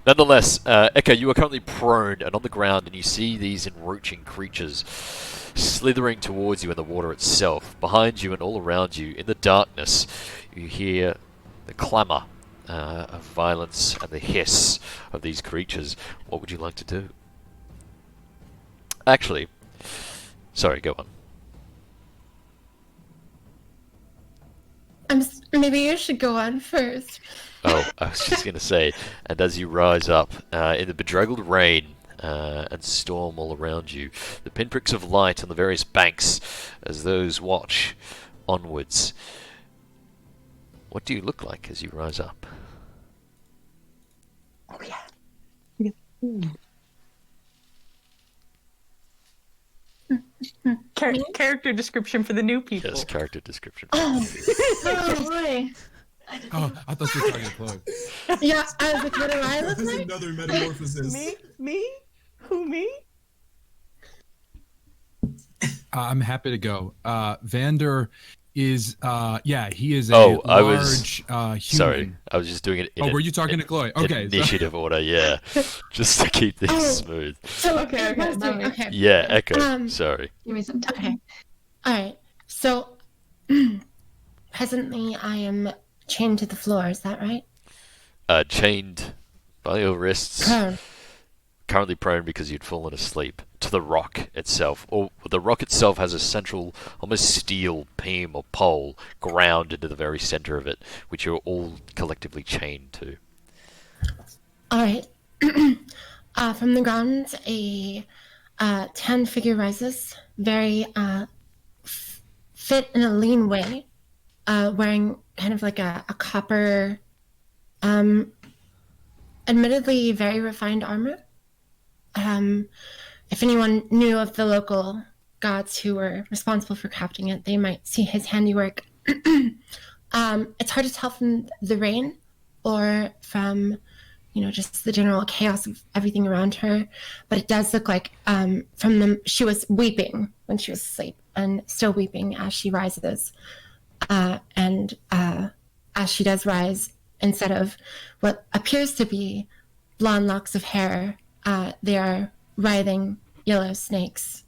Nonetheless, Echo, you are currently prone and on the ground, and you see these enroaching creatures slithering towards you in the water itself. Behind you and all around you, in the darkness, you hear the clamour of violence and the hiss of these creatures. What would you like to do? Actually, sorry, go on. Maybe you should go on first. Oh, I was just going to say, and as you rise up in the bedraggled rain and storm all around you, the pinpricks of light on the various banks as those watch onwards, what do you look like as you rise up? Oh, yeah. Character description for the new people. Yes, character description. Oh boy. Oh, I thought you were talking to Chloe. Yeah, I was like, what do I look This is like? another metamorphosis. Me? Who, me? I'm happy to go. Vander is, he is a I large was human. sorry. I was just doing it. Were you talking to Chloe? Okay. Initiative order, yeah, just to keep things smooth. So Okay. okay. Yeah, Echo. Sorry. Give me some time. Okay. All right. So presently, I am chained to the floor. Is that right? Chained by your wrists. Prone. Currently prone because you'd fallen asleep to the rock itself. Or the rock itself has a central, almost steel beam or pole ground into the very center of it, which you're all collectively chained to. All right. From the ground, a 10 figure rises, very fit in a lean way, wearing kind of like a copper, admittedly very refined armor. If anyone knew of the local gods who were responsible for crafting it, they might see his handiwork. It's hard to tell from the rain or from, just the general chaos of everything around her, but it does look like she was weeping when she was asleep and still weeping as she rises. And as she does rise, instead of what appears to be blonde locks of hair, they are writhing yellow snakes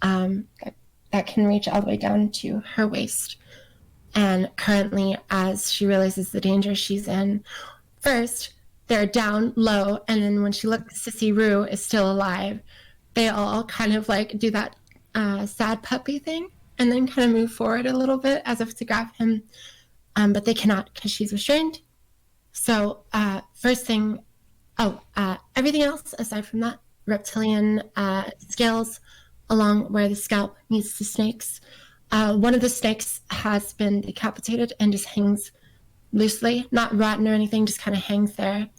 that can reach all the way down to her waist. And currently, as she realizes the danger she's in, first, they're down low, and then when she looks to see Rue is still alive, they all kind of like do that sad puppy thing, and then kind of move forward a little bit as if to grab him, but they cannot because she's restrained. So first thing, everything else aside from that, reptilian scales along where the scalp meets the snakes. One of the snakes has been decapitated and just hangs loosely, not rotten or anything, just kind of hangs there.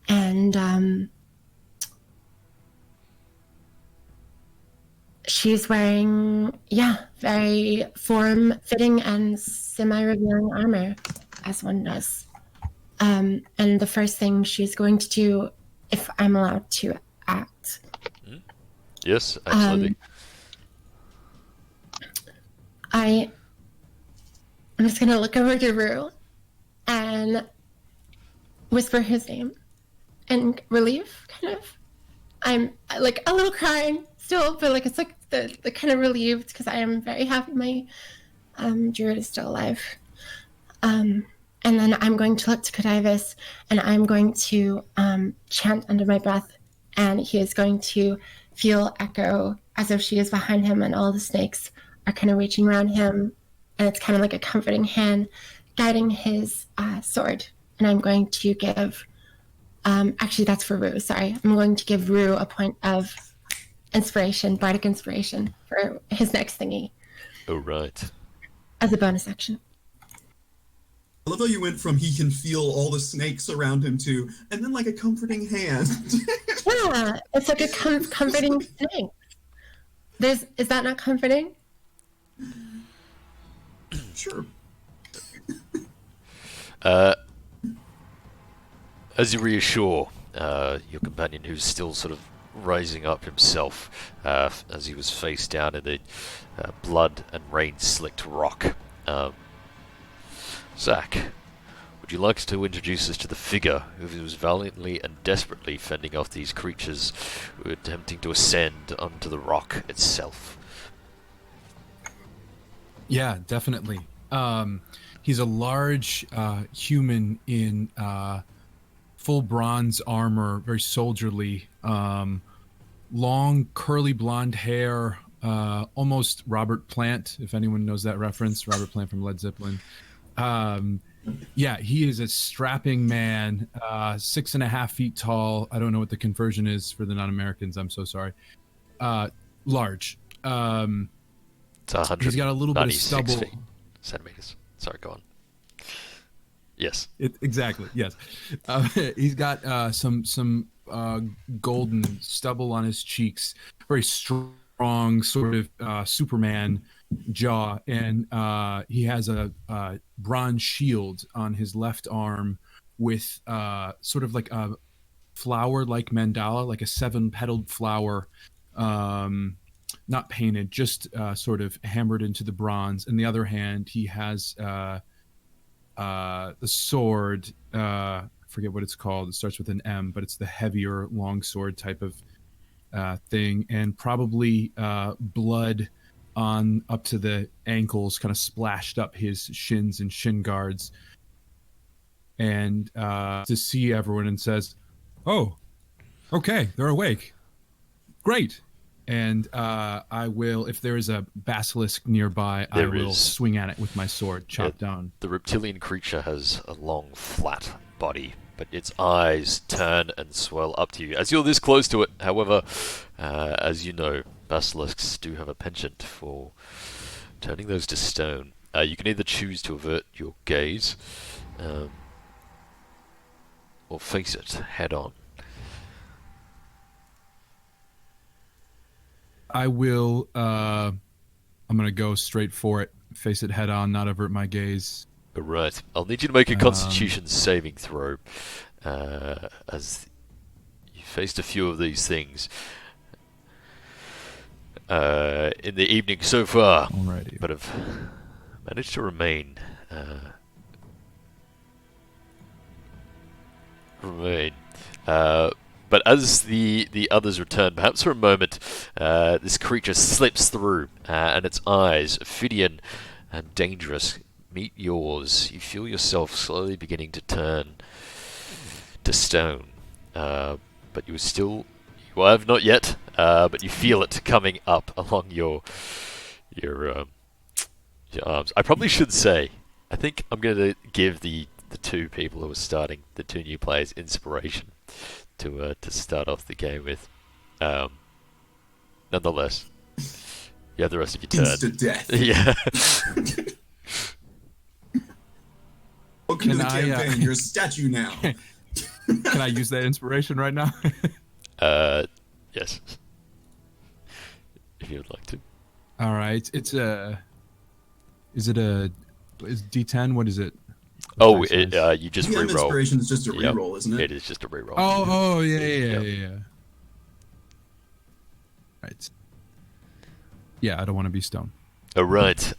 And she's wearing, very form-fitting and semi-revealing armor, as one does. And the first thing she's going to do, if I'm allowed to act. Yes, absolutely. I'm just going to look over to Rue and whisper his name and relief, kind of. I'm like a little crying still, but like it's like the kind of relieved because I am very happy my druid is still alive. And then I'm going to look to Cadavis and I'm going to chant under my breath, and he is going to feel Echo as if she is behind him and all the snakes are kind of reaching around him, and it's kind of like a comforting hand guiding his sword. And I'm going to give, actually that's for Rue, sorry. I'm going to give Rue a point of inspiration, bardic inspiration, for his next thingy. Oh, right. As a bonus action. I love how you went from he can feel all the snakes around him to, and then like a comforting hand. Yeah, it's like a comforting thing. Is that not comforting? Sure. As you reassure your companion, who's still sort of rising up himself as he was face down in the blood and rain-slicked rock, Zach, would you like to introduce us to the figure who was valiantly and desperately fending off these creatures who were attempting to ascend onto the rock itself? Yeah, definitely. He's a large human in full bronze armor, very soldierly, long curly blonde hair, almost Robert Plant, if anyone knows that reference, Robert Plant from Led Zeppelin. Yeah, he is a strapping man, 6.5 feet tall. I don't know what the conversion is for the non-Americans. I'm so sorry. Large. It's 196 he's got a little bit of stubble. Centimeters. Sorry, go on. Yes. Exactly. Yes. He's got some golden stubble on his cheeks. Very strong, sort of Superman jaw, and he has a bronze shield on his left arm with sort of like a flower-like mandala, like a 7-petaled flower. Not painted, just sort of hammered into the bronze. In the other hand, he has the sword. I forget what it's called. It starts with an M, but it's the heavier longsword type of thing, and probably blood on up to the ankles, kind of splashed up his shins and shin guards. And to see everyone, and says, "Oh, okay, they're awake. Great." And I will, if there is a basilisk nearby, I will swing at it with my sword, chop down. The reptilian creature has a long, flat body, but its eyes turn and swell up to you as you're this close to it. However, as you know, basilisks do have a penchant for turning those to stone. You can either choose to avert your gaze, or face it head on. I will, I'm going to go straight for it, face it head on, not avert my gaze. Alright, I'll need you to make a constitution saving throw, as you faced a few of these things in the evening so far, Alrighty. but have managed to remain but as the others return, perhaps for a moment, this creature slips through, and its eyes, ophidian and dangerous, meet yours. You feel yourself slowly beginning to turn to stone, but you have not yet, but you feel it coming up along your arms. I probably should say, I think I'm going to give the two people who are starting, the two new players, inspiration to start off the game with. Nonetheless, you have the rest of your turn. Instant death. Yeah. Welcome to the campaign. You're a statue now. Can I use that inspiration right now? Yes. If you would like to. All right. It's is D10? What is it? Oh, you just DM reroll. inspiration is just a reroll, isn't it? It is just a reroll. Oh, yeah. Right. Yeah, I don't want to be stone. Oh, right.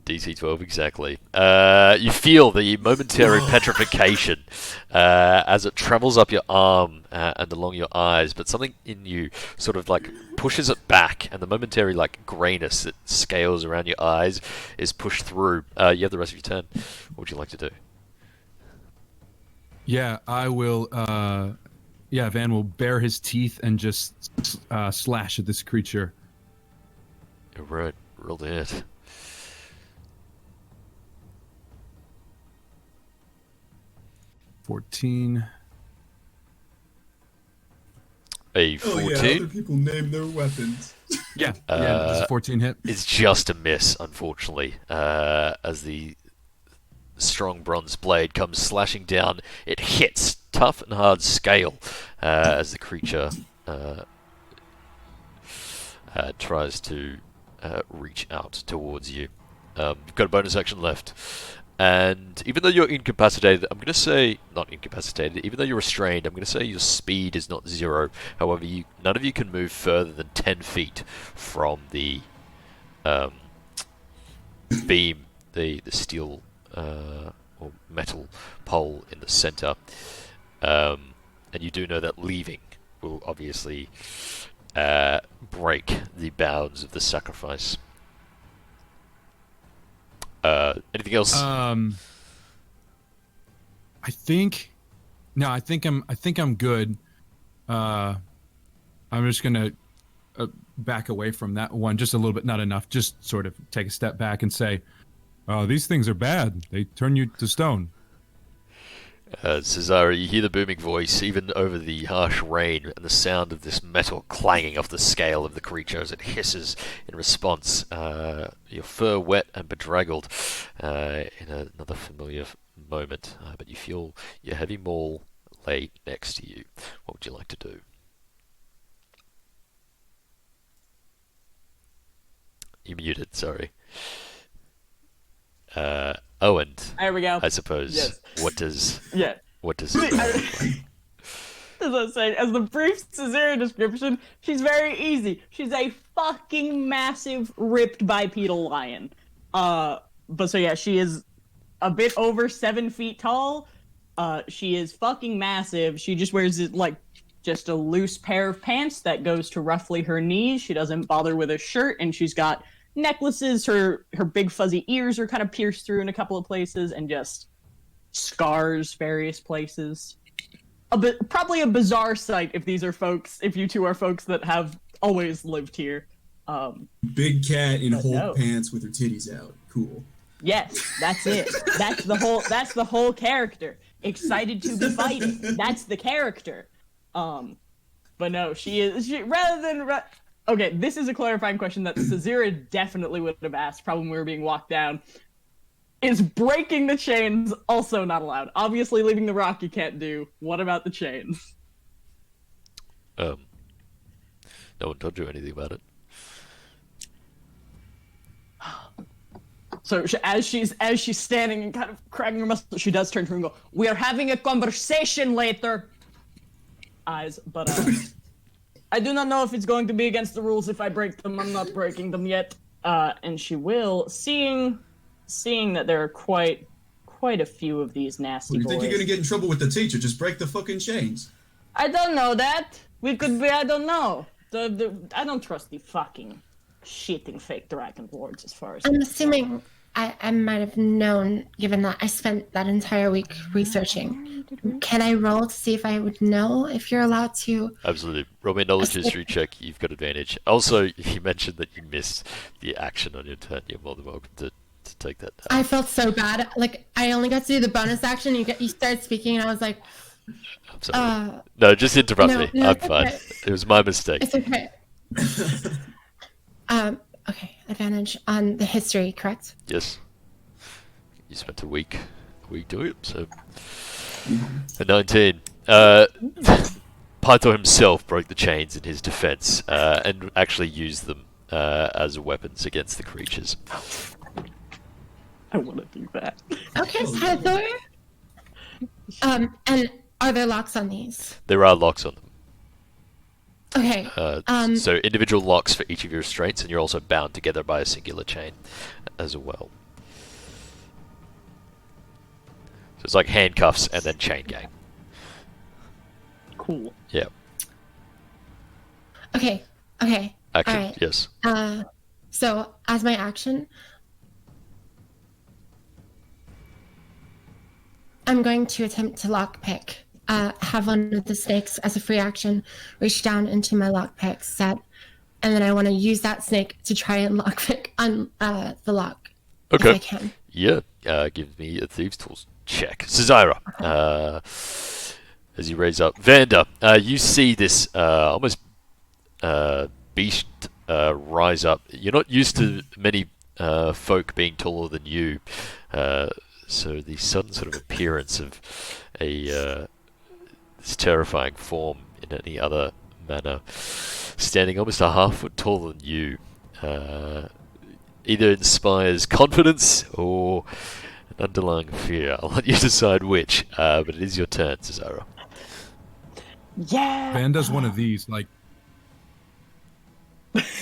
DC 12, exactly. You feel the momentary petrification as it travels up your arm and along your eyes, but something in you sort of like pushes it back, and the momentary like grayness that scales around your eyes is pushed through. You have the rest of your turn. What would you like to do? Yeah, I will. Van will bare his teeth and just slash at this creature. All right, roll the hit. $14. A 14. Oh, yeah, other people name their weapons. Yeah, does a 14 hit? It's just a miss, unfortunately. As the strong bronze blade comes slashing down, it hits tough and hard scale as the creature tries to reach out towards you. You've got a bonus action left. And even though you're incapacitated, I'm going to say, not incapacitated, even though you're restrained, I'm going to say your speed is not 0. However, none of you can move further than 10 feet from the beam, the steel or metal pole in the center. And you do know that leaving will obviously break the bounds of the sacrifice. Anything else? I think I'm good. I'm just gonna back away from that one just a little bit, not enough. Just sort of take a step back and say, "Oh, these things are bad. They turn you to stone." Cesara, you hear the booming voice even over the harsh rain and the sound of this metal clanging off the scale of the creature as it hisses in response. Your fur wet and bedraggled in another familiar moment, but you feel your heavy maul lay next to you. What would you like to do? You muted, sorry. Owen. There we go. I suppose. Yes. What does Yeah. it look like? As I was saying, as the brief Caesarea description, she's very easy. She's a fucking massive, ripped bipedal lion. But so yeah, she is a bit over 7 feet tall. She is fucking massive. She just wears just a loose pair of pants that goes to roughly her knees. She doesn't bother with a shirt, and she's got necklaces. Her big fuzzy ears are kind of pierced through in a couple of places, and just scars various places. Probably a bizarre sight if you two are folks that have always lived here. Big cat in whole no. pants with her titties out. Cool. Yes, that's it. That's the whole character. Excited to be fighting. That's the character. But no, okay, this is a clarifying question that Caesarea definitely would have asked probably when we were being walked down. Is breaking the chains also not allowed? Obviously, leaving the rock you can't do. What about the chains? No one told you anything about it. So as she's standing and kind of cracking her muscles, she does turn to her and go, "We are having a conversation later." Eyes, but I do not know if it's going to be against the rules if I break them. I'm not breaking them yet. And she will, seeing that there are quite a few of these nasty You boys. think you're gonna get in trouble with the teacher? Just break the fucking chains. I don't know that. We could be. I don't know. I don't trust the fucking shitting fake Dragonlords as far as I'm assuming I might have known, given that I spent that entire week researching. Can I roll to see if I would know if you're allowed to? Absolutely. Roll me a knowledge history check. You've got advantage. Also, you mentioned that you missed the action on your turn. You're more than welcome to take that down. I felt so bad. Like, I only got to do the bonus action. You started speaking, and I was like, I'm sorry. No, just interrupt me. no, I'm it's fine. okay. It was my mistake. it's okay. Okay, advantage on the history, correct? Yes. You spent a week doing it, so... A 19. Pythor himself broke the chains in his defense, and actually used them as weapons against the creatures. I want to do that. Okay, Pythor. And are there locks on these? There are locks on them. Okay. So individual locks for each of your restraints, and you're also bound together by a singular chain as well. So it's like handcuffs and then chain gang. Cool. Yeah. Okay. Action. All right. Yes. So as my action, I'm going to attempt to lockpick. Have one of the snakes as a free action reach down into my lockpick set, and then I want to use that snake to try and lockpick on the lock. Okay. If I can. Yeah. Give me a thieves' tools check. Caesarea. As you raise up, Vander, you see this almost beast rise up. You're not used to many folk being taller than you, so the sudden sort of appearance of a this terrifying form in any other manner, standing almost a half-foot taller than you, either inspires confidence or an underlying fear. I'll let you decide which, but it is your turn, Cesaro. Yeah. Van does one of these, like,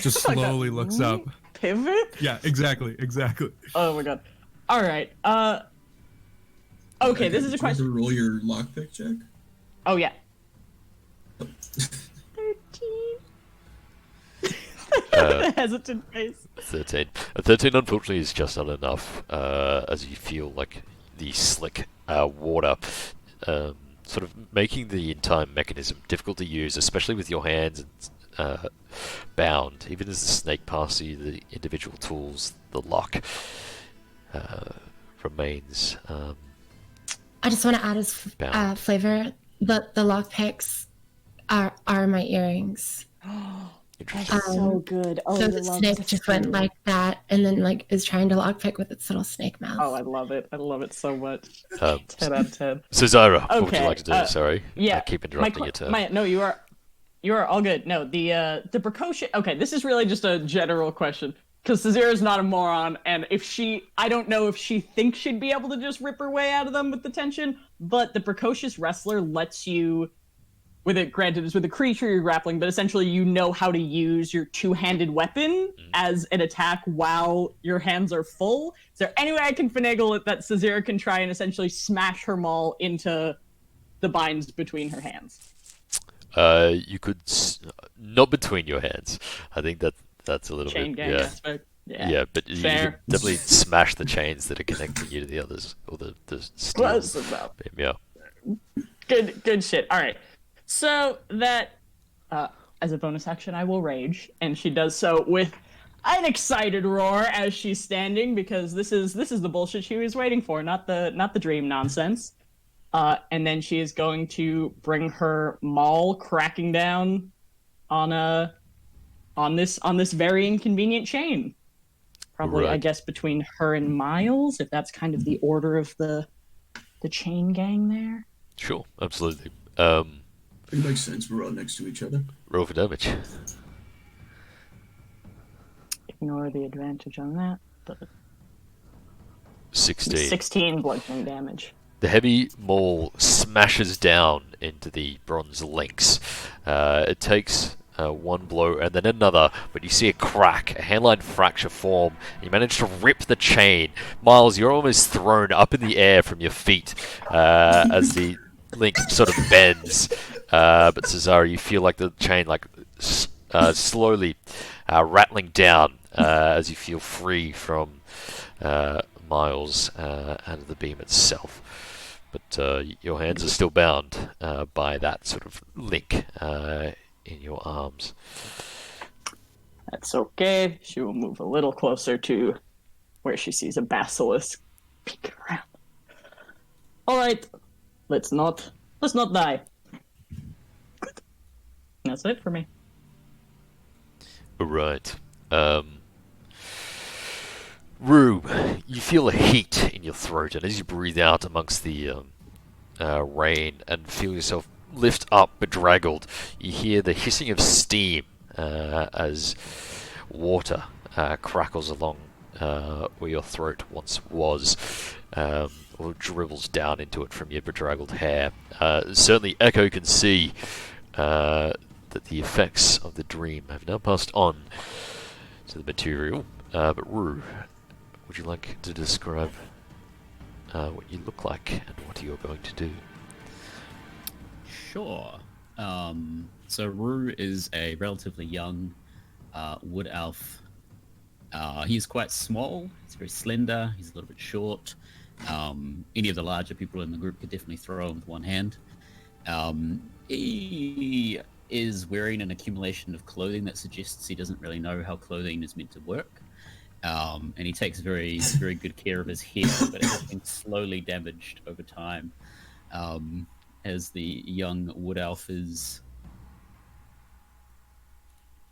just slowly looks up. Pivot? Yeah, exactly. Oh my god. Alright, Okay, this is a Do you have to question. roll your lockpick check? Oh yeah. 13. Hesitant face. 13. A 13, unfortunately, is just not enough, as you feel like the slick water sort of making the entire mechanism difficult to use, especially with your hands bound. Even as the snake passes you, the individual tools, the lock remains I just want to add as bound. flavor. The lockpicks are my earrings. Interesting. So good. Oh, So I the love snake this just went too. like that, and then like is trying to lockpick with its little snake mouth. Oh, I love it. I love it so much. Um, 10 out of 10. So Zyra, what would you Okay, like to do? Sorry, Yeah. I keep interrupting your turn. No, you are all good. No, the precaution. Okay, this is really just a general question because Cesara's not a moron, and I don't know if she thinks she'd be able to just rip her way out of them with the tension, but the precocious wrestler lets you. With it, granted, it's with a creature you're grappling, but essentially you know how to use your two-handed weapon as an attack while your hands are full. Is there any way I can finagle it that Cesara can try and essentially smash her maul into the binds between her hands? You could not between your hands. I think that's a little Chain bit gang aspect. yeah, but you Fair. could definitely smash the chains that are connecting you to the others, or the steel. Close enough. Yeah. Good shit. All right. So that, as a bonus action, I will rage, and she does so with an excited roar as she's standing because this is the bullshit she was waiting for, not the dream nonsense. And then she is going to bring her maul cracking down on this very inconvenient chain. Probably, I Right. guess, between her and Miles, if that's kind of the order of the chain gang there. Sure, absolutely. It makes sense. We're all next to each other. Roll for damage. Ignore the advantage on that. But 16. 16 bludgeoning damage. The heavy maul smashes down into the bronze links. It takes one blow and then another, but you see a crack, a handline fracture form. You manage to rip the chain. Miles, you're almost thrown up in the air from your feet as the link sort of bends. But Cesara, you feel like the chain slowly rattling down as you feel free from Miles out of the beam itself. But your hands are still bound by that sort of link in your arms. That's okay. She will move a little closer to where she sees a basilisk peeking around. All right, let's not die. Good. That's it for me. Right. Rue, you feel a heat in your throat, and as you breathe out amongst the rain and feel yourself lift up bedraggled, you hear the hissing of steam as water crackles along where your throat once was, or dribbles down into it from your bedraggled hair. Certainly Echo can see that the effects of the dream have now passed on to the material. But Rue, would you like to describe what you look like and what you're going to do? Sure. So Rue is a relatively young wood elf. He's quite small. He's very slender. He's a little bit short. Any of the larger people in the group could definitely throw him with one hand. He is wearing an accumulation of clothing that suggests he doesn't really know how clothing is meant to work. And he takes very, very good care of his hair, but it has been slowly damaged over time. As the young wood elf is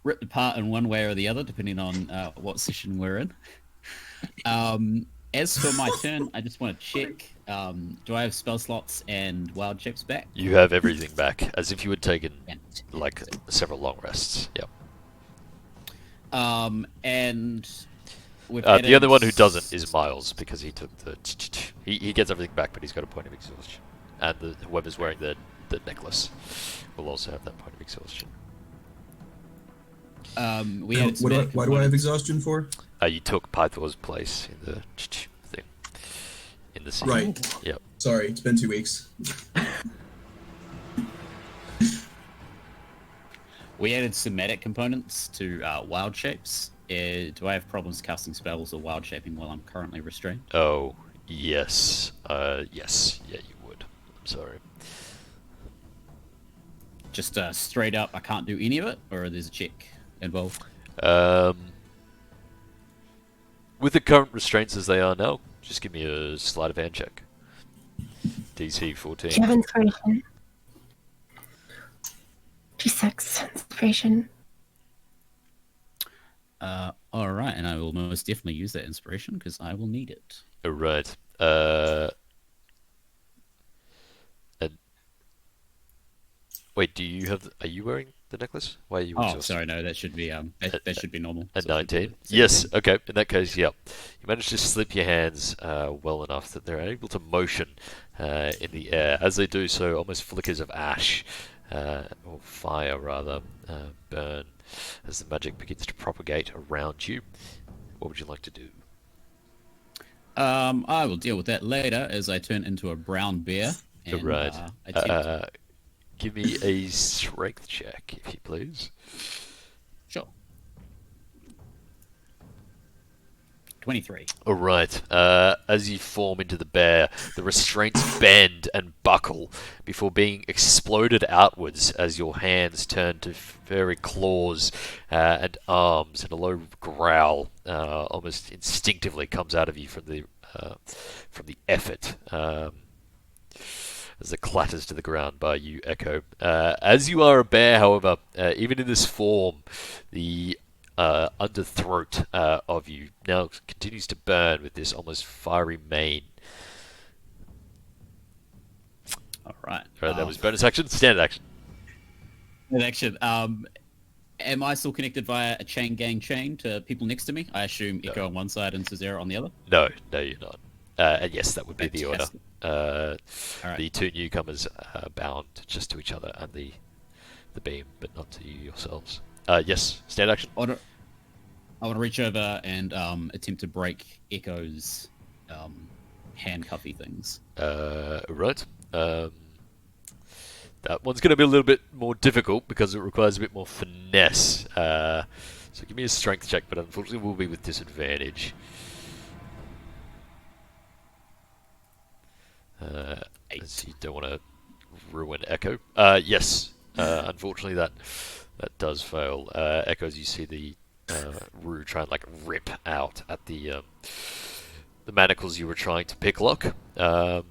ripped apart in one way or the other, depending on what session we're in. As for my turn, I just want to check, do I have spell slots and wild shapes back? You have everything back, as if you had taken like several long rests. Yep. And with The only one who doesn't is Miles, because he took the he gets everything back, but he's got a point of exhaustion, and whoever's wearing the necklace will also have that point of exhaustion. We had Why do I have exhaustion for? You took Pythor's place in the thing in the scene. Right. Yep. Sorry, it's been 2 weeks. We added somatic components to wild shapes. Do I have problems casting spells or wild shaping while I'm currently restrained? Oh, yes. Yes. Yeah, you would. I'm sorry. Just straight up, I can't do any of it, or there's a check involved? With the current restraints as they are now, just give me a sleight of hand check. DC 14. Do you have inspiration? D6 inspiration. All right, and I will most definitely use that inspiration because I will need it. Alright. And wait, do you have? Are you wearing the necklace? Why are you? Oh, exhausted? sorry, no, that should be that should be normal. At So 19. Yes. Okay. In that case, yeah, you managed to slip your hands well enough that they're able to motion in the air. As they do so, almost flickers of ash or fire rather burn as the magic begins to propagate around you. What would you like to do? I will deal with that later as I turn into a brown bear. And, Right. attempt... Give me a strength check, if you please. Sure. 23. All right. As you form into the bear, the restraints bend and buckle before being exploded outwards as your hands turn to furry claws and arms, and a low growl almost instinctively comes out of you from the effort. As it clatters to the ground by you, Echo. As you are a bear, however, even in this form, the underthroat of you now continues to burn with this almost fiery mane. All right. Right, that was bonus action, standard action. That action. Am I still connected via a chain gang chain to people next to me? I assume Echo on one side and Cesare on the other. No, you're not. And yes, that would be the order. Right. The two newcomers bound just to each other and the beam, but not to you yourselves. Yes, standard action. I want to reach over and attempt to break Echo's handcuffy things. Right. That one's going to be a little bit more difficult because it requires a bit more finesse. So give me a strength check, but unfortunately we'll be with disadvantage. As you don't want to ruin Echo. Yes, unfortunately that does fail. Echo, as you see the Rue try and like rip out at the manacles you were trying to picklock. Werner,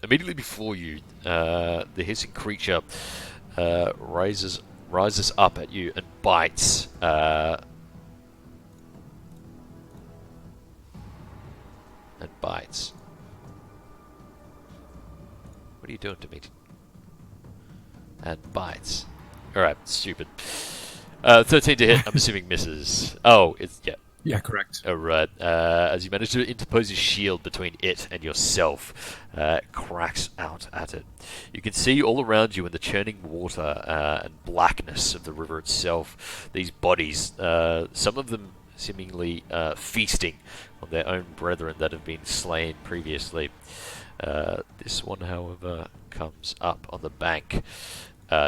immediately before you, the hissing creature rises up at you and bites. And bites. What are you doing to me? And bites. Alright, stupid. 13 to hit, I'm assuming misses. Oh, it's, yeah. Yeah, correct. Alright, as you manage to interpose a shield between it and yourself, it cracks out at it. You can see all around you in the churning water and blackness of the river itself, these bodies, some of them seemingly feasting on their own brethren that have been slain previously. This one, however, comes up on the bank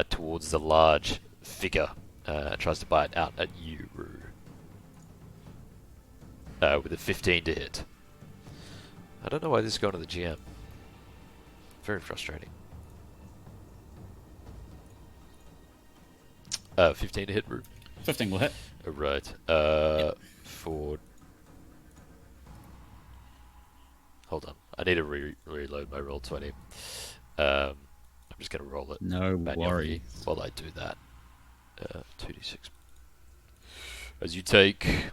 towards the large figure and tries to bite out at you, Rue. With a 15 to hit. I don't know why this is going to the GM. Very frustrating. 15 to hit, Rue. 15 will hit. Right. For... Hold on. I need to reload my roll 20. I'm just going to roll it. No worry. While I do that. 2d6. As you take...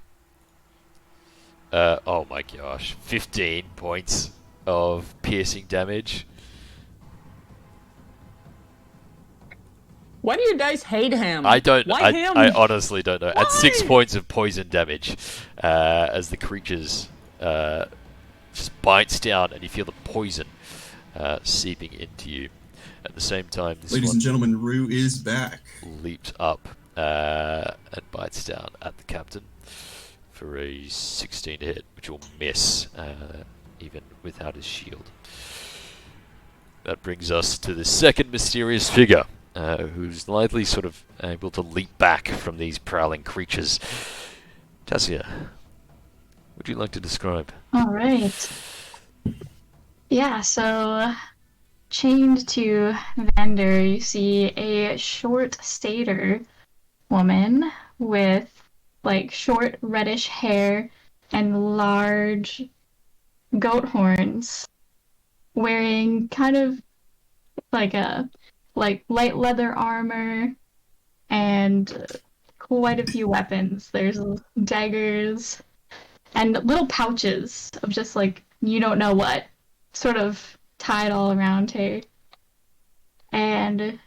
oh my gosh. 15 points of piercing damage. Why do your dice hate him? I don't. Why him? I honestly don't know. Why? And 6 points of poison damage as the creatures just bites down, and you feel the poison seeping into you. At the same time, this Ladies one and gentlemen, Rue is back. leaps up and bites down at the captain for a 16 to hit, which will miss. even without his shield. That brings us to the second mysterious figure, who's likely sort of able to leap back from these prowling creatures. Tassia, would you like to describe? All right. Yeah, so chained to Vander, you see a short satyr woman with like short reddish hair and large goat horns, wearing kind of like light leather armor and quite a few weapons. There's daggers and little pouches of just like you don't know what, sort of tied all around her. And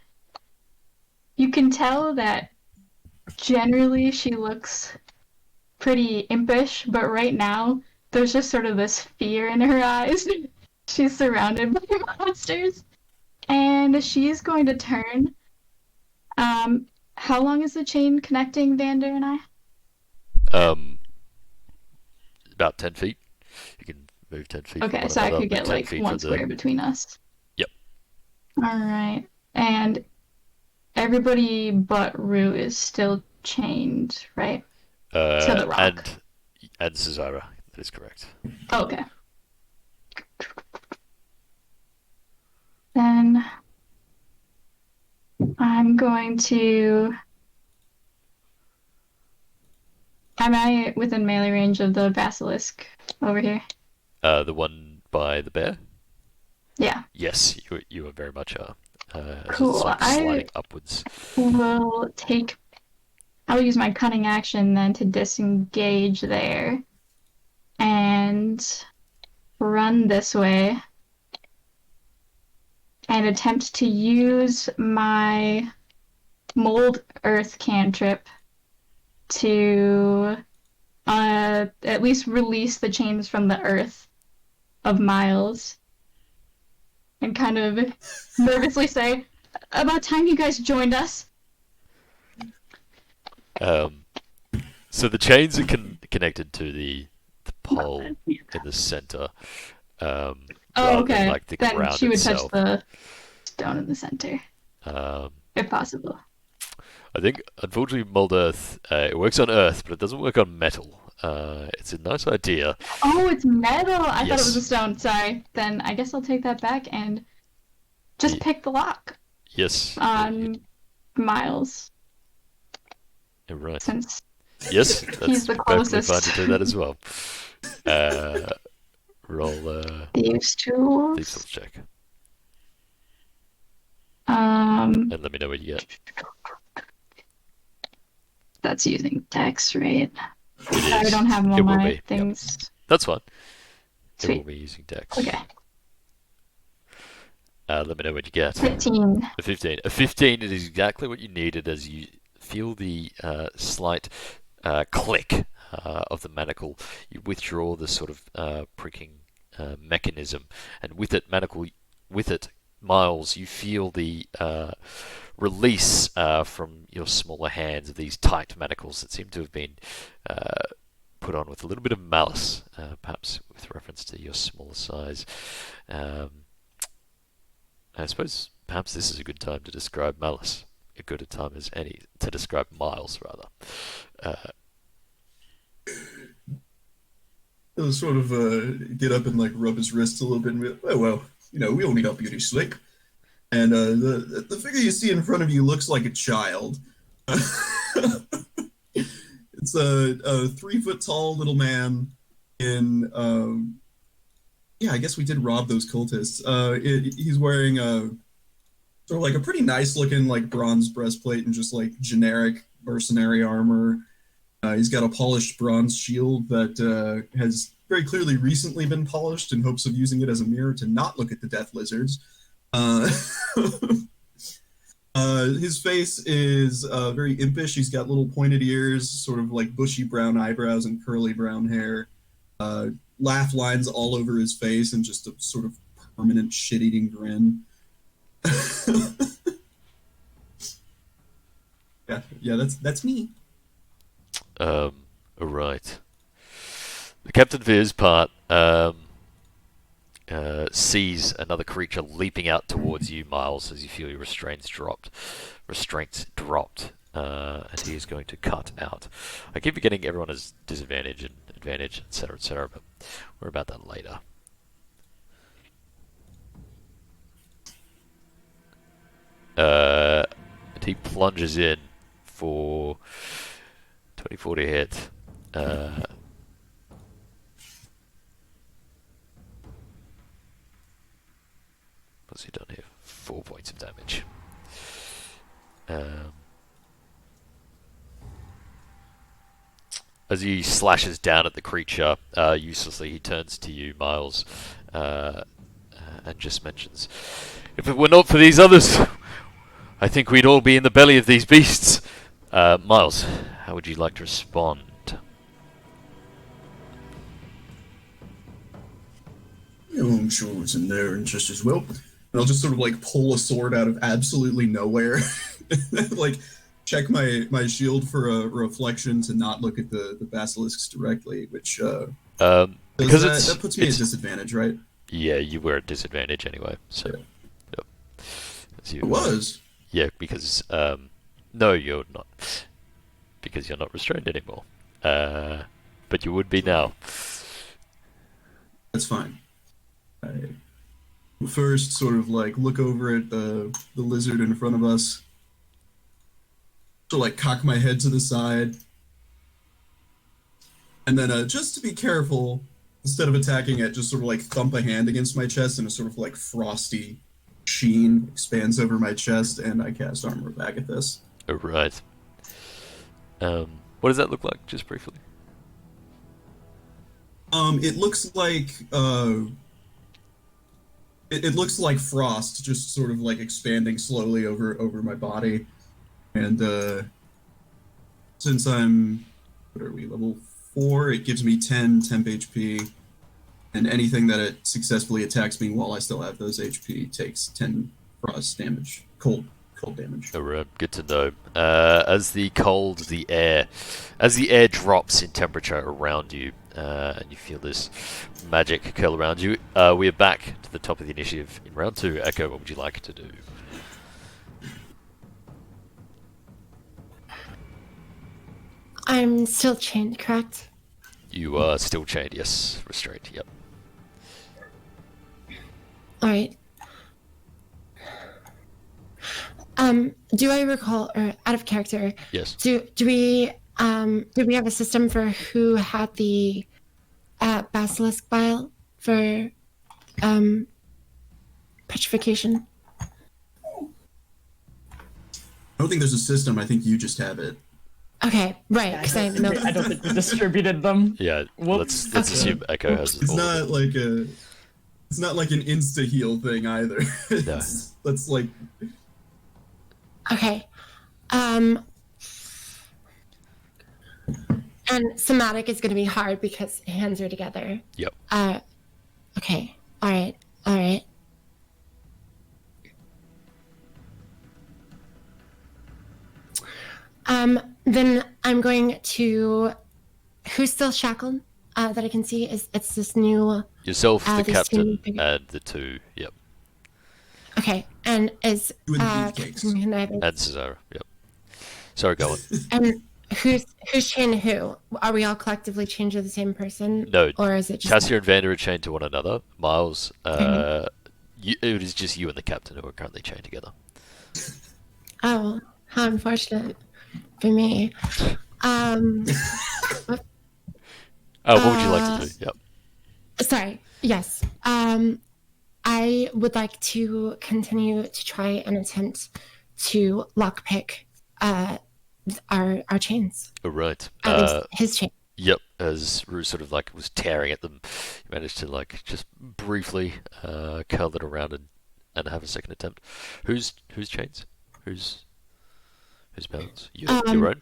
you can tell that generally she looks pretty impish, but right now there's just sort of this fear in her eyes. She's surrounded by monsters, and she's going to turn. How long is the chain connecting Vander and I? About 10 feet. You can move 10 feet. Okay, from so one I another, could but get 10 like feet one from square between us. Yep. All right, and everybody but Rue is still chained, right? To the rock. And Cesara. That is correct. Okay. Then I'm going to. Am I within melee range of the basilisk over here? The one by the bear? Yeah. Yes, you are very much as Cool. it's sort of sliding upwards. I'll use my cunning action then to disengage there and run this way and attempt to use my mold earth cantrip to at least release the chains from the earth of Miles and kind of nervously say, about time you guys joined us. So the chains are connected to the pole in the center. Oh, rather okay. than, like, the Then ground she would itself. touch the stone in the center, Um, if possible. I think, unfortunately, mold earth, it works on earth, but it doesn't work on metal. It's a nice idea. Oh, it's metal! I thought it was Yes. a stone. Sorry. Then I guess I'll take that back and just pick the lock Yes. on Miles, You're right. since Yes, that's he's the perfectly fine closest. to do that as well. Roll Thieves' Thieves' Tools tools. check. Um, And let me know what you get. that's using dex, right? It I is. don't have It all will my be, yep. things. That's fine. It will Sweet. be using dex. Okay. Let me know what you get. 15. A 15. A 15 is exactly what you needed as you feel the slight click of the manacle. You withdraw the sort of pricking mechanism, and with it, Miles, you feel the release from your smaller hands of these tight manacles that seem to have been put on with a little bit of malice, perhaps with reference to your smaller size. I suppose perhaps this is a good time to describe malice. A good a time as any to describe Miles, rather. He'll sort of get up and like rub his wrists a little bit and be like, oh, well, we all need our beauty sleep. And the figure you see in front of you looks like a child. It's a 3 foot tall little man in, I guess we did rob those cultists. He's wearing sort of like a pretty nice looking like bronze breastplate and just like generic mercenary armor. He's got a polished bronze shield that has very clearly recently been polished in hopes of using it as a mirror to not look at the death lizards. His face is very impish. He's got little pointed ears, sort of like bushy brown eyebrows and curly brown hair. Laugh lines all over his face and just a sort of permanent shit-eating grin. yeah, that's me. Alright. The captain for his part, sees another creature leaping out towards you, Miles, as you feel your restraints dropped, and he is going to cut out. I keep forgetting everyone has disadvantage and advantage, etc., but we're about that later. And he plunges in for 24 to hit. What's he done here? 4 points of damage. As he slashes down at the creature, uselessly he turns to you, Miles, and just mentions, "If it were not for these others, I think we'd all be in the belly of these beasts." Miles, how would you like to respond? I'm sure it's in their interest as well. And I'll just sort of like pull a sword out of absolutely nowhere. Like check my shield for a reflection to not look at the basilisks directly, which Because that puts me at disadvantage, right? Yeah, you were at disadvantage anyway. So, Yeah. Yep. It was. Yeah, because no, you're not, because you're not restrained anymore. But you would be now. That's fine. I first sort of like look over at the lizard in front of us. So like cock my head to the side. And then just to be careful, instead of attacking it, just sort of like thump a hand against my chest and a sort of like frosty sheen expands over my chest, and I cast Armor of Agathis. Right. What does that look like, just briefly? It looks like it looks like frost, just sort of like expanding slowly over my body. And since I'm, what are we, level 4, it gives me 10 temp HP, and anything that it successfully attacks me while I still have those HP takes 10 frost damage, cold damage. Alright, good to know. As the air drops in temperature around you, and you feel this magic curl around you, we are back to the top of the initiative in round 2. Echo, what would you like to do? I'm still chained, correct? You are still chained, yes. Restrained, yep. Alright. Do I recall, or out of character, Yes. do we have a system for who had the basilisk bile for petrification? I don't think there's a system. I think you just have it. Okay, right, because I know. I don't think we distributed them. Yeah, Whoops. let's assume Echo has It's all of not it. like it's not like an insta heal thing either. No. That's like Okay. And somatic is going to be hard because hands are together. Yep. Okay. All right. Then I'm going to. Who's still shackled? That I can see is it's this new. Yourself, the these captain, two- and the two, yep. Okay, and is You and the beefcakes. Captain Knight- And Cesara, yep. Sorry, go on. and who's chained who? Are we all collectively chained to the same person? No, Or is it just Cassia and Vander are chained to one another. Miles, it is just you and the captain who are currently chained together. Oh, how unfortunate for me. What would you like to do? Yep. Sorry. Yes. I would like to continue to try and attempt to lockpick our chains. All right. At least his chain. Yep. As Rue sort of like was tearing at them, you managed to like just briefly curl it around and have a second attempt. Whose chains? Whose balance? Your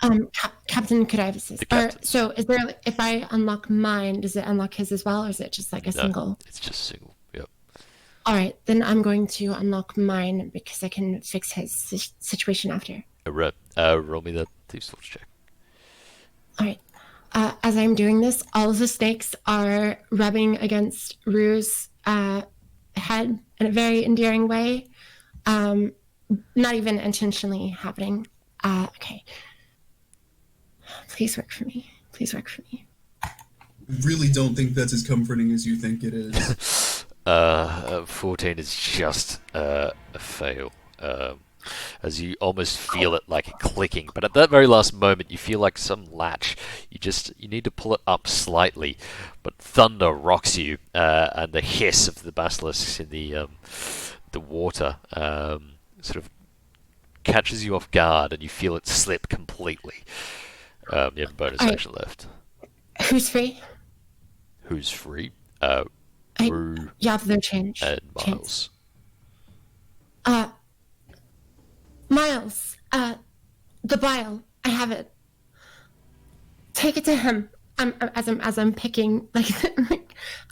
own? Captain Kadavis. The captain. So is there, if I unlock mine, does it unlock his as well, or is it just like a single? It's just single. Yep. All right, then I'm going to unlock mine because I can fix his situation after. All right. Roll me the Thieves' Torch check. All right. As I'm doing this, all of the snakes are rubbing against Rue's head in a very endearing way. Not even intentionally happening. Okay. Please work for me. Please work for me. Really don't think that's as comforting as you think it is. 14 is just a fail. As you almost feel it like clicking, but at that very last moment you feel like some latch. You need to pull it up slightly, but thunder rocks you, and the hiss of the basilisks in the water sort of catches you off guard, and you feel it slip completely. You have a bonus action left. Who's free? Who's free? You have their change. And Miles. Miles, the vial, I have it. Take it to him. As I'm picking, like,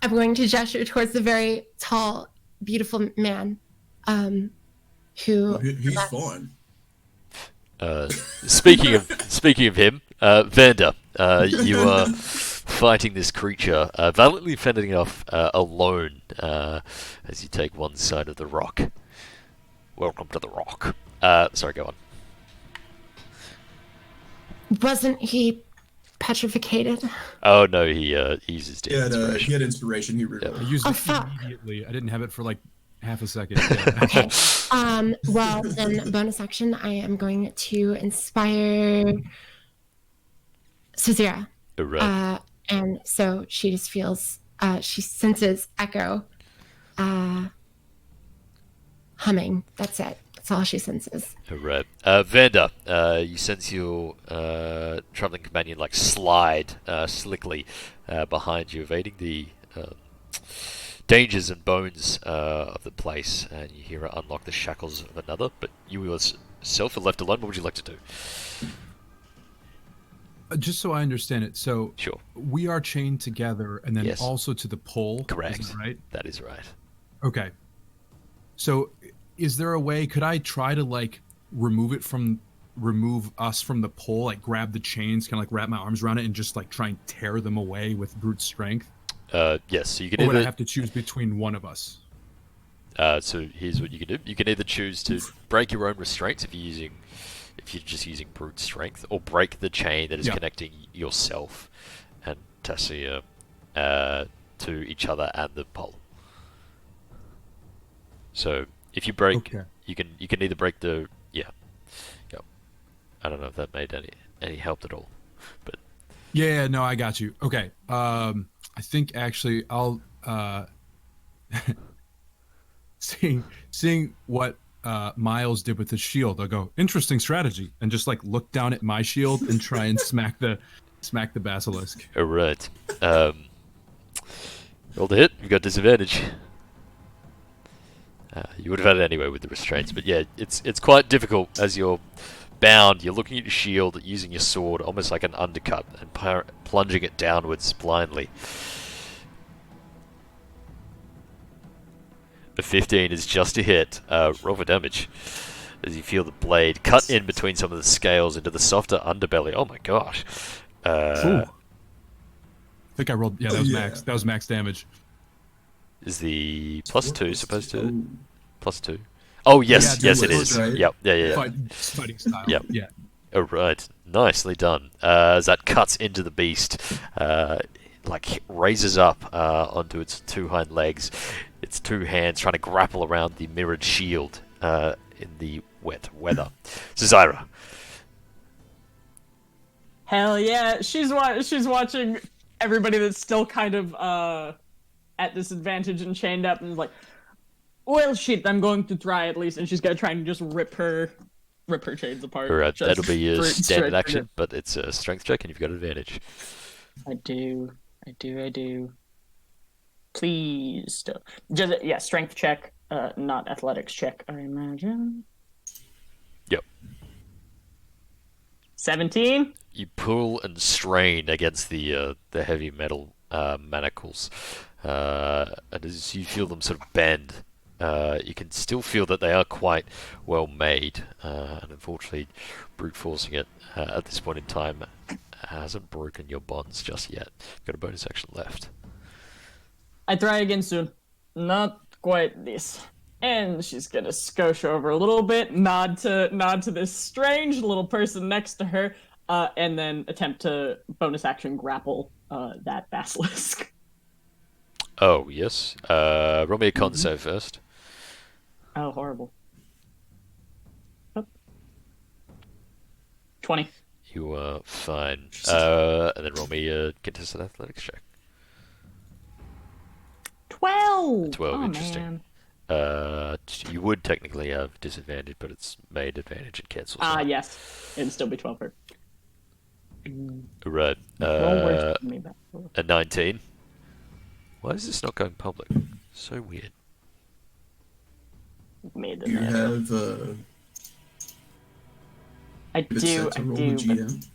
I'm going to gesture towards the very tall, beautiful man, who. He's fine. Speaking of him, Vander, you are fighting this creature, valiantly fending it off alone, as you take one side of the rock. Welcome to the rock. Sorry, go on. Wasn't he petrificated? Oh no, he uses inspiration. He had inspiration. He really. I used it immediately. I didn't have it for like half a second. Yeah. Okay. Well, then bonus action, I am going to inspire Suzira. Right. And so she just feels, she senses Echo humming. That's it. That's all she senses. Right. Vander, you sense your traveling companion like slide slickly behind you, evading the dangers and bones of the place, and you hear her unlock the shackles of another, but you yourself are left alone. What would you like to do? Just so I understand it, so Sure. we are chained together and then Yes. also to the pole. Correct. Is that right? That is right. Okay. So is there a way, could I try to like remove us from the pole, like grab the chains, kind of like wrap my arms around it and just like try and tear them away with brute strength? Yes, so you can Or would I either... have to choose between one of us? So here's what you can do. You can either choose to break your own restraints if you're just using brute strength, or break the chain that is connecting yourself and Tassia to each other and the pole. So if you break, you can either break the I don't know if that made any help at all, but Yeah, no, I got you. Okay. I think actually I'll seeing what Miles did with his shield, I'll go, interesting strategy, and just like look down at my shield and try and smack the basilisk. all right. Roll the hit. You got disadvantage. You would have had it anyway with the restraints, but yeah, it's quite difficult as you're bound. You're looking at your shield, using your sword almost like an undercut, and plunging it downwards blindly. A 15 is just a hit. Roll for damage as you feel the blade cut in between some of the scales into the softer underbelly. Oh my gosh. I think I rolled. Yeah, that was max. That was max damage. Is the +2 supposed to? +2. Oh yes, Yeah, yes it is. right? Yep, yeah. Fighting style. Yep. Yeah. All right, nicely done. As that cuts into the beast, like raises up onto its two hind legs, its two hands trying to grapple around the mirrored shield in the wet weather. Zyra. Hell yeah, she's watching everybody that's still kind of at disadvantage and chained up, and is like, well, shit, I'm going to try at least, and she's gonna try and just rip her chains apart. All right, that'll be your straight standard action, but it's a strength check, and you've got advantage. I do. Please, just strength check, not athletics check, I imagine. Yep. 17. You pull and strain against the heavy metal manacles, and as you feel them sort of bend, you can still feel that they are quite well made, and unfortunately, brute forcing it at this point in time hasn't broken your bonds just yet. Got a bonus action left. I try again soon. Not quite this. And she's gonna skosh over a little bit, nod to this strange little person next to her, and then attempt to bonus action grapple that basilisk. Oh, yes. Roll me a con save first. Oh, horrible. Oh. 20. You are fine. And then roll me a contested athletics check. 12! 12, Oh, interesting. man. You would technically have disadvantage, but it's made advantage and cancels out. Yes. It'd still be 12 for. Right. Roll worse than me, but- A 19. Why is this not going public? So weird. Made Do you it. have I it do, set to I roll do. the But... GM?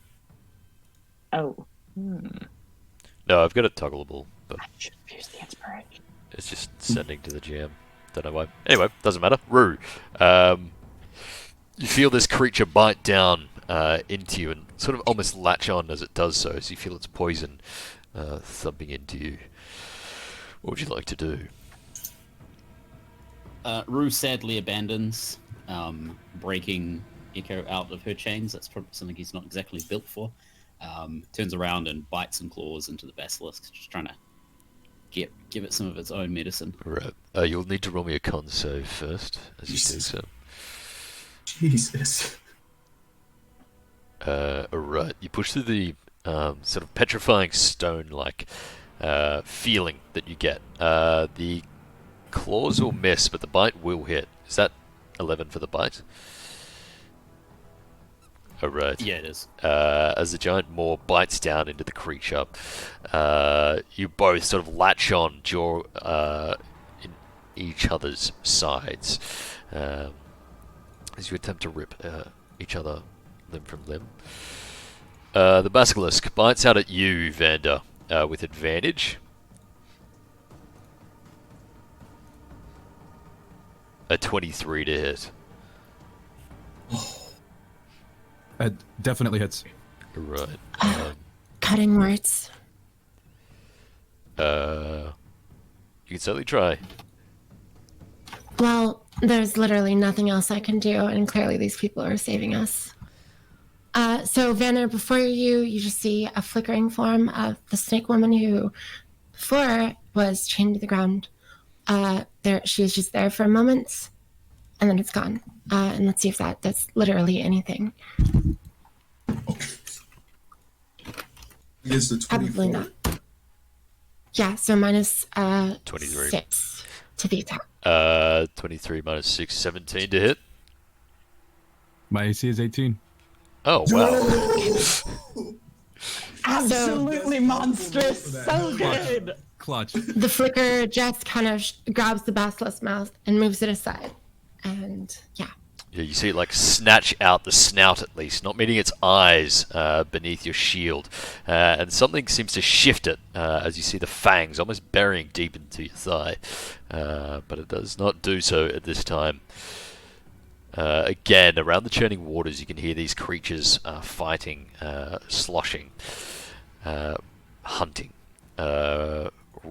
Oh. No, I've got it toggleable, but I should have used the inspiration. it's just sending to the GM. Don't know why. Anyway, doesn't matter. Rue. You feel this creature bite down into you and sort of almost latch on as it does so, as you feel its poison thumping into you. What would you like to do? Rue sadly abandons, breaking Echo out of her chains. That's probably something he's not exactly built for. Turns around and bites and claws into the basilisk, just trying to give it some of its own medicine. Right. You'll need to roll me a con save first, as you do so. Jesus. Right. You push through the sort of petrifying stone-like feeling that you get. The claws will miss, but the bite will hit. Is that 11 for the bite? Oh, right. Yeah, it is. As the giant maw bites down into the creature, you both sort of latch on, jaw in each other's sides, as you attempt to rip each other limb from limb. The basilisk bites out at you, Vander, with advantage. A 23 to hit. Definitely hits. Right. Cutting words. You can certainly try. Well, there's literally nothing else I can do, and clearly these people are saving us. So, Vanner, before you just see a flickering form of the snake woman who before was chained to the ground. She was just there for a moment, and then it's gone. And let's see if that's literally anything. Is the 24? Probably not. Yeah, so minus 23. 6 to the attack. 23 minus 6, 17 to hit. My AC is 18. Oh, wow. Absolutely monstrous. So good. Clutch. The flicker just kind of grabs the basilisk's mouth and moves it aside. And yeah. Yeah, you see it like snatch out the snout at least, not meeting its eyes beneath your shield. And something seems to shift it as you see the fangs almost burying deep into your thigh. But it does not do so at this time. Again, around the churning waters, you can hear these creatures fighting, sloshing, hunting.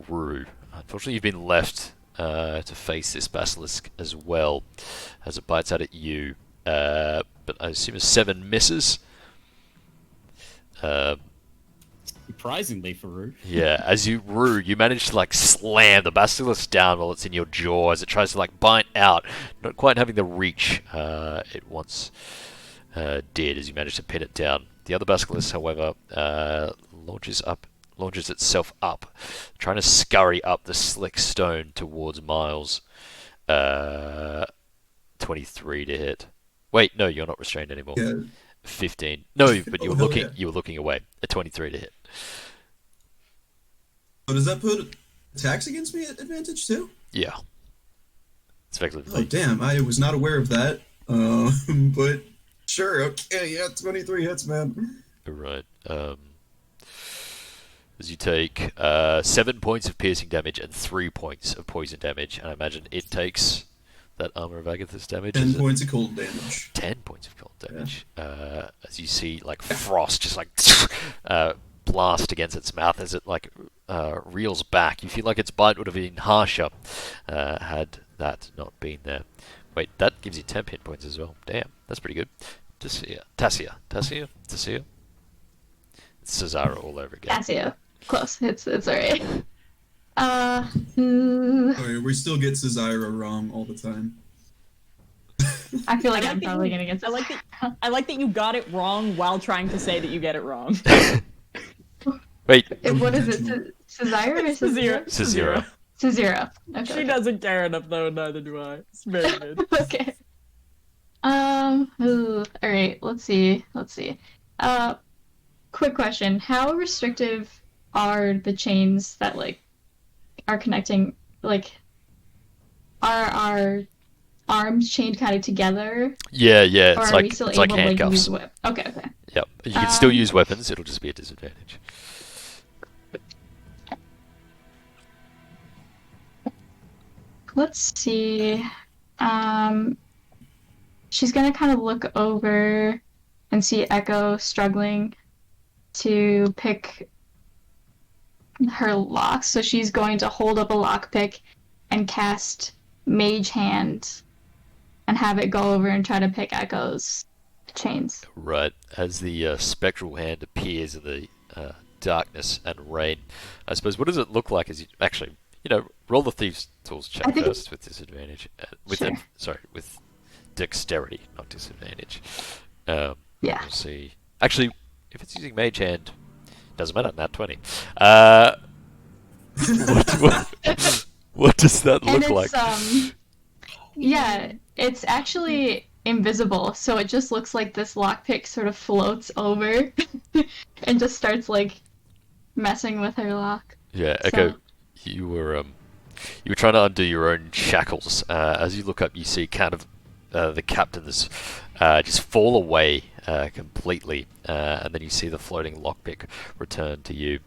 Rue. Unfortunately, you've been left to face this basilisk as well, as it bites out at you. But I assume a 7 misses. Surprisingly for Rue. Yeah, as you manage to like slam the basilisk down while it's in your jaw as it tries to like bite out, not quite having the reach it once did as you manage to pin it down. The other basilisk, however, launches itself up, trying to scurry up the slick stone towards Miles. 23 to hit. Wait, no, you're not restrained anymore. Yeah. 15. No, but you were hell looking. yeah. You were looking away. A 23 to hit. So does that put attacks against me at advantage too? Yeah. It's effectively. Oh damn, I was not aware of that. But sure, okay, yeah, 23 hits, man. Right. As you take 7 points of piercing damage and 3 points of poison damage, and I imagine it takes that Armor of Agathis damage. 10 is it? points of cold damage. 10 points of cold damage. As you see, like frost, just like blast against its mouth as it like reels back. You feel like its bite would have been harsher had that not been there. Wait, that gives you 10 hit points as well. Damn, that's pretty good. Tassia. It's Cesara all over again. Tassia. Close. It's alright. Okay, we still get Cesira wrong all the time. I feel like I like I'm that probably you- gonna get I like that. I like that you got it wrong while trying to say that you get it wrong. Wait, What is it? Cesira or Cesira. Cesira. Cesira. Okay. She doesn't care enough though. Neither do I. It's very good. Okay. All right. Let's see. Quick question: how restrictive are the chains that like are connecting? Like, are our arms chained kind of together, Yeah, or it's are we like still it's like able to like, handcuffs. use whip? Okay. Yep, you can still use weapons. It'll just be a disadvantage. Let's see. She's gonna kind of look over and see Echo struggling to pick her locks. So she's going to hold up a lockpick and cast Mage Hand and have it go over and try to pick Echo's chains. Right, as the spectral hand appears in the darkness and rain, I suppose. What does it look like as you actually, roll the thieves' tools check I think- first with disadvantage. Sure. With dexterity, not disadvantage. Yeah. We'll see. Actually, if it's using mage hand, doesn't matter. Nat 20. What does that And look like? Yeah, it's actually invisible, so it just looks like this lockpick sort of floats over and just starts like messing with her lock. Yeah, So- Echo, you were trying to undo your own shackles. As you look up, you see kind of the captains just fall away completely, and then you see the floating lockpick return to you.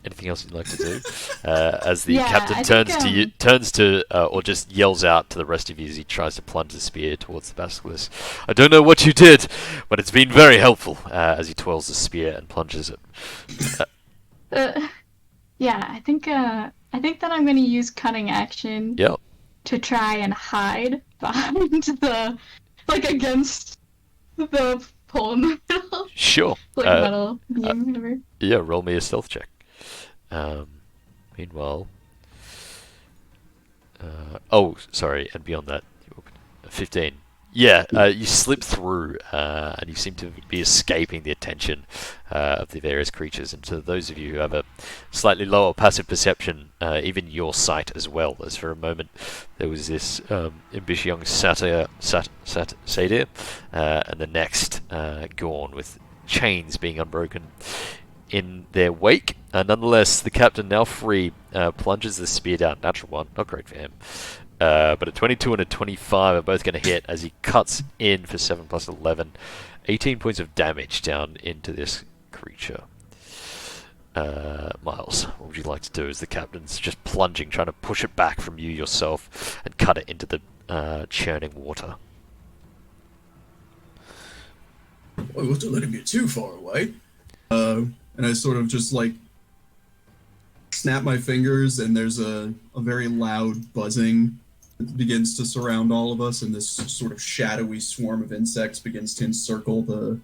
Anything else you'd like to do? As the Yeah, captain I turns think, to you, or just yells out to the rest of you as he tries to plunge the spear towards the basilisk. I don't know what you did, but it's been very helpful. As he twirls the spear and plunges it. Yeah, I think that I'm gonna use cunning action Yep. to try and hide behind against the pole in the middle, Sure. metal beam, whatever. Yeah, roll me a stealth check. Meanwhile, sorry, and beyond that, 15. Yeah, you slip through, and you seem to be escaping the attention of the various creatures. And to those of you who have a slightly lower passive perception, even your sight as well, as for a moment there was this impish young satyr, and the next gone with chains being unbroken in their wake. Nonetheless, the captain, now free, plunges the spear down. Natural one, not great for him. But a 22 and a 25 are both going to hit as he cuts in for 7 plus 11. 18 points of damage down into this creature. Miles, what would you like to do as the captain's just plunging, trying to push it back from you yourself and cut it into the churning water? Well, we'll don't let him get too far away. And I sort of just like snap my fingers, and there's a very loud buzzing that begins to surround all of us, and this sort of shadowy swarm of insects begins to encircle the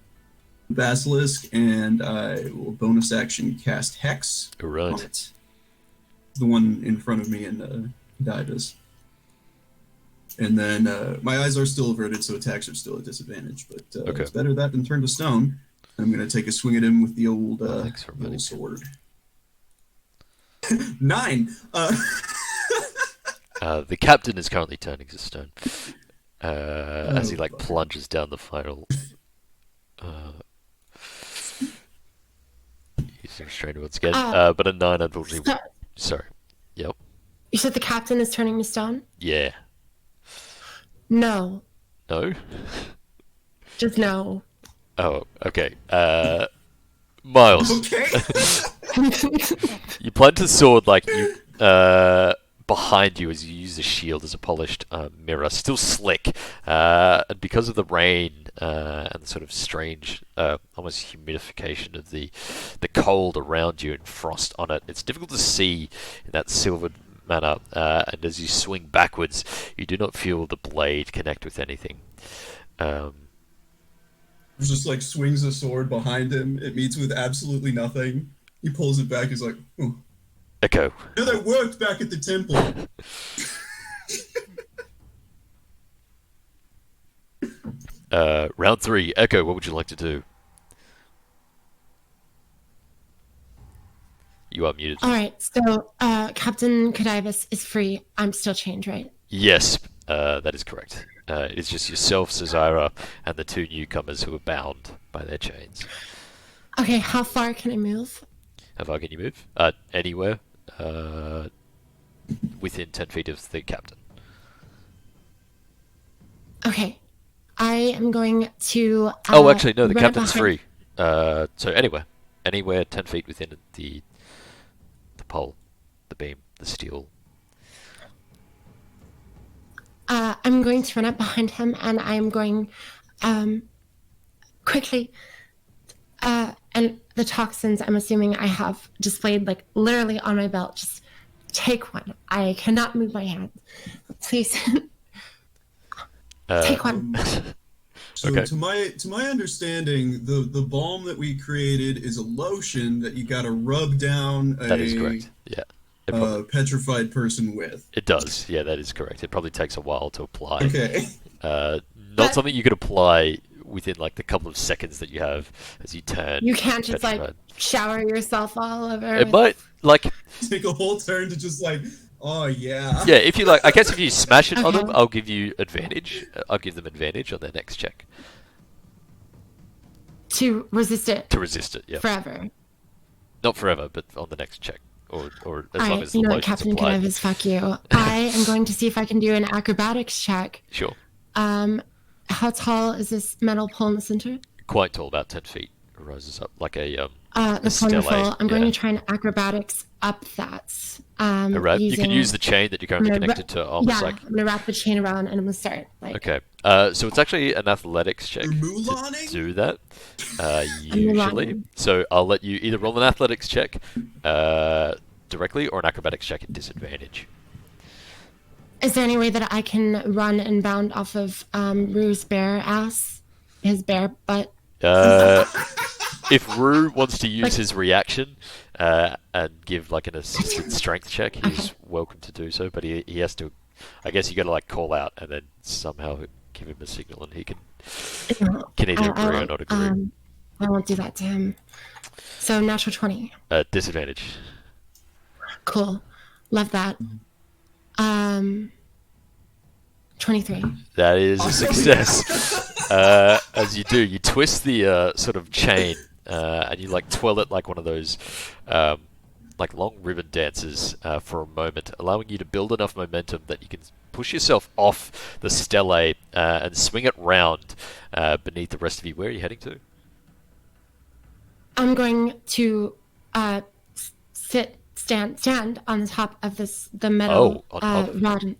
basilisk, and I will bonus action cast Hex on Right. it. The one in front of me in Divus. And then my eyes are still averted, so attacks are still a disadvantage, but Okay. it's better that than turn to stone. I'm going to take a swing at him with the old, Thanks for the old running. sword. 9! The captain is currently turning to stone as he plunges down the final. He's restrained once again, but a 9 unfortunately. So, Sorry. Yep. you said the captain is turning to stone? Yeah. No. No. Just no. Oh, okay. Miles, Okay. you plunge the sword behind you as you use the shield as a polished mirror, still slick, and because of the rain and the sort of strange, almost humidification of the cold around you and frost on it. It's difficult to see in that silvered manner, and as you swing backwards, you do not feel the blade connect with anything. Just like swings a sword behind him. It meets with absolutely nothing. He pulls it back. He's like, oh. Echo. Yeah, that worked back at the temple. Round 3. Echo, what would you like to do? You are muted. All right, so Captain Cadivus is free. I'm still chained, right? Yes, that is correct. It's just yourself, Cesara, and the 2 newcomers who are bound by their chains. Okay, how far can I move? How far can you move? Anywhere. Within 10 feet of the captain. Okay, I am going to. Oh, actually, no, the run up captain's behind- free. So anywhere 10 feet within the pole, the beam, the steel. I'm going to run up behind him, and I'm going quickly. And the toxins, I'm assuming I have displayed like literally on my belt. Just take one. I cannot move my hand. Please. Take one. So Okay. to my understanding, the balm that we created is a lotion that you gotta rub down That is correct. Yeah. petrified person with. It does. Yeah, that is correct. It probably takes a while to apply. Okay. Not something you could apply within like the couple of seconds that you have as you turn. You can't just like petrified. shower yourself all over. It with- might like Take a whole turn to just like, oh yeah. yeah. If you like, I guess if you smash it on them, Okay. I'll give you advantage. I'll give them advantage on their next check to resist it to resist it. Yeah, forever. not forever, but on the next check, or as long Alright, as the you know what, lotion's Captain applied. Cadivus, fuck you. I am going to see if I can do an acrobatics check. Sure, How tall is this metal pole in the center? quite tall, about 10 feet. It rises up like a That's stele, wonderful. I'm going yeah. to try and acrobatics up that. Right. You can using- use the chain that you're currently I'm gonna connected to, almost yeah, like. I'm gonna wrap the chain around and I'm gonna start like. Okay. So it's actually an athletics check You're to Mulaning? do that. Usually. Mulaning. So I'll let you either roll an athletics check directly or an acrobatics check at disadvantage. Is there any way that I can run and bound off of Rue's bare ass, his bare butt? If Rue wants to use his reaction and give like an assisted strength check, he's welcome to do so. But he has to. I guess you got to like call out and then somehow give him a signal, and he can either agree or not agree. I won't do that to him. So natural 20. Disadvantage. Cool. Love that. 23. That is a success. As you do, you twist the sort of chain and you like twirl it like one of those like long ribbon dances for a moment, allowing you to build enough momentum that you can push yourself off the stele and swing it round beneath the rest of you. Where are you heading to? I'm going to stand on the top of the metal Oh, on top. rod.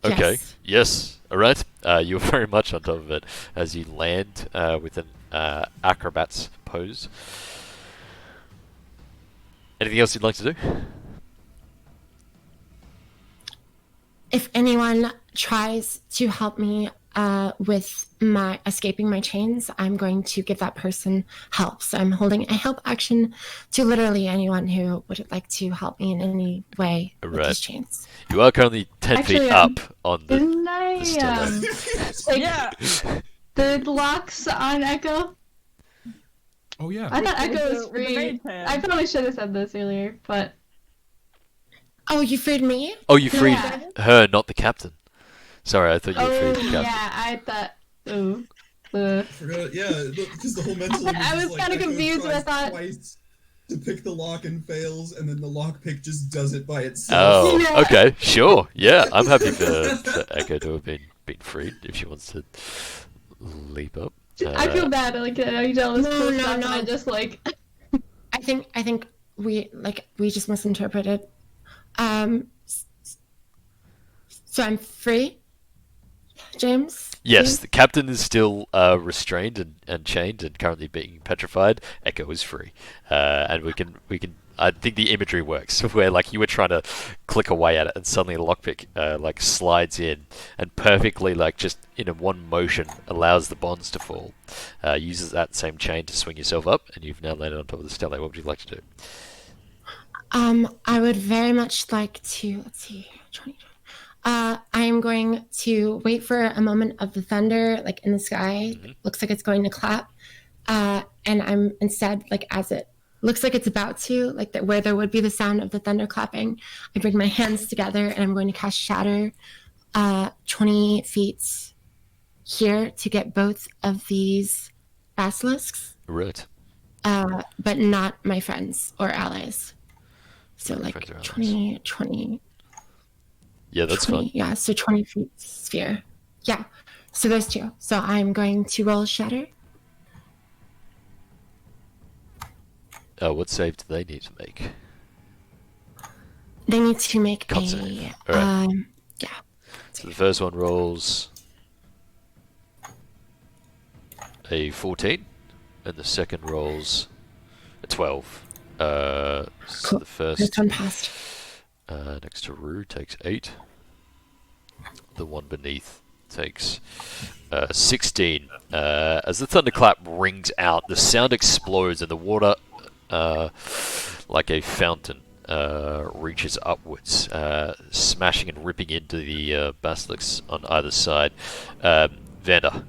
Okay. Yes. Yes. All right. You're very much on top of it as you land with an acrobat's pose. Anything else you'd like to do? If anyone tries to help me with my escaping my chains, I'm going to give that person help. So I'm holding a help action to literally anyone who would like to help me in any way with Right. these chains. You are currently 10 feet Actually, up on the. Didn't I, stele. like, Yeah. the locks on Echo? Oh yeah. I thought Echo was With the free. maid pen. I probably should have said this earlier, but Oh, you freed me? Oh, you freed Yeah. her, not the captain. Sorry, I thought you were freed the captain. yeah, I thought. Oh, Forgot, yeah, because the whole mental image I is was like kinda Echo confused, tries I thought- twice to pick the lock and fails, and then the lock pick just does it by itself. Oh, Yeah. okay, sure. Yeah, I'm happy for Echo to have been freed if she wants to leap up. I feel bad. Like you tell this No, cool no, stuff, and no. I just like. I think we just misinterpreted. So I'm free. James? Yes, please? the captain is still restrained and chained and currently being petrified. Echo is free, and we can. I think the imagery works where like you were trying to click away at it, and suddenly a lockpick like slides in and perfectly like just in a one motion allows the bonds to fall. Uses that same chain to swing yourself up, and you've now landed on top of the stele. What would you like to do? I would very much like to. Let's see. I am going to wait for a moment of the thunder, like in the sky. Looks like it's going to clap. And I'm instead, like as it looks like it's about to, like that, where there would be the sound of the thunder clapping, I bring my hands together and I'm going to cast Shatter 20 feet here to get both of these basilisks, Right. but not my friends or allies. So Not like friends or allies. 20. Yeah, that's 20, fine. yeah, so 20 feet sphere. Yeah, so those two. So I'm going to roll Shatter. What save do they need to make? They need to make Con a, save. All right. yeah. So the first one rolls a 14, and the second rolls a 12. So Cool. the first This one passed. next to Rue takes 8. The one beneath takes 16. As the thunderclap rings out, the sound explodes and the water, like a fountain, reaches upwards, smashing and ripping into the basilisks on either side. Vander,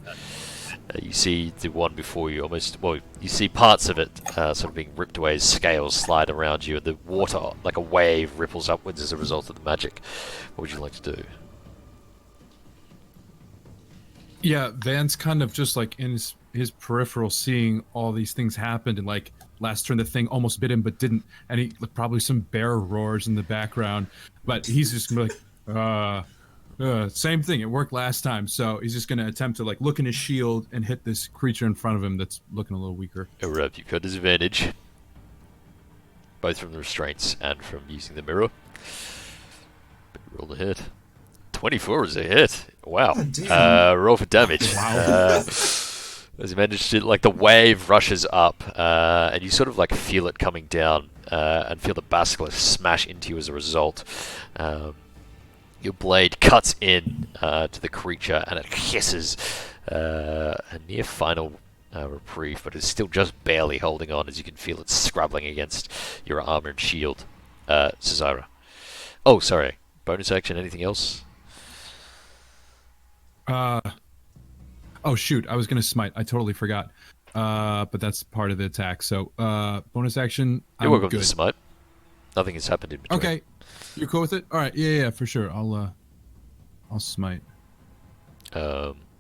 you see the one before you you see parts of it sort of being ripped away as scales slide around you, and the water, like a wave, ripples upwards as a result of the magic. What would you like to do? Yeah, Van's kind of just like in his peripheral, seeing all these things happen, and like last turn the thing almost bit him but didn't, and he probably some bear roars in the background, but he's just gonna be like, same thing. It worked last time, so he's just gonna attempt to like look in his shield and hit this creature in front of him that's looking a little weaker. Alright, you've got disadvantage, both from the restraints and from using the mirror. But you roll the hit. 24 is a hit. Wow. God damn. Roll for damage. Wow. As you managed to, like the wave rushes up, and you sort of like feel it coming down, and feel the basilisk smash into you as a result. Your blade cuts in to the creature, and it hisses a near final reprieve, but it's still just barely holding on as you can feel it scrabbling against your armor and shield. Cesara. Oh, sorry. Bonus action, anything else? Oh shoot, I was gonna smite. I totally forgot. But that's part of the attack. So bonus action. You're I'm welcome good. to smite. Nothing has happened in between. Okay, you're cool with it. All right, yeah, for sure. I'll smite.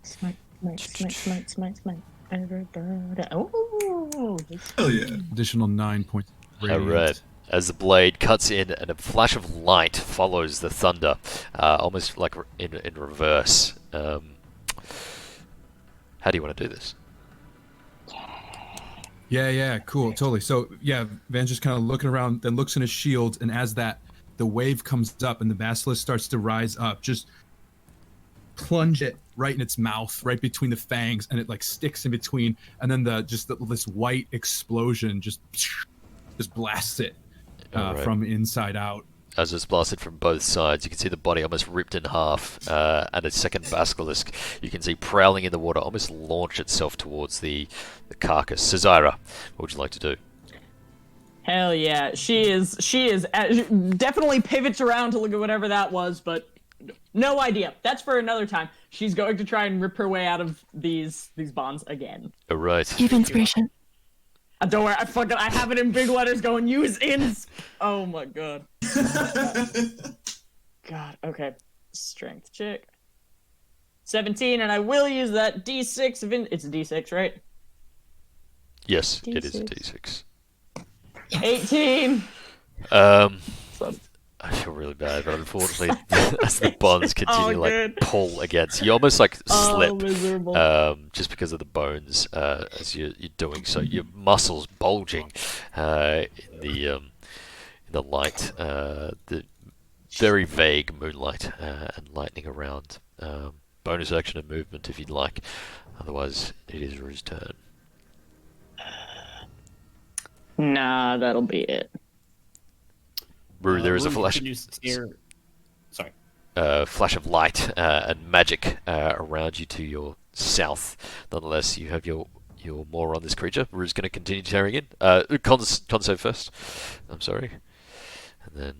Smite. Oh, Hell yeah. Additional 9 points. Alright. As the blade cuts in and a flash of light follows the thunder, almost like in reverse. How do you want to do this? Yeah, cool, totally. So yeah, Van's just kind of looking around, then looks in his shield, and as the wave comes up and the basilisk starts to rise up, just plunge it right in its mouth, right between the fangs, and it like sticks in between, and then this white explosion just blasts it Alright. from inside out. As it's blasted from both sides, you can see the body almost ripped in half, and a second basilisk you can see prowling in the water almost launch itself towards the carcass. Cesara, what would you like to do? hell yeah. She is definitely pivots around to look at whatever that was, but no idea. That's for another time. She's going to try and rip her way out of these bonds again. Alright. You have inspiration. Don't worry, I have it in big letters going, use ins. Oh my god. God, okay. Strength check. 17, and I will use that D6 of it's a D6, right? Yes, it is a D6. 18. I feel really bad, but unfortunately, as the bonds continue to good. pull against you, almost like slip, Miserable. just because of the bones as you're doing so. Your muscles bulging in the light, the very vague moonlight and lightning around. bonus action and movement if you'd like. Otherwise, it is Rue's turn. Nah, that'll be it. Rue, there is a Rue flash. continues to stare. Sorry. Flash of light and magic around you to your south. Nonetheless, you have your maw on this creature. Rue's going to continue tearing in. Conso first. I'm sorry. And then...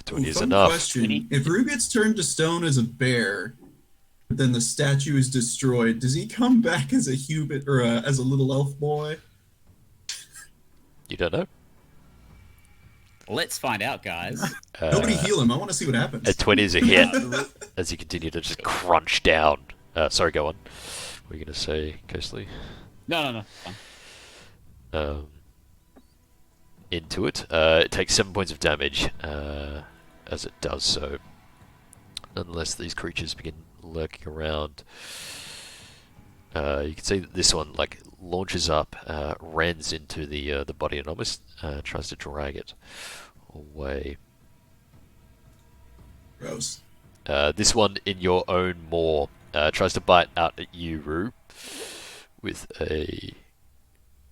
20 is Fun enough. question. If Rue gets turned to stone as a bear, but then the statue is destroyed, does he come back as a human or as a little elf boy? You don't know? Let's find out, guys. Nobody heal him. I want to see what happens. A 20 is a hit as you continue to just crunch down. Sorry, go on. What are you going to say, Ghostly? No. Fine. Into it. It takes 7 points of damage as it does so. Unless these creatures begin lurking around. You can see that this one launches up, rends into the body and almost tries to drag it away. Gross. This one in your own maw tries to bite out at you, Rue, with a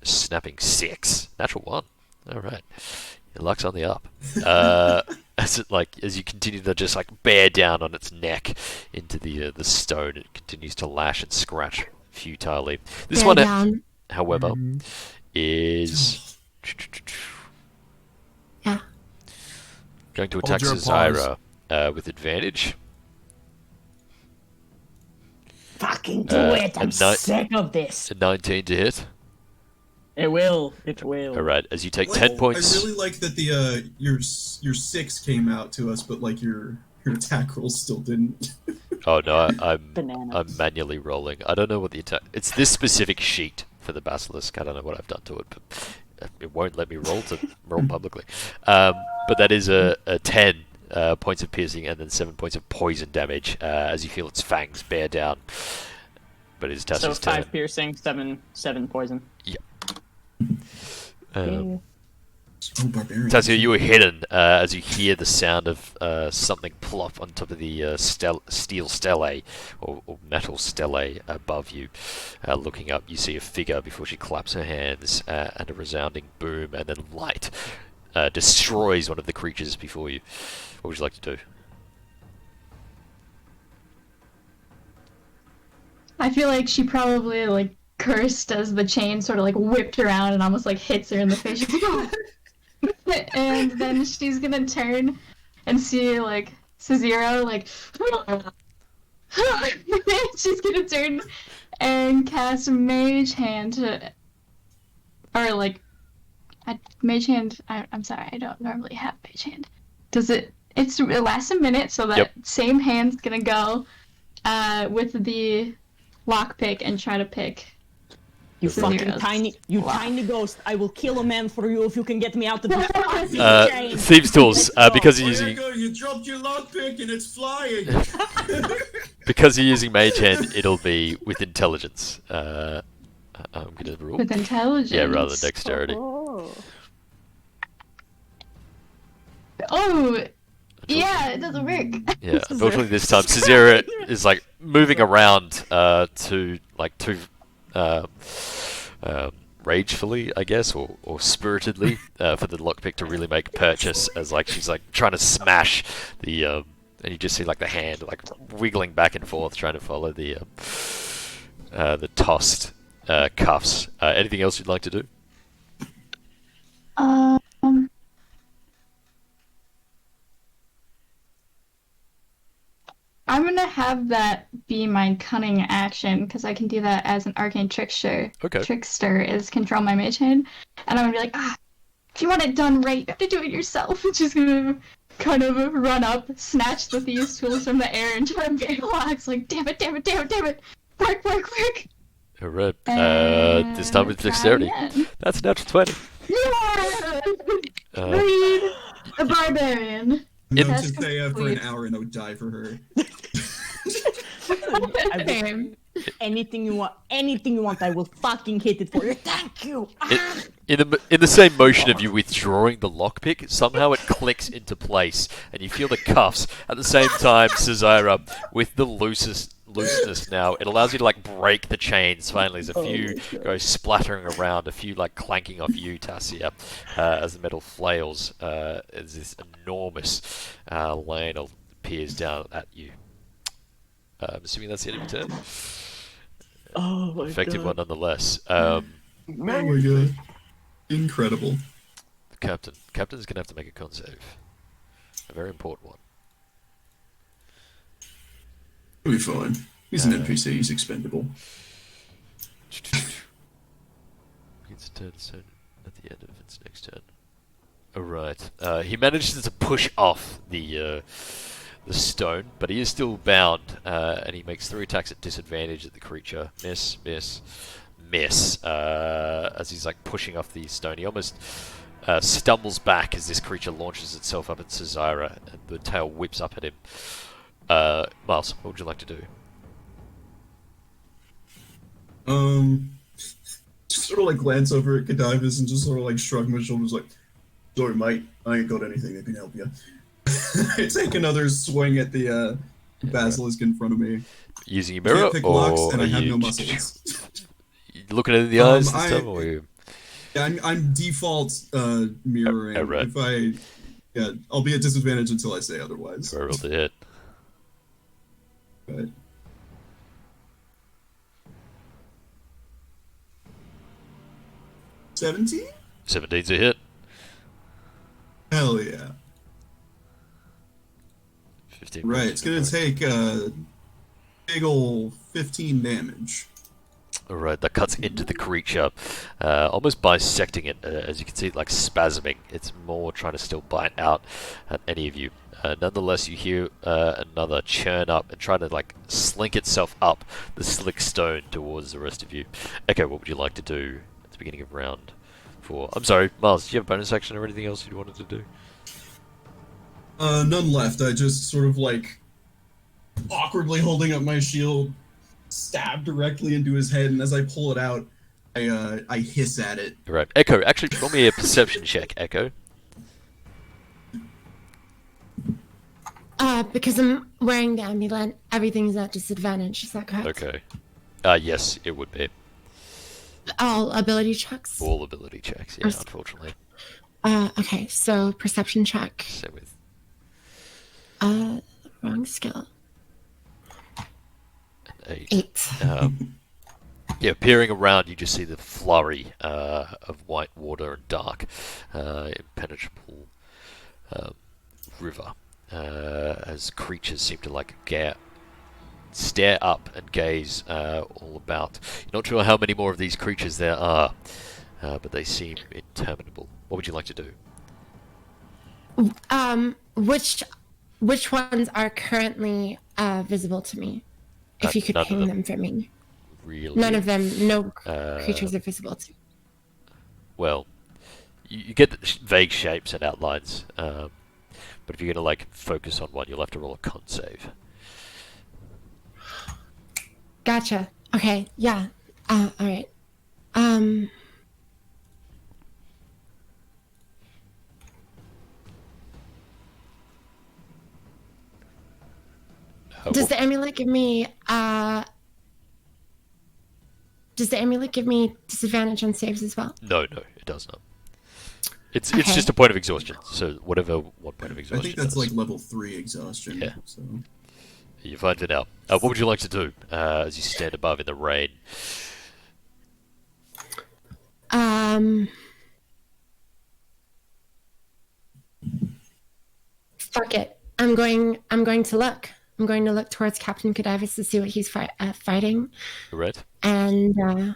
snapping 6. Natural 1. All right, your luck's on the up. As you continue to just bear down on its neck into the stone, it continues to lash and scratch futilely. This Bear one, down. however, is Yeah. going to attack Hold your Caesira with advantage. Fucking do it! I'm a sick of this. A 19 to hit. It will. It will. All right, as you take 10 points. I really like that the your 6 came out to us, but your attack rolls still didn't. Oh no, I'm Bananas. manually rolling. I don't know what the attack. It's this specific sheet for the basilisk. I don't know what I've done to it, but it won't let me roll publicly. But that is a 10 points of piercing and then 7 points of poison damage as you feel its fangs bear down. But it's So Tass's turn. 5 piercing, 7 poison. Barbarian. Tassia, you were hidden as you hear the sound of something plop on top of the steel stele or metal stele above you. Looking up, you see a figure before she claps her hands and a resounding boom, and then light destroys one of the creatures before you. What would you like to do? I feel like she probably cursed as the chain sort of whipped around and almost hits her in the face. She's like, "Oh." And then she's gonna turn and see Caesira she's gonna turn and cast Mage Hand Mage Hand. I'm sorry, I don't normally have Mage Hand. It lasts a minute, so that same hand's gonna go with the lockpick and try to pick. You fucking tiny ghost! I will kill a man for you if you can get me out of this chain. Thieves' tools, because you're using You dropped your lockpick and it's flying. because you're using Mage Hand, it'll be with intelligence. I'm gonna rule. With intelligence. Yeah, rather than dexterity. Oh, yeah, it doesn't work. Yeah, unfortunately this time Caesira is moving around to ragefully, I guess, or spiritedly for the lockpick to really make purchase as she's trying to smash the and you just see the hand wiggling back and forth trying to follow the tossed cuffs. Anything else you'd like to do? I'm gonna have that be my cunning action because I can do that as an arcane trickster. Okay. Trickster is control my mage hand, and I'm gonna be if you want it done right, you have to do it yourself. And she's gonna kind of run up, snatch the thieves' tools from the air, and try to make locks. Damn it! Work! Alright. This time with dexterity. That's a natural 20. Yeah! Read the barbarian. Note That's to Thea for an complete. hour and I would die for her. I Anything you want, I will fucking hit it for you. Thank you. In the same motion of you withdrawing the lockpick, somehow it clicks into place, and you feel the cuffs. At the same time, Caesira, with the looseness now, it allows you to like break the chains. Finally, as a few go splattering around, a few like clanking off you, Tassia, as the metal flails, as this enormous lion peers down at you. I'm assuming that's the end of your turn. Oh my Effective one god. nonetheless. Oh my god. Incredible. The captain's gonna have to make a con save. A very important one. He'll be fine. He's an NPC, he's expendable. It's turn soon at the end of its next turn. Alright. He manages to push off the stone, but he is still bound, and he makes 3 attacks at disadvantage at the creature. Miss, miss, miss. As he's like pushing off the stone, he almost stumbles back as this creature launches itself up at Caesira, and the tail whips up at him. Miles, what would you like to do? Just sort of like glance over at Cadivus and just sort of like shrug my shoulders like, sorry mate, I ain't got anything that can help you. I take another swing at the basilisk in front of me. Using your mirror, Pick or locks and are I have you no muscles. you looking at it in the eyes this time, or are you... I'm default mirroring. Right. I'll be at disadvantage until I say otherwise. I rolled the hit. Right. $17? 17's a hit. Hell yeah. 15. Right, it's gonna take big ol' 15 damage. Alright, that cuts into the creature, almost bisecting it, as you can see it like spasming. It's more trying to still bite out at any of you. Nonetheless, you hear another churn up and try to like slink itself up the slick stone towards the rest of you. Echo, what would you like to do at the beginning of round 4? I'm sorry, Miles, do you have a bonus action or anything else you wanted to do? None left. I just sort of like awkwardly holding up my shield, stab directly into his head, and as I pull it out, I hiss at it. Right, Echo, actually roll me a perception check, Echo. Because I'm wearing the amulet, everything's at disadvantage, is that correct? Okay. Yes, it would be. All ability checks? All ability checks, yeah, unfortunately. Okay, so perception check. Same with... Wrong skill. 8. 8. Yeah, peering around, you just see the flurry of white water and dark, impenetrable river, as creatures seem to like stare up and gaze all about. You're not sure how many more of these creatures there are, but they seem interminable. What would you like to do? Which ones are currently visible to me? If you could ping them for me. Really? None of them, no creatures are visible to me. Well, you get the vague shapes and outlines, but if you're going to like focus on one, you'll have to roll a con save. Gotcha. Okay, yeah. Alright. Does the amulet give me disadvantage on saves as well? No, it does not. It's Okay. just a point of exhaustion. So what point of exhaustion? I think that's does. like level 3 exhaustion. Yeah. So. You find it out. What would you like to do as you stand above in the rain? Fuck it. I'm going to look. I'm going to look towards Captain Cadivus to see what he's fighting. Right. And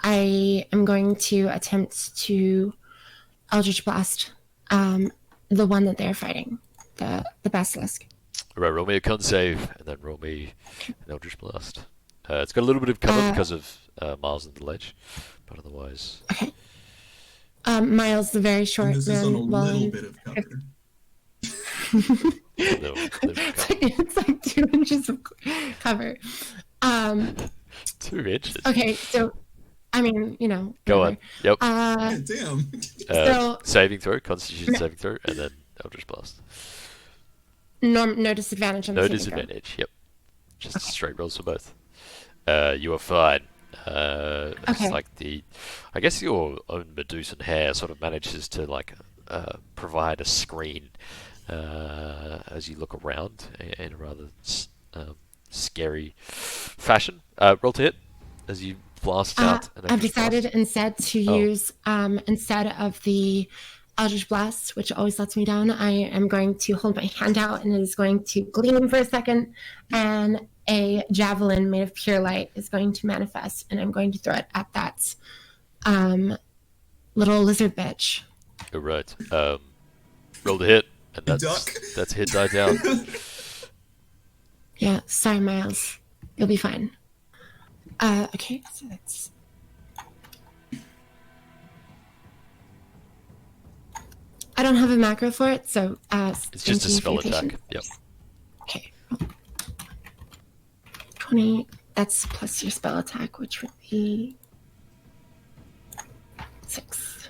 I am going to attempt to Eldritch Blast the one that they're fighting, the basilisk. Right, roll me a con save, and then roll me an Eldritch Blast. It's got a little bit of cover because of Miles and the ledge, but otherwise... Okay. Miles, the very short This man. is on a little bit of cover. No, It's like 2 inches of cover. Um, 2 inches. okay, so, I mean, Go whatever. on. Yep. Yeah, damn. So- saving throw, Constitution saving throw, and then Eldritch Blast. No disadvantage on the No saving throw. disadvantage. Yep. Just straight rolls for both. You are fine. It's Okay. like I guess your own Medusan hair sort of manages to provide a screen as you look around in a rather scary fashion. Roll to hit as you blast out. An I've Eldritch decided Blast. instead to use, instead of the Eldritch Blast, which always lets me down, I am going to hold my hand out and it is going to gleam for a second, and a javelin made of pure light is going to manifest, and I'm going to throw it at that little lizard bitch. All right. Roll to hit, and Duck. that's hit die down. Yeah, sorry, Miles. You'll be fine. Okay, so that's... I don't have a macro for it, so It's just a spell attack. Yep. Okay. 20, that's plus your spell attack, which would be 6.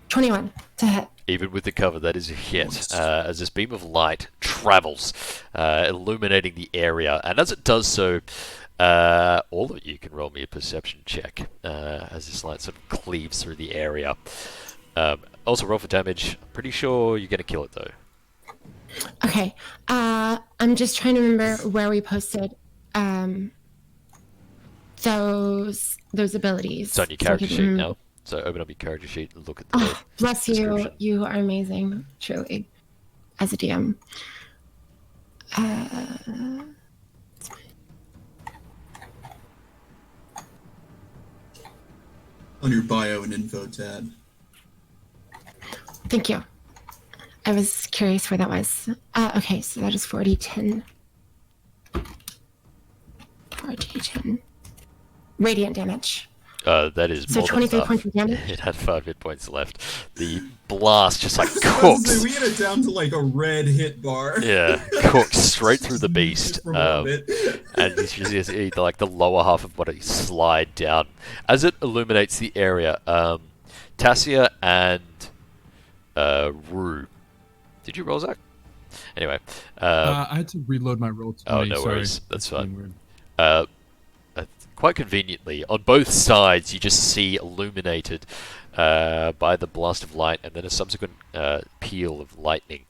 21 to hit. Even with the cover, that is a hit, as this beam of light travels, illuminating the area. And as it does so, all of you can roll me a perception check, as this light sort of cleaves through the area. Also roll for damage. I'm pretty sure you're going to kill it, though. Okay. I'm just trying to remember where we posted those abilities. It's on your so I character can sheet remember. now. So open up your character sheet and look at the Oh, bless you. description. You are amazing, truly, as a DM. On your bio and info tab. Thank you. I was curious where that was. Okay, so that is 4d10. 4d10. Radiant damage. That is So more 23 than enough. points of damage? It had 5 hit points left. The blast just I was about to cooks. say, we had it down to like a red hit bar. Yeah, cooks straight through the beast. Just from above it. And you just see the lower half of what it slide down as it illuminates the area. Tassia and Rue. Did you roll, Zach? Anyway. I had to reload my roll. Oh, no worries. That's fine. Weird. Quite conveniently, on both sides, you just see illuminated by the blast of light and then a subsequent peal of lightning.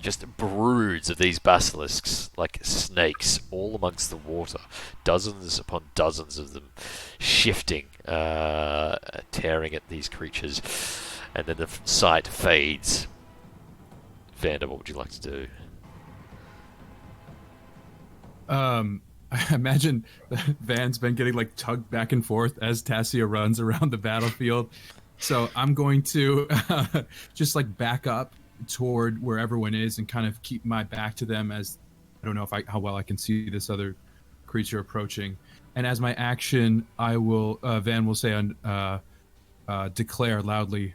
Just broods of these basilisks, like snakes, all amongst the water. Dozens upon dozens of them shifting, tearing at these creatures. And then the sight fades. Vander, what would you like to do? I imagine Van's been getting like tugged back and forth as Tassia runs around the battlefield. So I'm going to just like back up toward where everyone is and kind of keep my back to them, as I don't know how well I can see this other creature approaching. And as my action, I will Van will say declare loudly,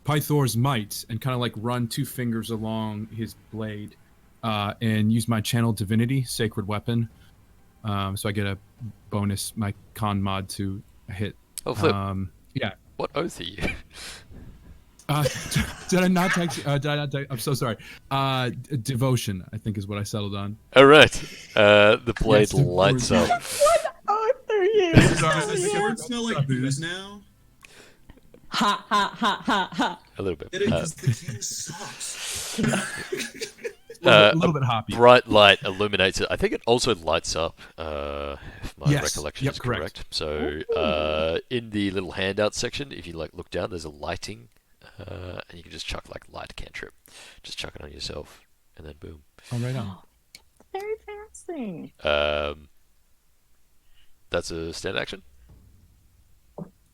Pythor's might, and kind of like run 2 fingers along his blade and use my channel divinity, sacred weapon. So I get a bonus, my con mod to a hit. Oh, flip. Yeah. What oath are you? Did I not text? I'm so sorry. Devotion, I think, is what I settled on. All right. The blade Yes, lights up. What oath are you? Does the sword smell like booze now? Ha ha ha ha ha. A little bit. Get it? Because the king sucks. A little bit hoppy. Bright light illuminates it. I think it also lights up, if my Yes. recollection Yep, is correct. correct. So in the little handout section, if you look down, there's a lighting, and you can just chuck light cantrip. Just chuck it on yourself, and then boom. Oh, right on. Very fancy. That's a stand action.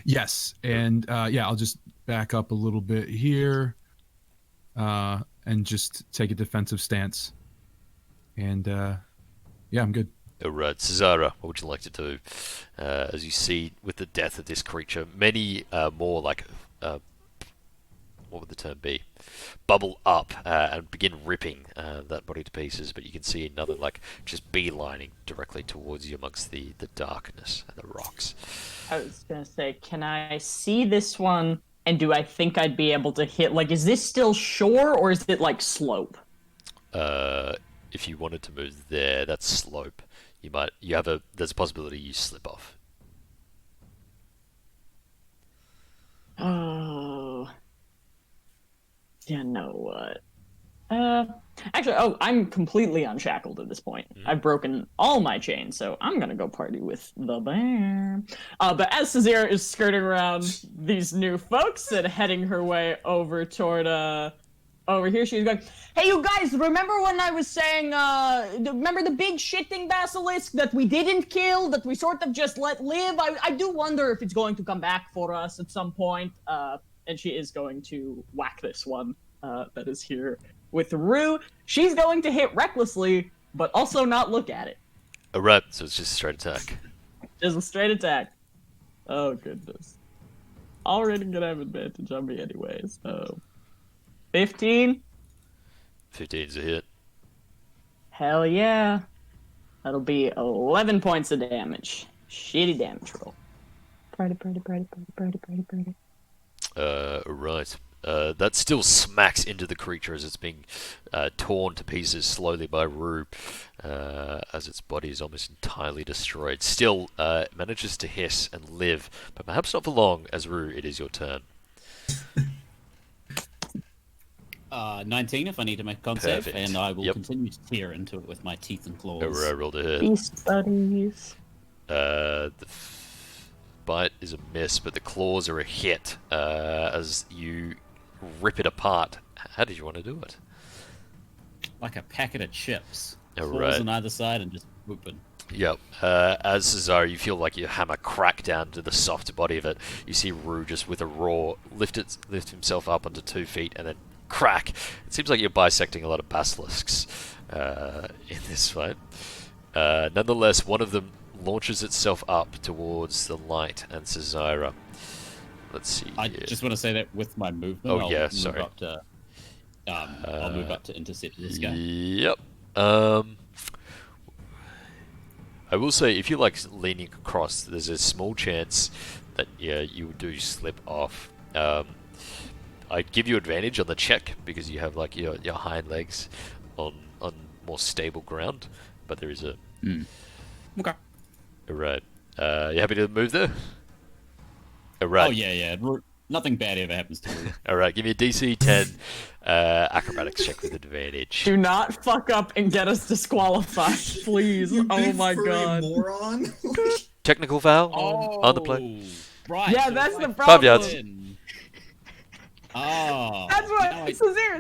Yes, and I'll just back up a little bit here, and just take a defensive stance. And I'm good. All right, Cesara, what would you like to do? As you see, with the death of this creature, many more what would the term be? Bubble up and begin ripping that body to pieces, but you can see another like just beelining directly towards you amongst the darkness and the rocks. I was gonna say, can I see this one? And do I think I'd be able to hit? Like, is this still shore or is it like slope? If you wanted to move there, that's slope. There's a possibility you slip off. Oh, you know what? Actually, I'm completely unshackled at this point. I've broken all my chains, so I'm gonna go party with the bear. But as Cesare is skirting around these new folks and heading her way over toward over here, she's going, "Hey, you guys! Remember when I was saying, remember the big shitting basilisk that we didn't kill, that we sort of just let live? I do wonder if it's going to come back for us at some point." And she is going to whack this one that is here with Rue. She's going to hit recklessly, but also not look at it. Alright, so it's just a straight attack. Just a straight attack. Oh, goodness. Already gonna have advantage on me anyway, so... 15? 15's a hit. Hell yeah. That'll be 11 points of damage. Shitty damage roll. Party. Right. That still smacks into the creature as it's being torn to pieces slowly by Rue, as its body is almost entirely destroyed. Still, it manages to hiss and live, but perhaps not for long, as Rue, it is your turn. 19 if I need to make a con save, Perfect. and I will Yep. continue to tear into it with my teeth and claws. Rolled a hit. Beast buddies. The bite is a miss, but the claws are a hit as you rip it apart. How did you want to do it? Like a packet of chips. Oh, Claws right. on either side and just whooping. Yep. As Cesare, you feel like your hammer crack down to the soft body of it. You see Rue just with a roar lift himself up onto 2 feet and then crack. It seems like you're bisecting a lot of basilisks in this fight. Nonetheless, one of them launches itself up towards the light and Cesare. Let's see. I here. just want to say that with my movement, Oh, I'll yeah, move sorry. up to, I'll move up to intercept this guy. Yep. I will say, if you're like leaning across, there's a small chance that you do slip off. I'd give you advantage on the check because you have like your hind legs on more stable ground, but there is a. Okay. Alright. You happy to move there? Alright. Oh yeah. Nothing bad ever happens to me. Alright, give me a DC 10 acrobatics check with advantage. Do not fuck up and get us disqualified, please. You Oh big my furry god. moron. Technical foul on the play. Right. Yeah, so that's if the I problem. 5 yards. win- Oh. That's now what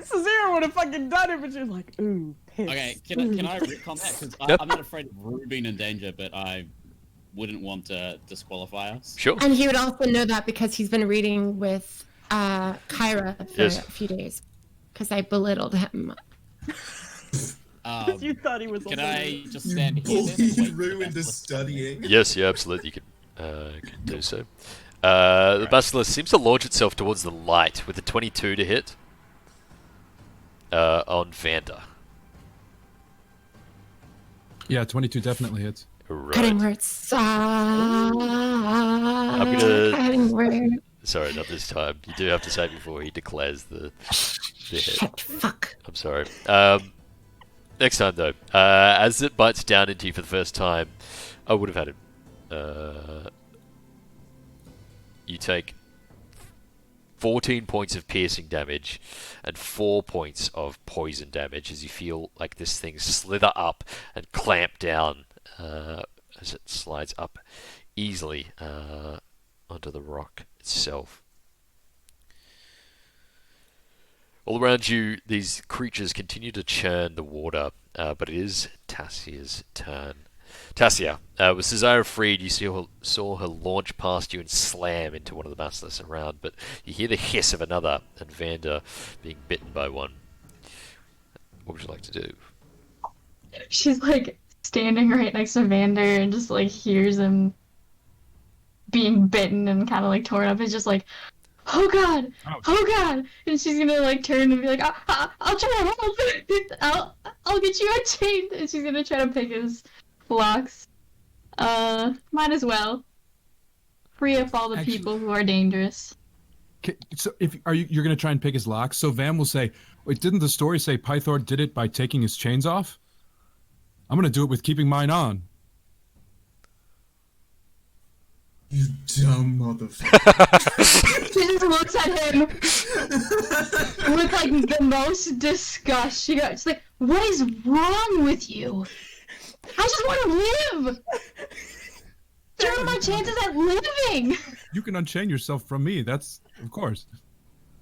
Cesare would have fucking done it, but you're like, ooh, piss. Okay, can I retcon that? Because Yep. I'm not afraid of Rue being in danger, but I wouldn't want to disqualify us. Sure. And he would also know that because he's been reading with Kyra for Yes. a few days. Because I belittled him. You thought he was Can also- I just You stand here then and wait bullied for Rue the into basilisk? studying. Yes, yeah, absolutely. You can do so. The basilisk seems to launch itself towards the light with a 22 to hit on Vanda. Yeah, 22 definitely hits. Cutting Right. words. gonna- Cutting words. Sorry, not this time. You do have to say before he declares the hit. Shit, fuck. I'm sorry. Next time, though. As it bites down into you for the first time, I would have had it. You take 14 points of piercing damage and 4 points of poison damage as you feel like this thing slither up and clamp down as it slides up easily onto the rock itself. All around you, these creatures continue to churn the water, but it is Tassia's turn. Tassia, with Cesare freed, you saw her launch past you and slam into one of the basilisks around, but you hear the hiss of another, and Vanda being bitten by one. What would you like to do? She's like standing right next to Vander and just like hears him being bitten and kind of like torn up. It's just like, oh god, Ouch. oh god, and she's gonna like turn and be like, I'll try to help. I'll get you unchained, and she's gonna try to pick his locks. Might as well free up all the Actually- people who are dangerous. So if you're gonna try and pick his locks, so Vam will say, "Wait, didn't the story say Pythor did it by taking his chains off? I'm gonna do it with keeping mine on." You dumb motherfucker. She just looks at him with like the most disgust. She's like, "What is wrong with you? I just want to live. What are my chances at living? You can unchain yourself from me. That's of course.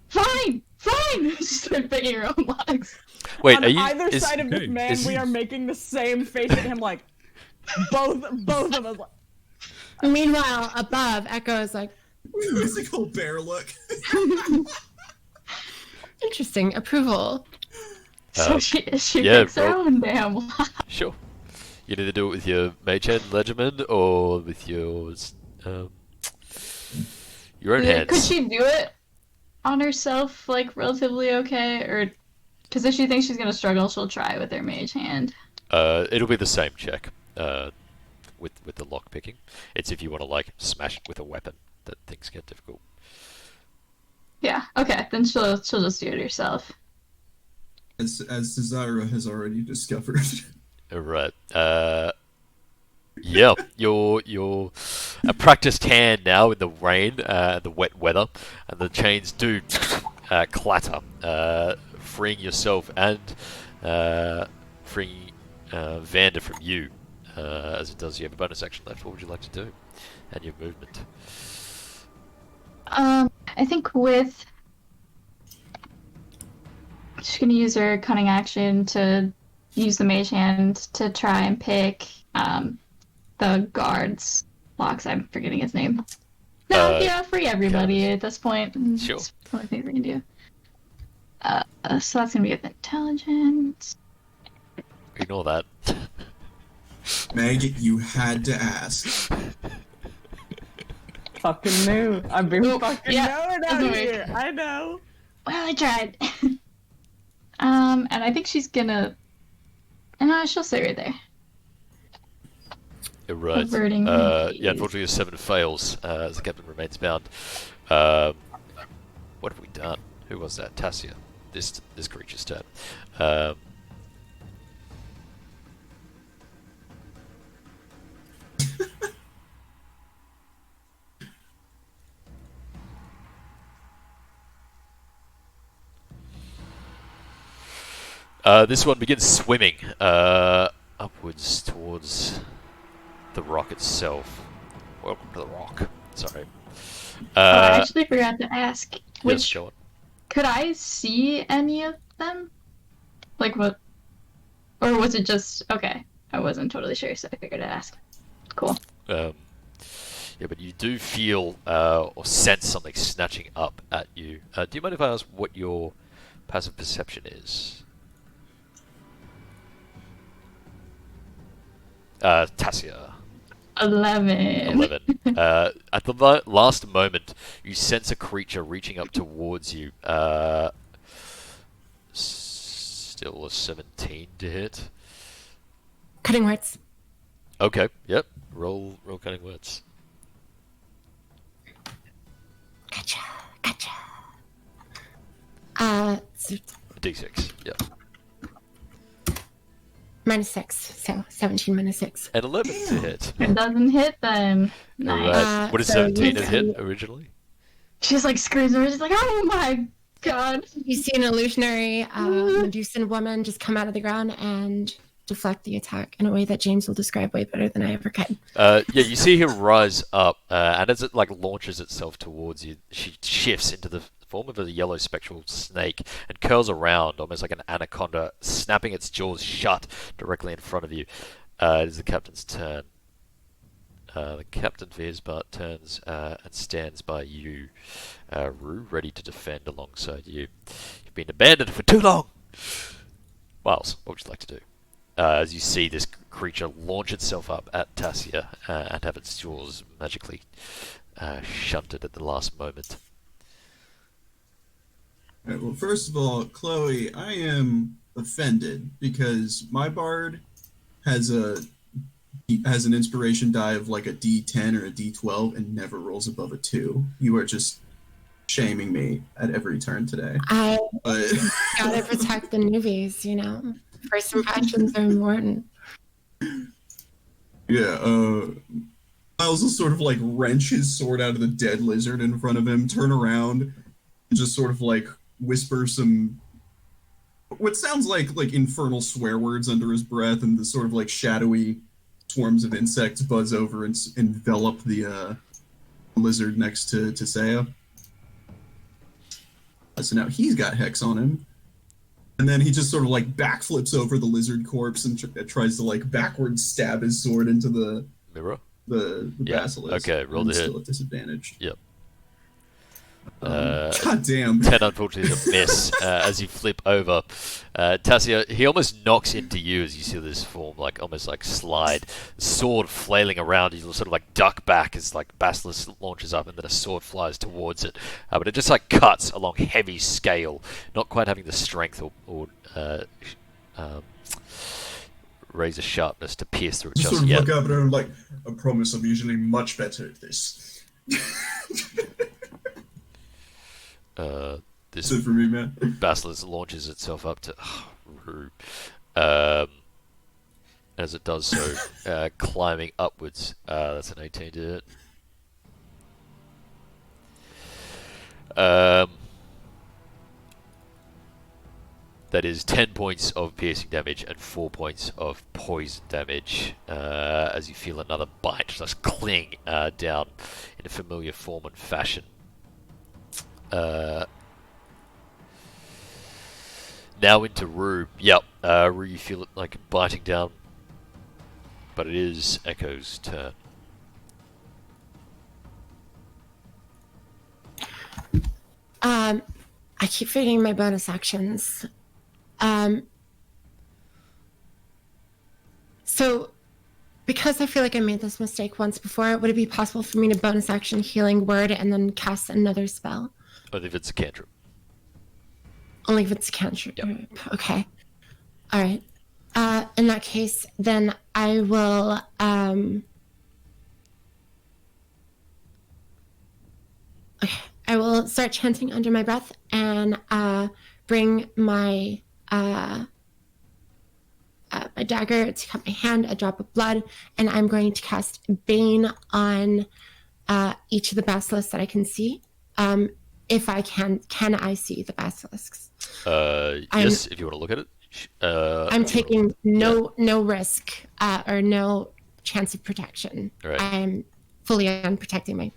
Fine, fine." She started picking her own locks. Wait, On are you? either side of this okay, man, is- we are making the same face at him, like both of us. Like, Meanwhile, above, Echo is like, Physical bear look. interesting, approval. So she yeah, picks her roll- own damn lock. Sure. You can either do it with your mage hand legend or with your own Could hands. she do it on herself, like relatively okay, or because if she thinks she's gonna struggle, she'll try with her mage hand. It'll be the same check. With the lock picking. It's if you want to like smash it with a weapon that things get difficult. Yeah, okay, then she'll just do it herself. As Cesara has already discovered. Alright. Yeah, you're a practiced hand now in the rain, the wet weather, and the chains do clatter, freeing yourself and freeing Vander from you. As it does, you have a bonus action left. What would you like to do? And your movement. I think with she's gonna use her cunning action to use the mage hand to try and pick the guard's locks. I'm forgetting his name. No, yeah, free everybody at this point. Sure. That's the only thing we can do. So that's gonna be with intelligence. Ignore that. Meg, you had to ask. fucking knew. I've been Oop, fucking yeah, knowing doesn't out work. here. I know. Well, I tried. And I think she's gonna. No, she'll stay right there. Right. Averting Yeah, haze. unfortunately, a 7 fails as the captain remains bound. What have we done? Who was that? Tassia. This creature's turn. This one begins swimming upwards towards the rock itself. Welcome to the rock. Sorry. I actually forgot to ask. Yes, Which go on. could I see any of them? Like what? Or was it just okay? I wasn't totally sure, so I figured I'd ask. Cool. Yeah, but you do feel or sense something snatching up at you. Do you mind if I ask what your passive perception is? Tassia. 11. 11. At the last moment, you sense a creature reaching up towards you. Still a 17 to hit. Cutting words. Okay, yep. Roll cutting words. Gotcha. D6, yep. -6, so 17 -6. And 11 to hit. It doesn't hit then. Nice. Alright. What did so 17 you hit see- originally? She's like screams and she's like, oh my god. You see an illusionary Medusan woman just come out of the ground and deflect the attack in a way that James will describe way better than I ever could. Yeah, you see her rise up, and as it like launches itself towards you, she shifts into the form of a yellow spectral snake and curls around, almost like an anaconda, snapping its jaws shut directly in front of you. It is the captain's turn. The captain for his part turns and stands by you, Rue, ready to defend alongside you. You've been abandoned for too long! Miles, what would you like to do? As you see this creature launch itself up at Tassia and have its jaws magically shunted at the last moment. Well, first of all, Chloe, I am offended because my bard has an inspiration die of like a D10 or a D12 and never rolls above a 2. You are just shaming me at every turn today. I But gotta protect the newbies, you know. First impressions are important. yeah, Miles will sort of like wrench his sword out of the dead lizard in front of him, turn around, and just sort of like whisper some what sounds like infernal swear words under his breath, and the sort of like shadowy swarms of insects buzz over and envelop the lizard next to Saya. So now he's got Hex on him. And then he just sort of like backflips over the lizard corpse and tries to like backwards stab his sword into the Mirror? the basilisk. Okay, roll the hit. Still at disadvantage. Yep. God damn. 10 unfortunately is a miss as you flip over. Tassia, he almost knocks into you as you see this form, like almost like slide. Sword flailing around, you sort of like duck back as like Basilisk launches up and then a sword flies towards it. But it just like cuts along heavy scale, not quite having the strength or razor sharpness to pierce through it Just just sort of yet. look up and I'm like, I promise I'm usually much better at this. This That's it for me, man. Basilisk launches itself up to Rue. As it does so, climbing upwards. That's an 18 to hit. That is 10 points of piercing damage and 4 points of poison damage as you feel another bite just cling down in a familiar form and fashion. Now into Rue. Yep, Rue, you feel it like biting down, but it is Echo's turn. I keep forgetting my bonus actions. So, because I feel like I made this mistake once before, would it be possible for me to bonus action healing word and then cast another spell? Only if it's a cantrip. Only if it's a cantrip. Yep. Okay. All right. In that case, then I will. Okay. I will start chanting under my breath and bring my my dagger to cut my hand, a drop of blood, and I'm going to cast Bane on each of the basilisks that I can see. If I can I see the basilisks? Yes, if you want to look at it. I'm taking no risk or no chance of protection. Right. I'm fully unprotecting my.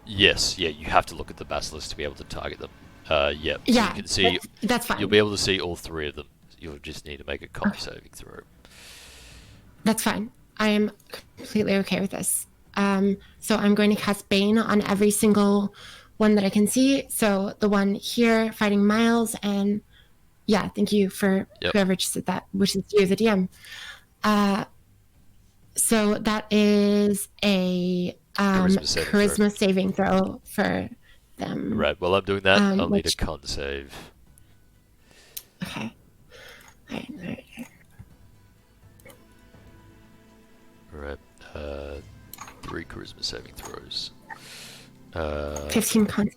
Yes, yeah, you have to look at the basilisk to be able to target them. Yeah, so Yeah, you can see. that's fine. You'll be able to see all three of them. You'll just need to make a con saving throw. That's fine. I am completely okay with this. So I'm going to cast Bane on every single one that I can see. So the one here fighting Miles, and yeah, thank you for whoever just said that, which is you, the DM. So that is a charisma saving throw for them. Right. While I'm doing that, I'll need a con save. Okay. All right. Alright, 3 charisma saving throws. 15 con.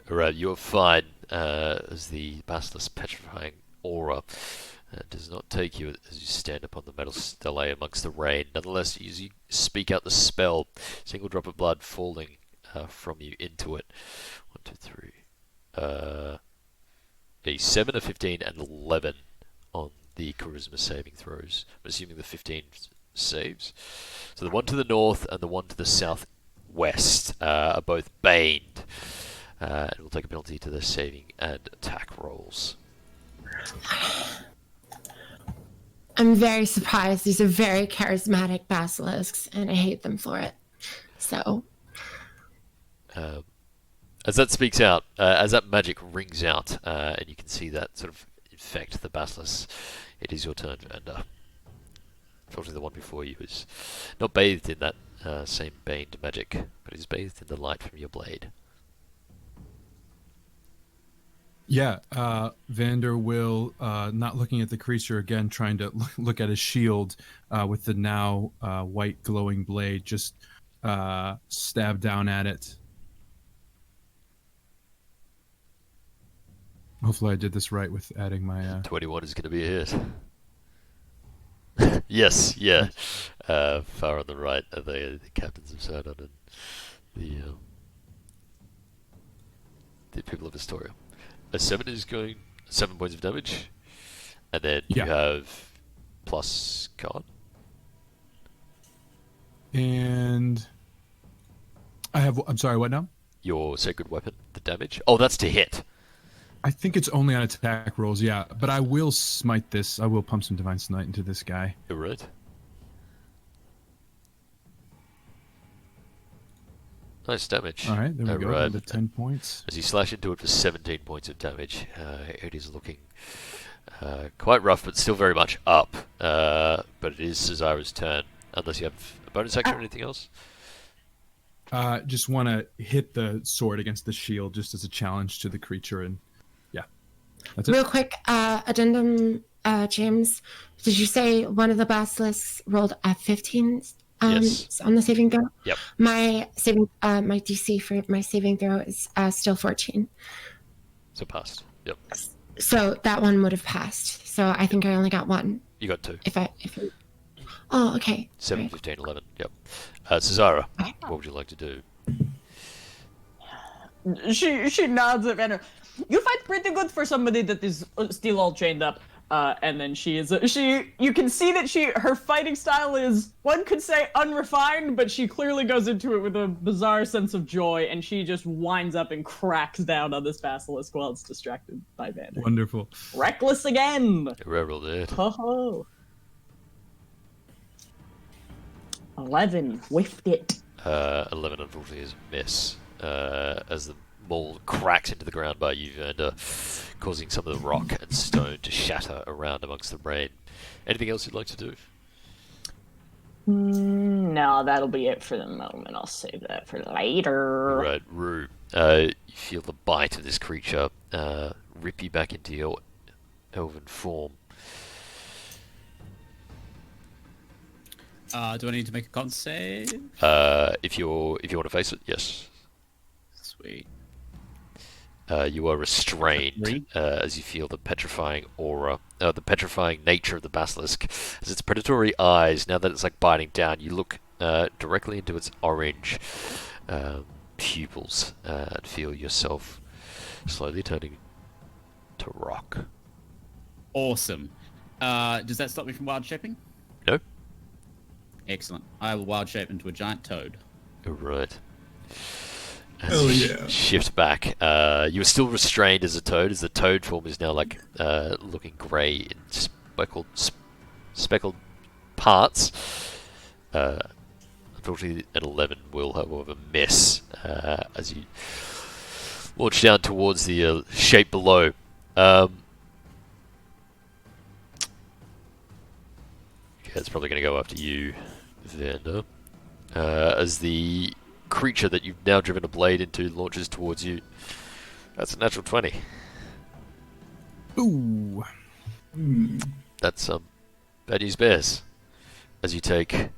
Alright, you're fine, as the basilisk petrifying aura does not take you as you stand upon the metal stele amongst the rain. Nonetheless, as you speak out the spell, single drop of blood falling from you into it. 1, 2, 3. A 7, a 15, and 11 on the charisma saving throws. I'm assuming the 15 saves. So the one to the north and the one to the southwest are both baned, and will take a penalty to their saving and attack rolls. I'm very surprised. These are very charismatic basilisks, and I hate them for it. So, as that speaks out, as that magic rings out, and you can see that sort of infect the basilisk, it is your turn, Vander. Unfortunately, the one before you is not bathed in that same baned magic, but is bathed in the light from your blade. Yeah, Vander will, not looking at the creature again, trying to look at his shield with the now white glowing blade, just stab down at it. Hopefully I did this right with adding my... 21 is going to be a hit. Yes, yeah. Far on the right are the captains of Sardon and the people of Astoria. A 7 is going 7 points of damage, and then you have plus con. And I have... I'm sorry, what now? Your sacred weapon, the damage. Oh, that's to hit. I think it's only on attack rolls, yeah. But I will smite this. I will pump some Divine Smite into this guy. You're right. Nice damage. All right, there we go. Right. The 10 points. As you slash into it for 17 points of damage, it is looking quite rough, but still very much up. But it is Cesara's turn, unless you have a bonus action or anything else. Just want to hit the sword against the shield just as a challenge to the creature, and yeah, that's it. Real quick, addendum, James. Did you say one of the basilisks rolled a 15 Yes. on the saving throw? Yep. My DC for my saving throw is still 14. So passed. Yep. So that one would have passed. So I think I only got one. You got 2. Oh, okay. 7, Right. 15, 11. Yep. Cesara, Okay. what would you like to do? She nods at Vander. You fight pretty good for somebody that is still all chained up. And then you can see that her fighting style is, one could say, unrefined, but she clearly goes into it with a bizarre sense of joy, and she just winds up and cracks down on this basilisk while it's distracted by Vander. Wonderful. Reckless again! Whoever did. Ho ho! 11, whiffed it. 11, unfortunately, is a miss. As the maul cracks into the ground by you, and causing some of the rock and stone to shatter around amongst the brain. Anything else you'd like to do? No, that'll be it for the moment. I'll save that for later. Right, Rue. You feel the bite of this creature rip you back into your elven form. Do I need to make a con save? If you want to face it, yes. Sweet. You are restrained as you feel the petrifying aura, the petrifying nature of the basilisk. As its predatory eyes, now that it's like biting down, you look directly into its orange pupils and feel yourself slowly turning to rock. Awesome. Does that stop me from wild shaping? No. Excellent. I will wild shape into a giant toad. Right. Hell yeah. Shift back. You are still restrained as a toad, as the toad form is now like looking grey in speckled parts. Unfortunately, an 11 will, however, miss as you launch down towards the shape below. Okay, it's probably going to go after you, Vander. As the creature that you've now driven a blade into launches towards you. That's a natural 20. Ooh. That's bad news bears. As you take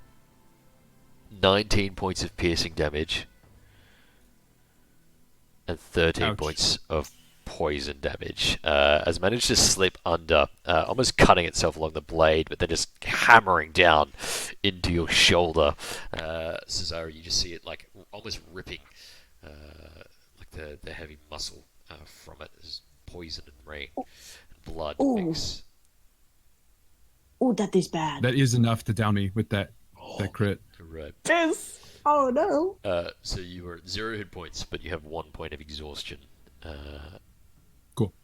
19 points of piercing damage and 13 Ouch. points of poison damage. Has managed to slip under, almost cutting itself along the blade, but then just hammering down into your shoulder. Cesara, you just see it like almost ripping like the heavy muscle from it as poison and rain and blood mix. Oh, that is bad. That is enough to down me with that crit. Right. Yes. Oh no. So you are at 0 hit points, but you have 1 point of exhaustion. Cool.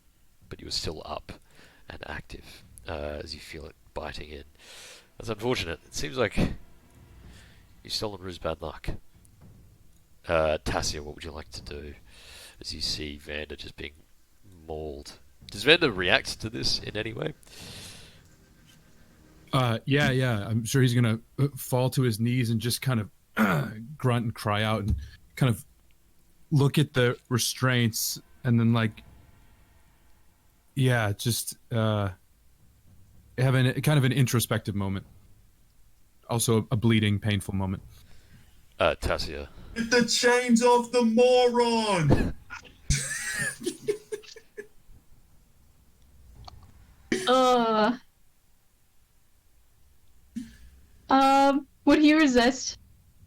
But you are still up and active as you feel it biting in. That's unfortunate. It seems like you've stolen Rue's bad luck. Tassia, what would you like to do as you see Vander just being mauled? Does Vander react to this in any way? Yeah. I'm sure he's gonna fall to his knees and just kind of grunt and cry out and kind of look at the restraints and then just having kind of an introspective moment. Also a bleeding, painful moment. Tassia. Get the chains off the moron! Would he resist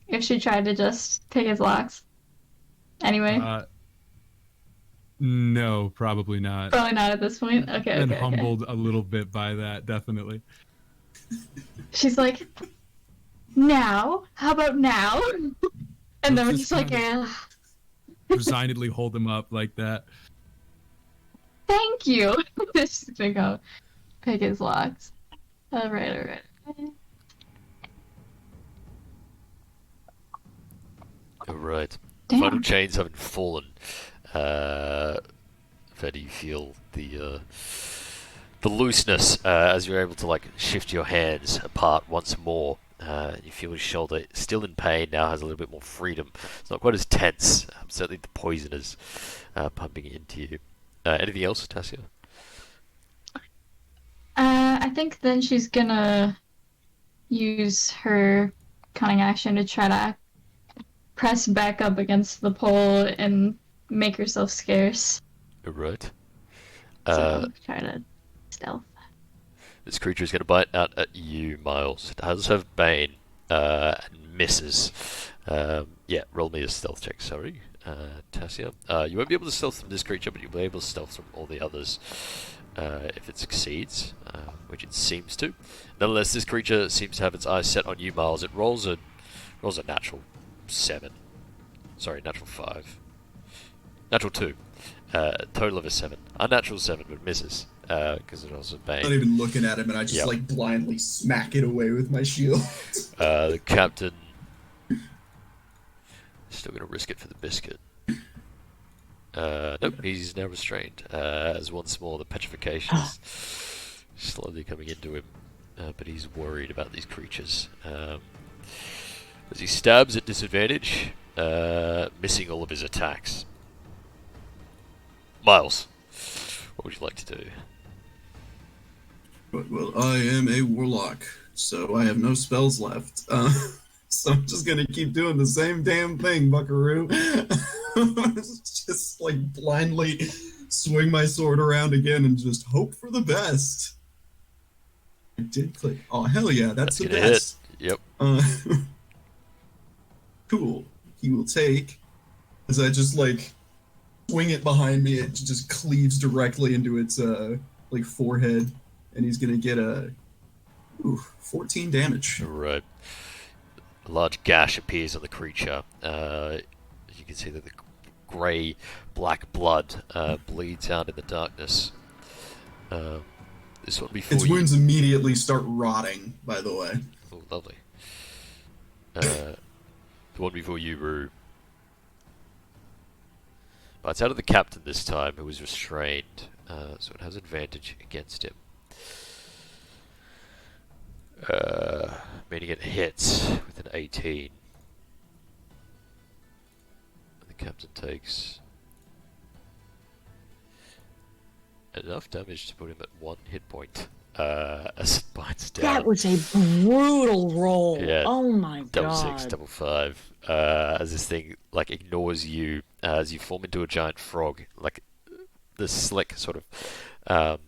if she tried to just take his locks? Anyway. No, probably not. Probably not at this point. Okay. And humbled a little bit by that, definitely. She's like, now? How about now? And then we're just like, resignedly hold him up like that. Thank you. She's gonna go pick his locks. All right. Alright. Damn. Final chains having fallen. How do you feel the looseness as you're able to shift your hands apart once more? You feel his shoulder still in pain, now has a little bit more freedom. It's not quite as tense. Certainly the poison is pumping into you. Anything else, Tassia? I think then she's gonna use her cunning action to try to press back up against the pole and make herself scarce. Right. So try to stealth. This creature is going to bite out at you, Miles. It does have Bane and misses. Roll me a stealth check, sorry. Tassia. You won't be able to stealth from this creature, but you'll be able to stealth from all the others if it succeeds, which it seems to. Nonetheless, this creature seems to have its eyes set on you, Miles. It rolls a natural 7. Sorry, natural 5. Natural 2. Total of a 7. Unnatural 7, but misses. Because it also Bane. I'm not even looking at him, and I just blindly smack it away with my shield. The captain still gonna risk it for the biscuit. Nope, he's now restrained. As once more the petrification is slowly coming into him, but he's worried about these creatures. As he stabs at disadvantage, missing all of his attacks. Miles, what would you like to do? Well, I am a warlock, so I have no spells left. So I'm just gonna keep doing the same damn thing, buckaroo. Just blindly swing my sword around again and just hope for the best. I did click. Oh, hell yeah, that's the best. Hit. Yep. Cool. He will take, as I just swing it behind me, it just cleaves directly into its forehead, and he's gonna get 14 damage. Right. A large gash appears on the creature. You can see that the grey, black blood bleeds out in the darkness. This one before its wounds immediately start rotting, by the way. Oh, lovely. The one before you, Rue. But it's out of the captain this time, who was restrained, so it has advantage against him. Meaning it hits with an 18. The captain takes enough damage to put him at 1 hit point. As it bites down. That was a brutal roll. Yeah, oh my god. Double 6, double 5. As this thing ignores you as you form into a giant frog, the slick sort of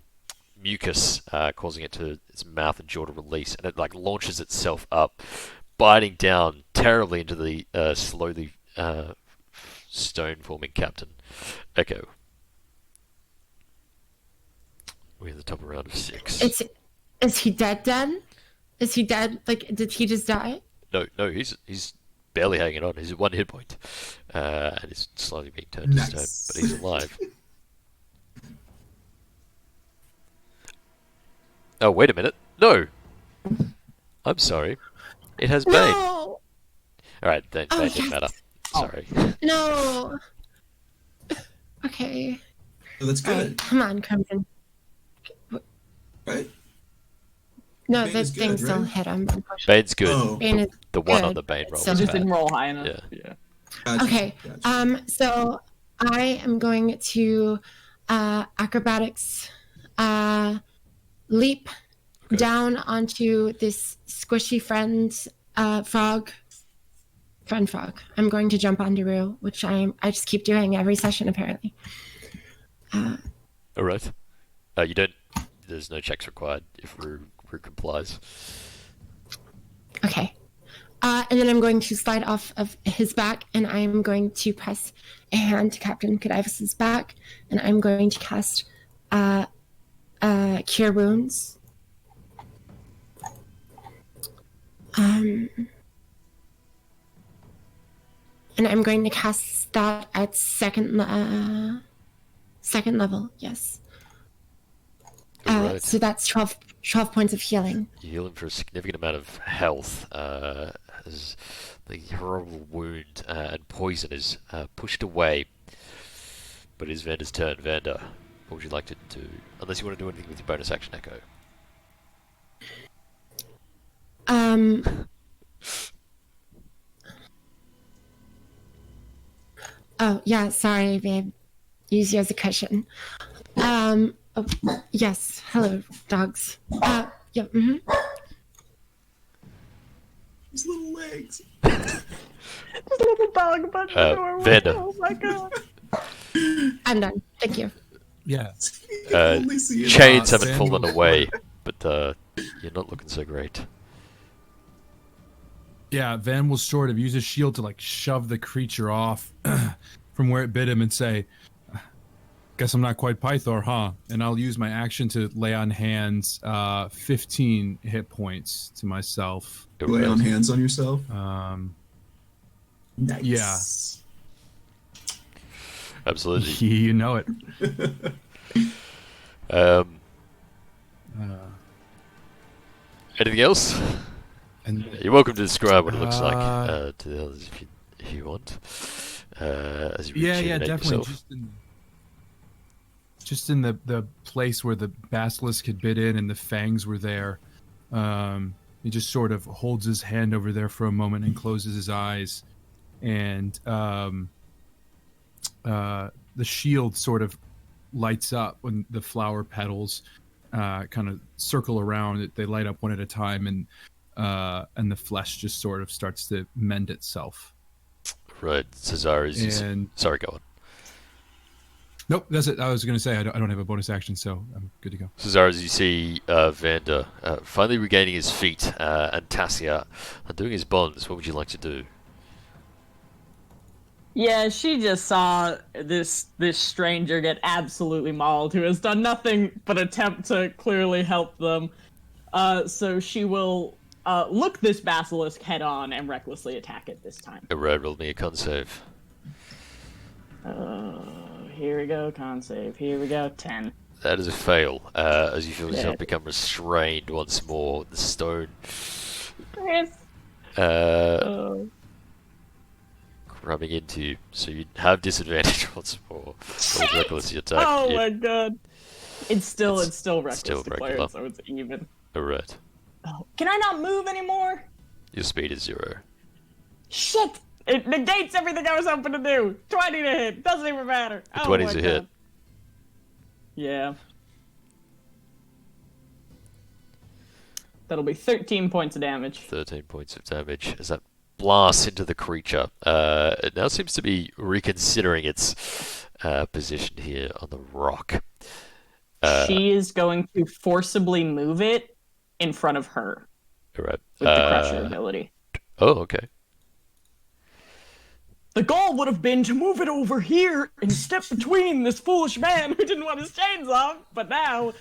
mucus causing it to its mouth and jaw to release, and it launches itself up, biting down terribly into the slowly stone forming captain. Echo. We have the top of round of 6. Is he dead then? Is he dead? Did he just die? No, he's barely hanging on. He's at 1 hit point, and he's slowly being turned to stone, but he's alive. Oh, wait a minute. No! I'm sorry. It has Bane. No! Alright, Bane didn't yes. matter. Sorry. No. Okay. So that's good. Right, come on, Crimson. Right? No, Bane the is good, thing still right? hit him. Bane's good. Oh, Bane is The one on good, the Bane but roll still- was Just bad. didn't roll high enough. Yeah. Yeah. gotcha, Okay. gotcha. So I am going to acrobatics leap Okay. down onto this squishy friend frog. I'm going to jump on Daru, which I just keep doing every session apparently. All right. You don't. There's no checks required if Rue complies. Okay. And then I'm going to slide off of his back, and I'm going to press a hand to Captain Cadivus's back, and I'm going to cast Cure Wounds. And I'm going to cast that at second level, yes. Alright. So that's 12 points of healing. You heal him for a significant amount of health as the horrible wound and poison is pushed away. But it is Vander's turn. Vander, what would you like to do? Unless you want to do anything with your bonus action, Echo. Oh, yeah, sorry, babe. Use you as a cushion. Oh, yes. Hello, dogs. Yeah, mm-hmm. His little legs. Little dog by the door. Vander. Oh my god. I'm done. Thank you. Yeah. You can only see his Chains eyes. haven't Samuel. fallen away, but you're not looking so great. Yeah, Van will sort of use his shield to like shove the creature off from where it bit him and say, "Guess I'm not quite Pythor, huh?" And I'll use my action to lay on hands 15 hit points to myself. You lay on hands on yourself. Yeah. Nice. Absolutely. You know it. Anything else? And You're welcome to describe what it looks like Uh, to the others if you want. As you yeah, rejuvenate definitely. yourself. Just in the place where the basilisk had bit in and the fangs were there. He just sort of holds his hand over there for a moment and closes his eyes, and the shield sort of lights up when the flower petals kind of circle around. They light up one at a time, and the flesh just sort of starts to mend itself. Right, Cesar is. And Sorry, go on. nope, that's it. I was going to say I don't have a bonus action, so I'm good to go. Cesar, as you see Vander finally regaining his feet and Tassia doing his bonds, what would you like to do? Yeah, she just saw this stranger get absolutely mauled, who has done nothing but attempt to clearly help them. So she will look this basilisk head on and recklessly attack it this time. Red, roll me a con save. Here we go, con save. Here we go, 10. That is a fail. As you feel yourself Yeah. become restrained once more, the stone Yes. rubbing into you, so you have disadvantage once more. Roll reckless attack. Oh Yeah. my god. It's still reckless still declared, regular. so it's even. Alright. Oh, can I not move anymore? Your speed is 0. Shit! It negates everything I was hoping to do. 20 to hit. Doesn't even matter. The Oh 20's my a god. hit. Yeah. That'll be 13 points of damage. 13 points of damage as that blasts into the creature. It now seems to be reconsidering its position here on the rock. She is going to forcibly move it in front of her Alright. with the crusher ability. Oh, okay. The goal would have been to move it over here and step between this foolish man who didn't want his chains off, but now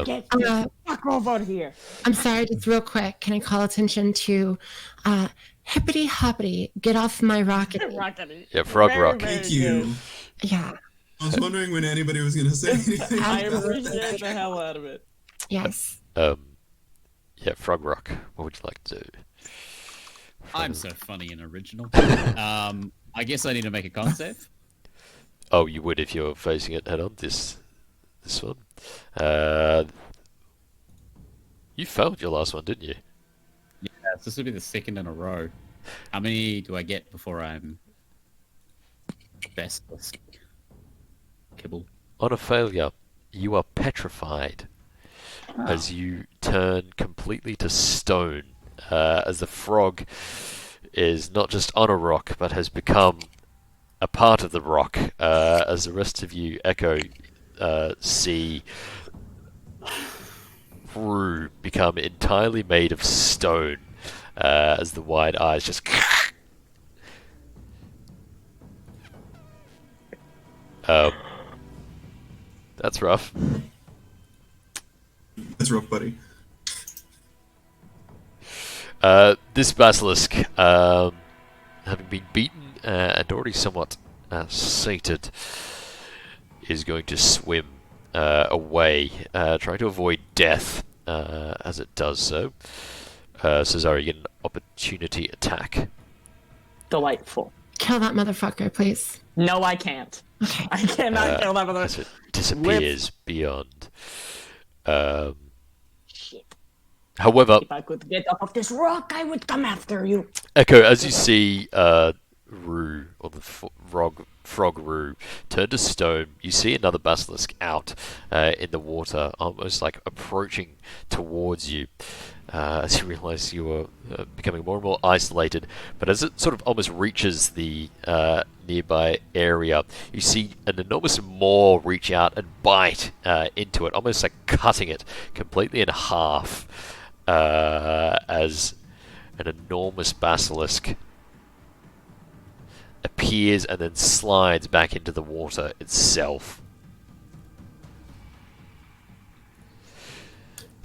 get the fuck over here. I'm sorry, just real quick. Can I call attention to hippity hoppity, get off my rocket? Rockety. Yeah, Frog Very, Rock. very Thank you. Yeah, I was wondering when anybody was going to say anything. I about that. appreciate the hell out of it. yes. Yeah, Frog Rock. What would you like to do? I'm so funny and original. I guess I need to make a con save. Oh, you would if you're facing it head on. This one. You failed your last one, didn't you? Yeah, this will be the second in a row. How many do I get before I'm basilisk? Kibble. On a failure, you are petrified as you turn completely to stone, as the frog is not just on a rock, but has become a part of the rock, as the rest of you, Echo, see Rue become entirely made of stone, as the wide eyes just... That's rough. That's rough, buddy. This basilisk, having been beaten and already somewhat sated, is going to swim away, trying to avoid death as it does so. Cesare, you get an opportunity attack. Delightful. Kill that motherfucker, please. No, I can't. Okay. I cannot kill that As motherfucker. it disappears beyond. Shit. However, If I could get off of this rock, I would come after you. Echo, as you see Rue, or the frog Rue, turn to stone, you see another basilisk out in the water, almost like approaching towards you. As you realise you are becoming more and more isolated, but as it sort of almost reaches the nearby area, you see an enormous maw reach out and bite into it, almost like cutting it completely in half, as an enormous basilisk appears and then slides back into the water itself.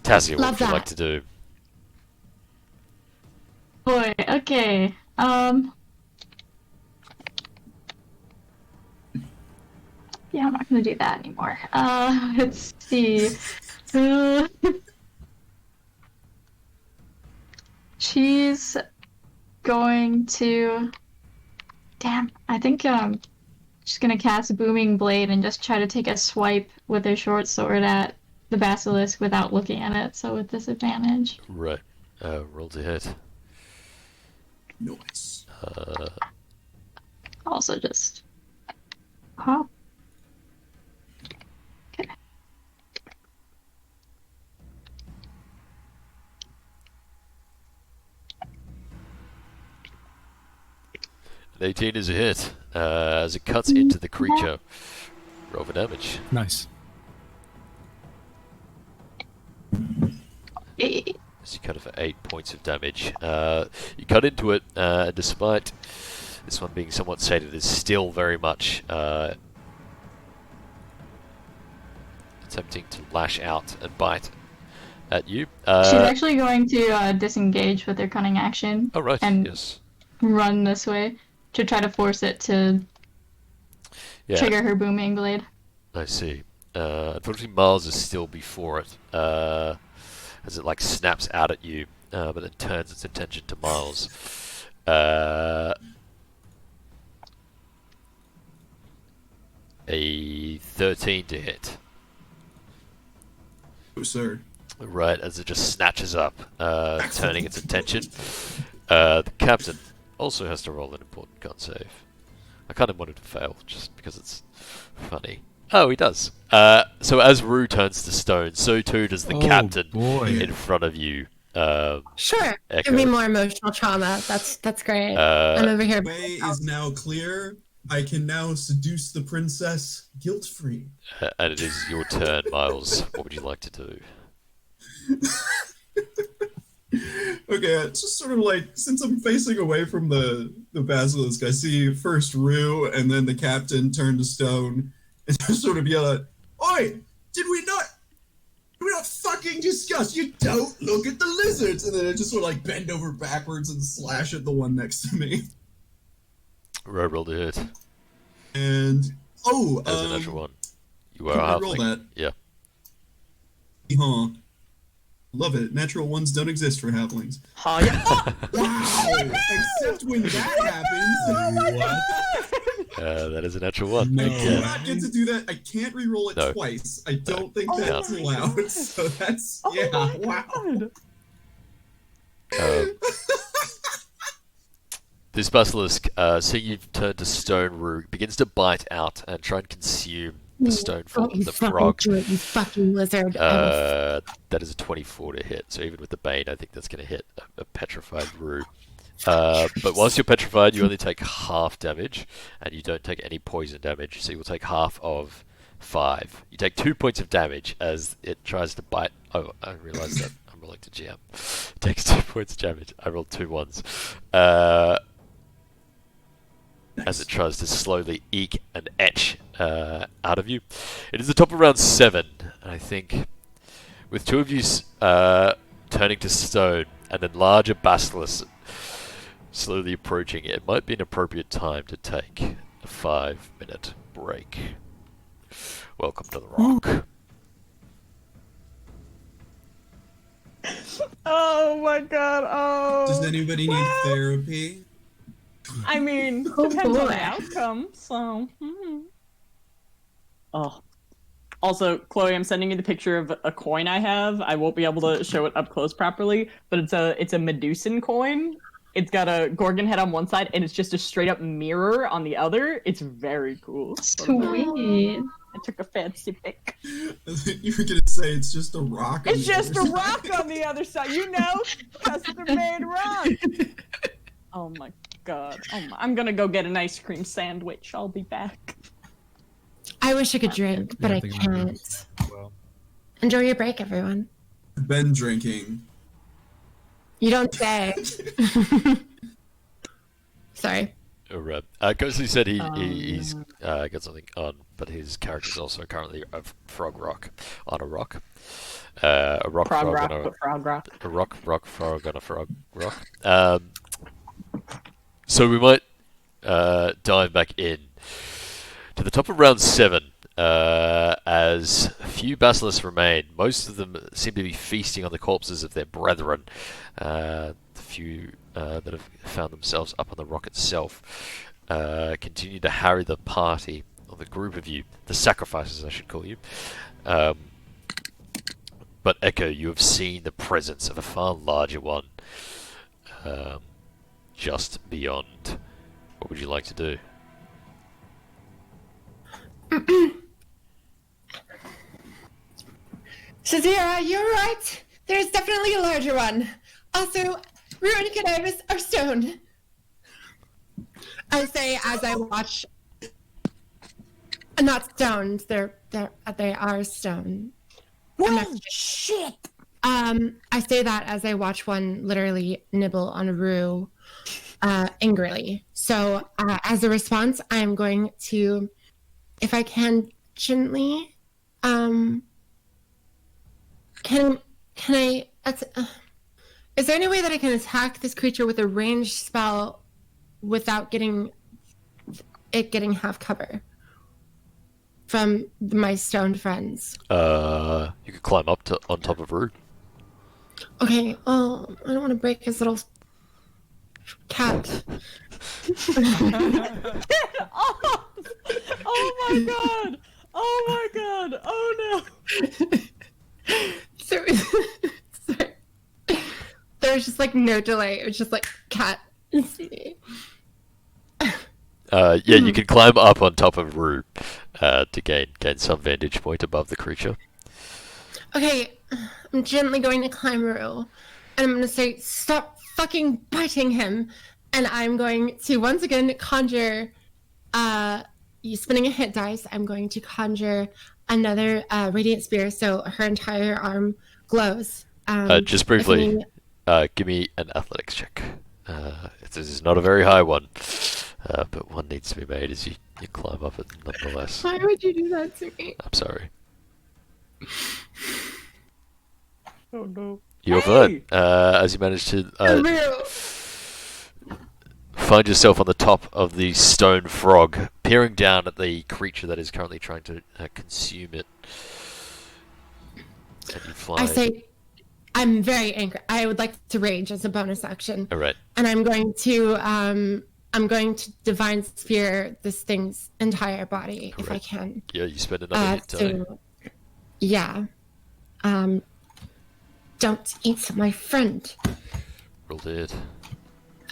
Tazia, what Love would you that. like to do? Boy, okay. Yeah, I'm not gonna do that anymore. Let's see. She's going to. Damn, I think she's gonna cast Booming Blade and just try to take a swipe with her short sword at the basilisk without looking at it, so with disadvantage. Right. Roll to hit. Nice. Also just hop. Okay. An 18 is a hit. As it cuts into the creature. Roll for damage. Nice. As you cut it for 8 points of damage. You cut into it, despite this one being somewhat sated, it's still very much attempting to lash out and bite at you. She's actually going to disengage with her cunning action Oh, right, and yes. run this way to try to force it to Yeah, trigger her booming blade. I see. Unfortunately, Miles is still before it, as it like snaps out at you, but then turns its attention to Miles. A 13 to hit. Oh, sir. Right, as it just snatches up, turning its attention. The captain also has to roll an important con save. I kind of wanted to fail, just because it's funny. Oh, he does. So as Rue turns to stone, so too does the captain boy. in front of you. Sure. Echo. Give me more emotional trauma. That's great. I'm over here. The way is now clear. I can now seduce the princess guilt-free. And it is your turn, Miles. What would you like to do? Okay, it's just sort of like, since I'm facing away from the basilisk, I see first Rue and then the captain turn to stone and just sort of yell at, "Oi! Did we not fucking discuss? You don't look at the lizards!" And then I just sort of like bend over backwards and slash at the one next to me. Roll to hit. And, As an natural one. You are can a we roll halfling. that? Yeah. Huh. Love it. Natural ones don't exist for halflings. Oh, yeah. Wow! Except when that happens. What? That is a natural one. I No. do Okay. not get to do that. I can't re-roll it No. twice. I don't think Oh that's my allowed. God. So that's Oh yeah. my Wow. God. This basilisk, seeing you've turned to stone rue, begins to bite out and try and consume the stone Oh, from you the fucking frog. do it, you fucking lizard. That is a 24 to hit, so even with the bane, I think that's going to hit a petrified rue. But whilst you're petrified, you only take half damage, and you don't take any poison damage, so you will take half of 5. You take 2 points of damage as it tries to bite. Oh, I realised that. I'm rolling to GM. It takes 2 points of damage. I rolled 2 ones. As it tries to slowly eke and etch out of you. It is the top of round 7, and I think with 2 of you turning to stone and then larger basilisks slowly approaching, it might be an appropriate time to take a 5-minute break. Welcome to the rock. Oh my God. Oh. Does anybody need Well, therapy? I mean, Oh, depends on boy. the outcome. So. Oh. Also, Chloe, I'm sending you the picture of a coin I have. I won't be able to show it up close properly, but it's a Medusan coin. It's got a Gorgon head on one side, and it's just a straight up mirror on the other. It's very cool. Sweet. I took a fancy pic. You were gonna say it's just a rock. on It's the just other a rock side. on the other side, you know, custom-made rock. Oh my God. Oh my. I'm gonna go get an ice cream sandwich. I'll be back. I wish I could drink, but Yeah, I think I'm gonna do can't. this as well. Enjoy your break, everyone. Been drinking. You don't say. Sorry. Right. Ghostly said he's got something on, but his character is also currently a frog rock on a rock. A rock Frog frog rock, on but frog rock. a rock frog on a frog rock. So we might dive back in to the top of round 7. As few basilisks remain, most of them seem to be feasting on the corpses of their brethren. The few that have found themselves up on the rock itself continue to harry the party, or the group of you, the sacrifices I should call you. But Echo, you have seen the presence of a far larger one just beyond. What would you like to do? Shazira, you're right. There's definitely a larger one. Also, Rue and Cadavis are stoned. I say as I watch. Not stoned. They are stoned. Well, shit. I say that as I watch one literally nibble on a Rue, angrily. So, as a response, I'm going to, if I can, gently, Can I? Is there any way that I can attack this creature with a ranged spell without getting half cover from my stoned friends? You could climb up on top of Rue. Okay. Oh, I don't want to break his little cat. Oh my God. Oh my God. Oh no. Sorry. There was just like no delay. It was just like cat. Yeah, you can climb up on top of Rue to gain some vantage point above the creature. Okay, I'm gently going to climb Rue, and I'm going to say, "Stop fucking biting him!" And I'm going to once again conjure. You spinning a hit dice. I'm going to conjure another radiant spear, so her entire arm glows. Just briefly, give me an athletics check. This is not a very high one, but one needs to be made as you climb up it nonetheless. Why would you do that to me? I'm sorry. Oh no. You're fine. As you manage to Rue. find yourself on the top of the stone frog, peering down at the creature that is currently trying to consume it. And you fly. I say, I'm very angry. I would like to rage as a bonus action. All right. And I'm going to I'm going to divine sphere this thing's entire body if I Correct. can. Yeah, you spend another hit die. Yeah. Don't eat my friend. Roll to hit.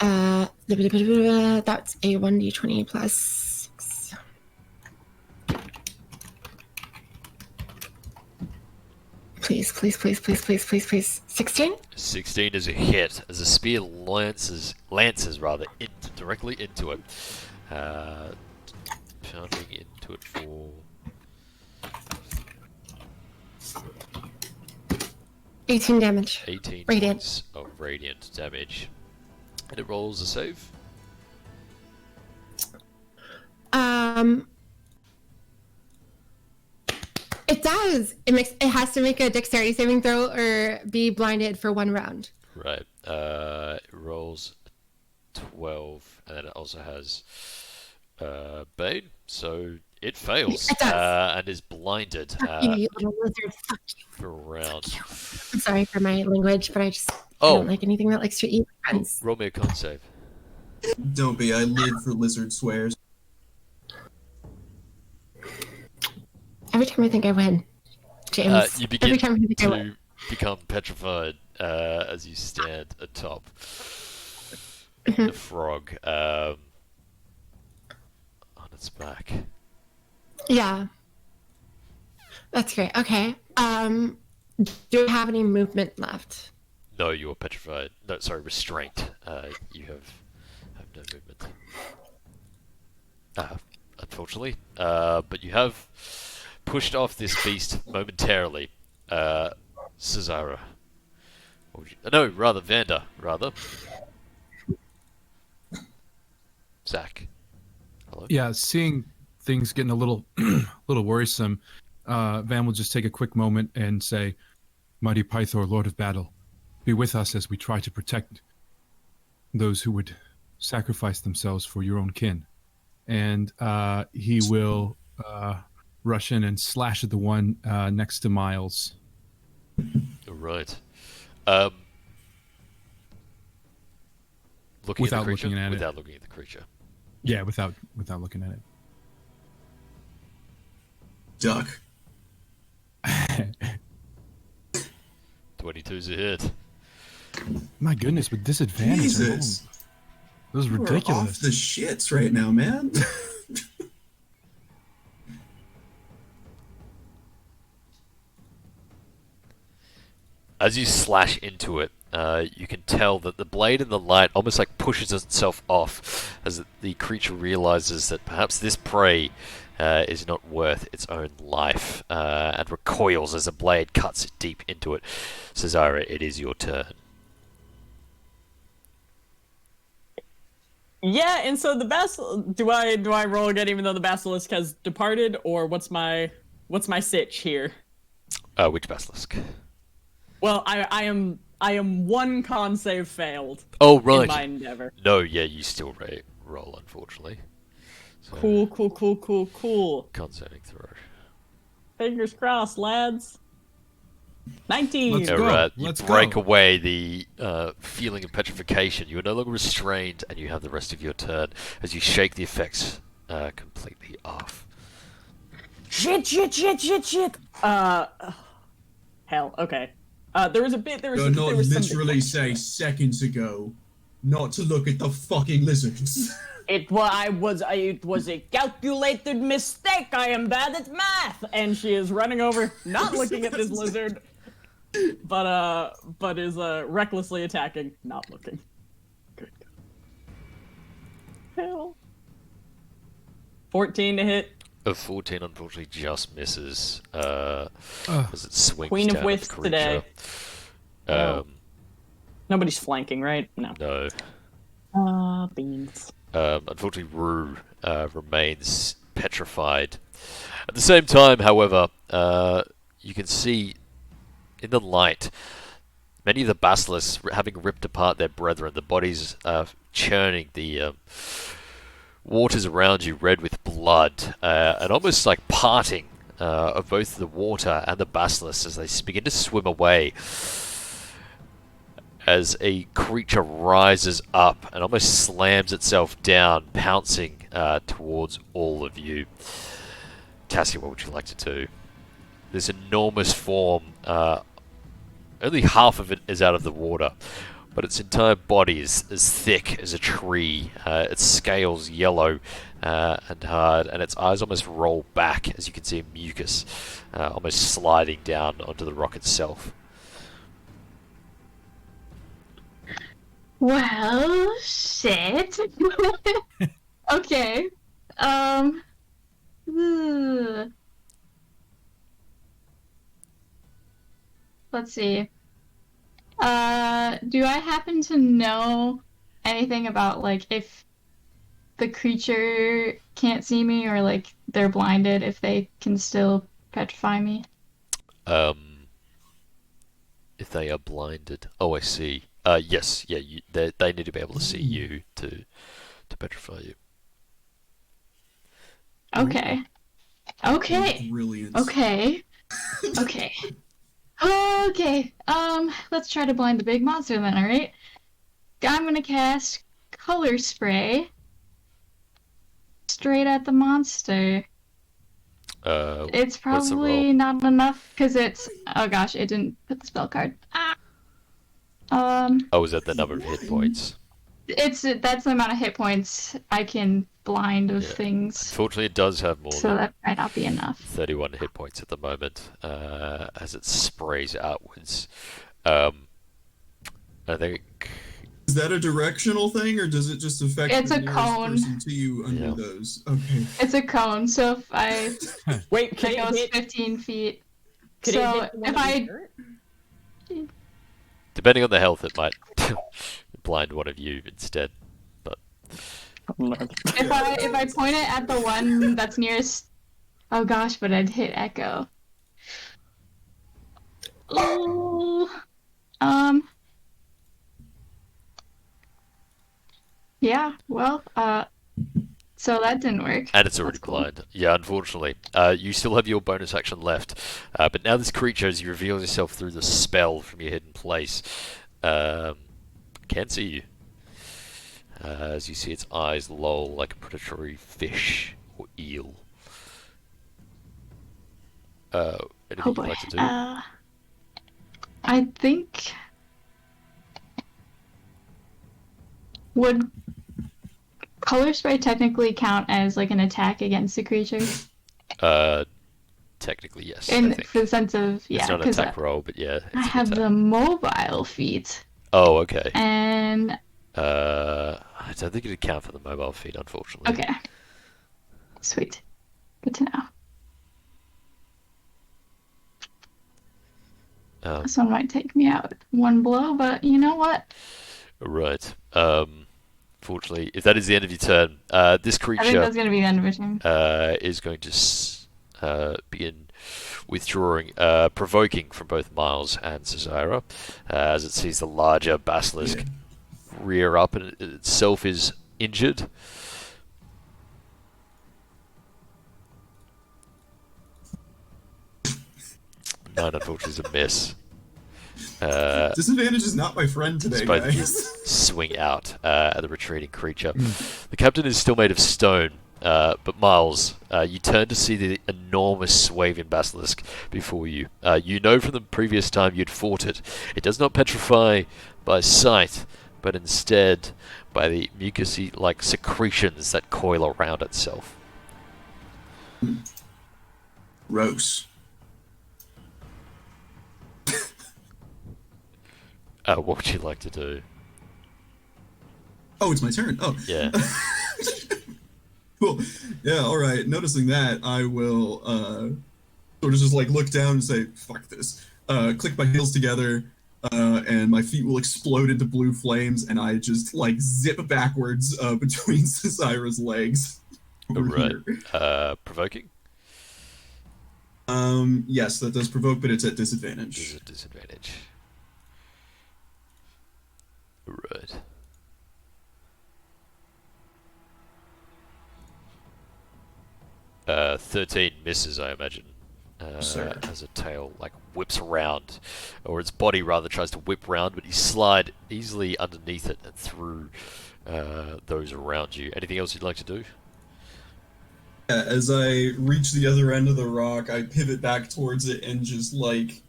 That's a 1d20 plus 6. Please, please, please, please, please, please, please. 16? 16 is a hit as the spear lances directly into it. Charging into it for 18 damage. 18 Radiant. points of radiant damage. And it rolls a save. It does. It has to make a dexterity saving throw or be blinded for 1 round. Right. It rolls 12, and then it also has Bane, so it fails. It does. And is blinded Fuck you, you little lizard. Fuck you. for a round. I'm sorry for my language, but I Oh. don't like anything that likes to eat friends. Roll me a con save. Don't be. I live for lizard swears. Every time I think I win, James. You begin every time I think I win. to become petrified as you stand atop the frog on its back. Yeah. That's great. Okay. Do I have any movement left? No, you are petrified. No, sorry, restraint. You have no movement. Unfortunately. But you have pushed off this beast momentarily. Cesara. No, rather, Vander, rather. Zach. Hello? Yeah, seeing things getting a little worrisome, Van will just take a quick moment and say, "Mighty Pythor, Lord of Battle, be with us as we try to protect those who would sacrifice themselves for your own kin." And he will rush in and slash at the one next to Miles. Right. Without looking at it. Without looking at the creature. Yeah, without looking at it. Duck. 22's a hit. My goodness, with disadvantage. Jesus. That was We're ridiculous. off the shits right now, man. As you slash into it, you can tell that the blade in the light almost like pushes itself off as the creature realizes that perhaps this prey is not worth its own life and recoils as the blade cuts deep into it. Cesara, it is your turn. Yeah, and so the do I roll again even though the basilisk has departed, or what's my sitch here? Which basilisk? Well, I am 1 con save failed. Oh, right. In my endeavor. No, yeah, you still roll, unfortunately. So, Cool. con saving throw. Fingers crossed, lads. 19. Let's go. Alright, you Let's break go. away the feeling of petrification. You are no longer restrained, and you have the rest of your turn as you shake the effects completely off. Shit. Hell, okay. There was You're not literally say seconds ago not to look at the fucking lizards. It was a calculated mistake. I am bad at math. And she is running over, not looking at this lizard, but is recklessly attacking, not looking. Good. Hell. 14 to hit. A 14 unfortunately just misses as it swings Queen of down Whiffs at the creature. today. Nobody's flanking, right? No. No. Beans. Unfortunately, Rue remains petrified. At the same time, however, you can see in the light many of the basilisks having ripped apart their brethren. The bodies churning, the waters around you red with blood, and almost like parting of both the water and the basilisks as they begin to swim away. as a creature rises up and almost slams itself down, pouncing towards all of you. Cassie, what would you like to do? This enormous form, only half of it is out of the water, but its entire body is as thick as a tree, its scales yellow and hard, and its eyes almost roll back as you can see mucus almost sliding down onto the rock itself. Well, shit. Okay. Ugh. Let's see. Do I happen to know anything about, like, if the creature can't see me, or, like, they're blinded, if they can still petrify me? If they are blinded. Oh, I see. Yes, yeah, they need to be able to see you to petrify you. Okay. Okay. Brilliant. Okay. Okay. Okay. Let's try to blind the big monster then, alright? I'm gonna cast Color Spray straight at the monster. It's what's the roll? probably not enough because it's. Oh gosh, it didn't put the spell card. Oh, is that the number of hit points? That's the amount of hit points I can blind of things. Unfortunately, it does have more So than that might not be enough. 31 hit points at the moment as it sprays outwards. I think. Is that a directional thing, or does it just affect It's the a nearest cone. person to you under those? Okay. It's a cone, so if I Wait, it can it goes hit? 15 feet. Could So it hit one if of I these dirt? Depending on the health, it might blind one of you instead. But if I point it at the one that's nearest, oh gosh, but I'd hit Echo. Ooh. Yeah. Well. So that didn't work. and it's already That's cool. blind. Yeah, unfortunately. You still have your bonus action left. But now this creature, as you reveal yourself through the spell from your hidden place, can see you. As you see its eyes loll like a predatory fish or eel. Anything Oh you'd boy. like to do? I think would Color Spray technically count as like an attack against the creature? Technically, yes. In I think. the sense of It's not an because attack roll, but yeah. It's I an have attack. the mobile feat, Oh, okay. and I don't think it'd count for the mobile feat, unfortunately. okay, sweet, good to know. This one might take me out one blow, but you know what? Right. Fortunately, if that is the end of your turn, this I think creature that's gonna be the end of it. Turn. is going to begin withdrawing, provoking from both Miles and Cesira, as it sees the larger basilisk rear up and it itself is injured. Nine, unfortunately, is a miss. Disadvantage is not my friend today, Both of you guys. swing out at the retreating creature. The captain is still made of stone, but Miles, you turn to see the enormous Swavian basilisk before you. You know from the previous time you'd fought it, it does not petrify by sight, but instead by the mucousy-like secretions that coil around itself. Gross. What would you like to do? Oh, it's my turn. Oh. Yeah. Cool. Yeah, alright. Noticing that, I will sort of just like look down and say, fuck this. Click my heels together, and my feet will explode into blue flames, and I just like zip backwards between Cesira's legs. Right. Here. Provoking? Yes, that does provoke, but it's at Is disadvantage. a disadvantage. Right. Uh, 13 misses, I imagine. Sir. as a tail like whips around, or its body rather tries to whip round, but you slide easily underneath it and through those around you. Anything else you'd like to do? Yeah, as I reach the other end of the rock, I pivot back towards it and just like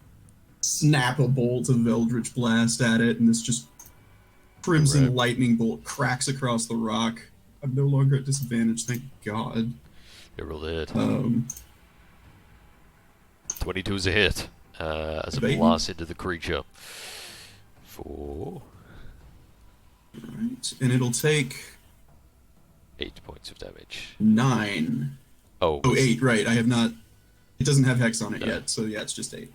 snap a bolt of Eldritch Blast at it, and this just crimson Right. lightning bolt cracks across the rock. I'm no longer at disadvantage, thank God. You roll the hit. 22 is a hit as it Baby. blasts into the creature. 4, Right, and it'll take 8 points of damage. 9. Oh, Oh, 8, right. I have not. It doesn't have Hex on it No. yet, so yeah, it's just 8.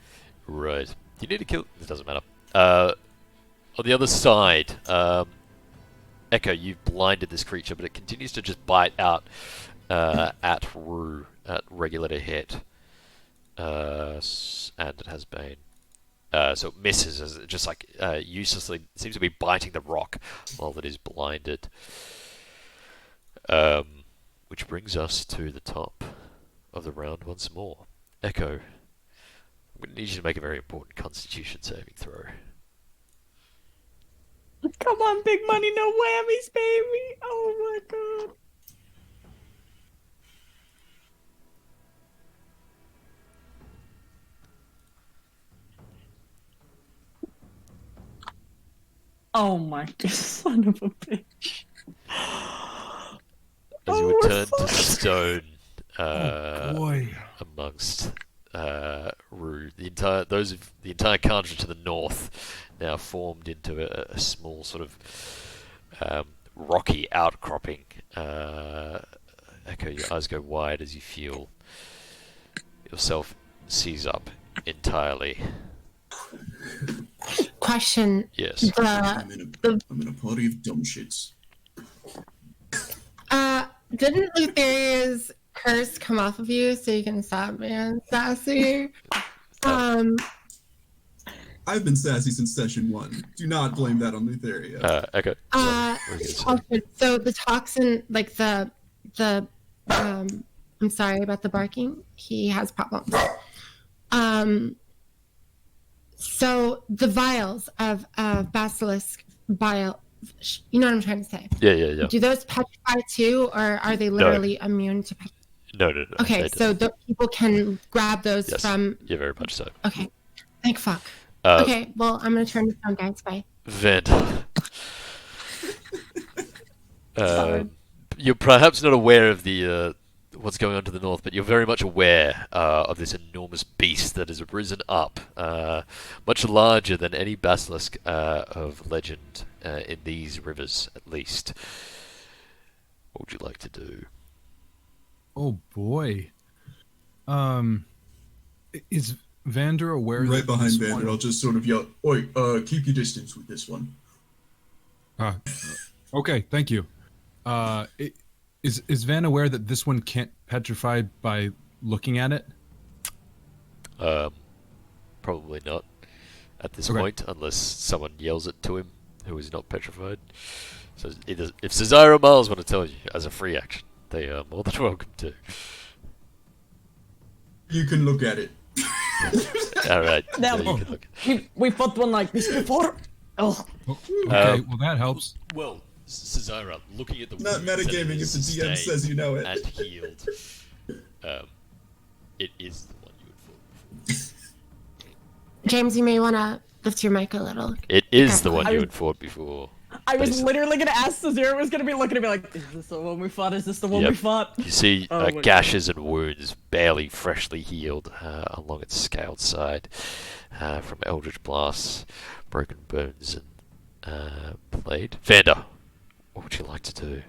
right. You need to kill. It doesn't matter. On the other side, Echo, you've blinded this creature, but it continues to just bite out at Rue at regular to hit. And it has Bane. So it misses as it just like uselessly seems to be biting the rock while it is blinded. Which brings us to the top of the round once more. Echo, I'm going to need you to make a very important Constitution saving throw. Come on, big money, no whammies, baby. Oh my god. Oh my god, son of a bitch. As you we're return to fucked. stone Boy. amongst Rue, the entire country to the north now formed into a small sort of rocky outcropping. Echo, your eyes go wide as you feel yourself seize up entirely. Question. Yes. I'm in a party of dumb shits. Didn't Lutheria's curse come off of you so you can stop being sassy? I've been sassy since session 1. Do not blame that on Lutheria. Echo. what were you gonna say? Also, so the toxin, like the I'm sorry about the barking. He has problems. So the vials of basilisk bile, you know what I'm trying to say? Yeah. Do those petrify too, or are they literally immune to petrify? No. Okay, they so don't. people can grab those Yes. from. Yeah, very much so. Okay, thank fuck. Uh, Okay, well, I'm gonna turn this down, guys. Bye. Vent. You're perhaps not aware of the what's going on to the north, but you're very much aware of this enormous beast that has risen up, much larger than any basilisk of legend in these rivers, at least. What would you like to do? Oh boy. Is Vander aware? Right that behind this Vander, one- I'll just sort of yell, "Oi, keep your distance with this one." Okay, thank you. Is Van aware that this one can't petrify by looking at it? Probably not at this Okay. point, unless someone yells it to him who is not petrified. So either, if Cesaro Miles want to tell you as a free action, they are more than welcome to. You can look at it. All right. Now- so you can look. We fought one like this before. Oh, Okay, well that helps. Well, Cesaro, looking at the Not wounds that it metagaming if is the DM sustained says you know it. and healed, it is the one you would fought before. James, you may want to lift your mic a little. It is the one I you was- had fought before. I was Basically. literally gonna ask Cesaro was gonna be looking at me like, is this the one we fought? Is this the one Yep. we fought? You see Oh my God. gashes and wounds barely freshly healed along its scaled side from eldritch blasts, broken bones, and blade. Vander, what would you like to do?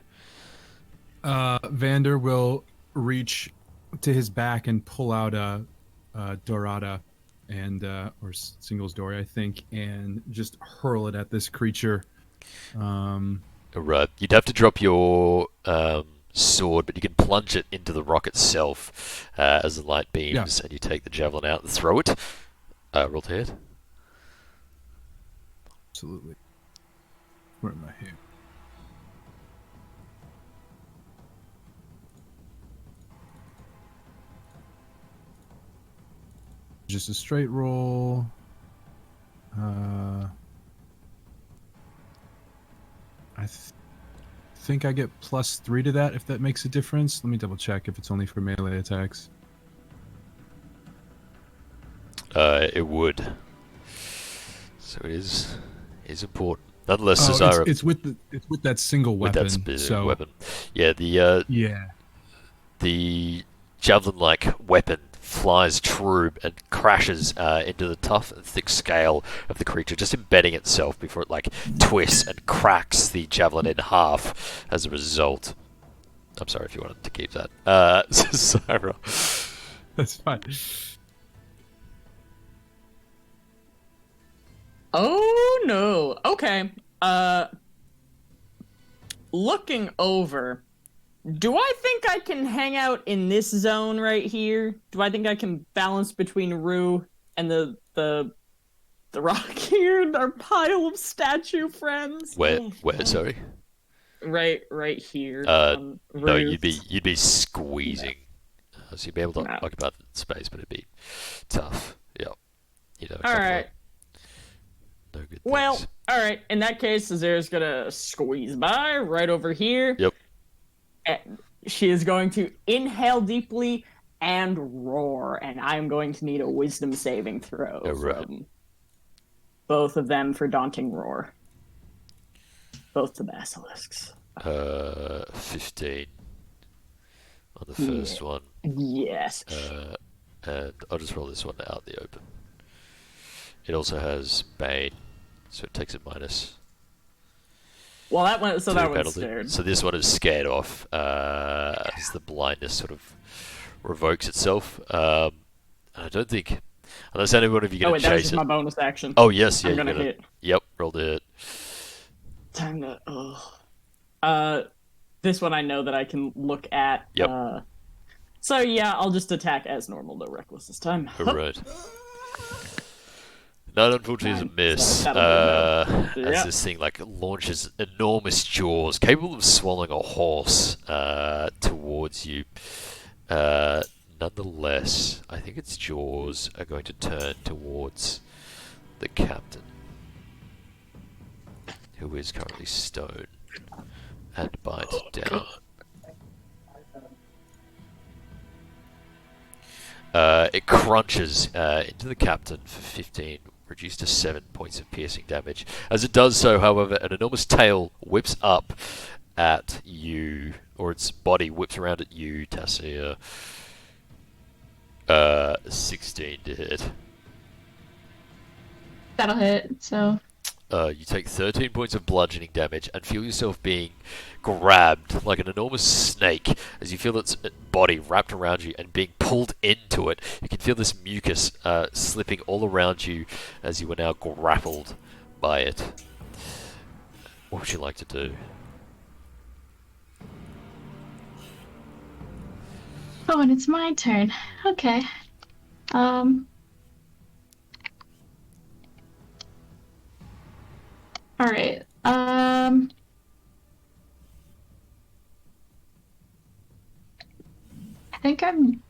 Vander will reach to his back and pull out a Dorada and or Singles Dory, I think, and just hurl it at this creature. Right, you'd have to drop your sword, but you can plunge it into the rock itself as the light beams, and you take the javelin out and throw it. Roll to hit. Absolutely. Where am I here? just a straight roll. I think I get +3 to that if that makes a difference. Let me double check if it's only for melee attacks. It would. So it is important. Nonetheless, Cesara, it's with that single weapon. With that so weapon. Yeah, yeah. The javelin-like weapon flies true and crashes into the tough and thick scale of the creature, just embedding itself before it like twists and cracks the javelin in half as a result. I'm sorry if you wanted to keep that. Cesara. That's fine. Oh no. Okay. Looking over, do I think I can hang out in this zone right here? Do I think I can balance between Rue and the rock here, our pile of statue friends? Where? Sorry. Right here. No, Rue. you'd be squeezing. So you'd be able to occupy the space, but it'd be tough. Yeah. You know. All right. No good Well, things. all right. In that case, Azera's gonna squeeze by right over here. Yep. And she is going to inhale deeply and roar, and I'm going to need a wisdom saving throw from both of them for daunting roar. Both the basilisks. 15 on the first one. Yes. And I'll just roll this one out the open. It also has Bane, so it takes a minus. Well, that one. So 2 that one's penalty. scared. So this one is scared off as the blindness sort of revokes itself. I don't think, unless any one of you Oh going wait, to that was chase just it. my bonus action. Oh yes, yeah. I'm you're gonna hit. Yep, roll the hit. Time to. This one I know that I can look at. Yep. So yeah, I'll just attack as normal, no reckless this time. Right. That unfortunately is a miss, So that'll be as this thing like launches enormous jaws, capable of swallowing a horse, towards you. Nonetheless, I think its jaws are going to turn towards the captain, who is currently stone, and bite down. It crunches into the captain for 15, reduced to 7 points of piercing damage. As it does so, however, an enormous tail whips up at you, or its body whips around at you, Tassia. 16 to hit. That'll hit, so... You take 13 points of bludgeoning damage and feel yourself being grabbed like an enormous snake as you feel its body wrapped around you and being pulled into it. You can feel this mucus slipping all around you as you are now grappled by it. What would you like to do? Oh, and it's my turn. Okay. Alright. I think I'm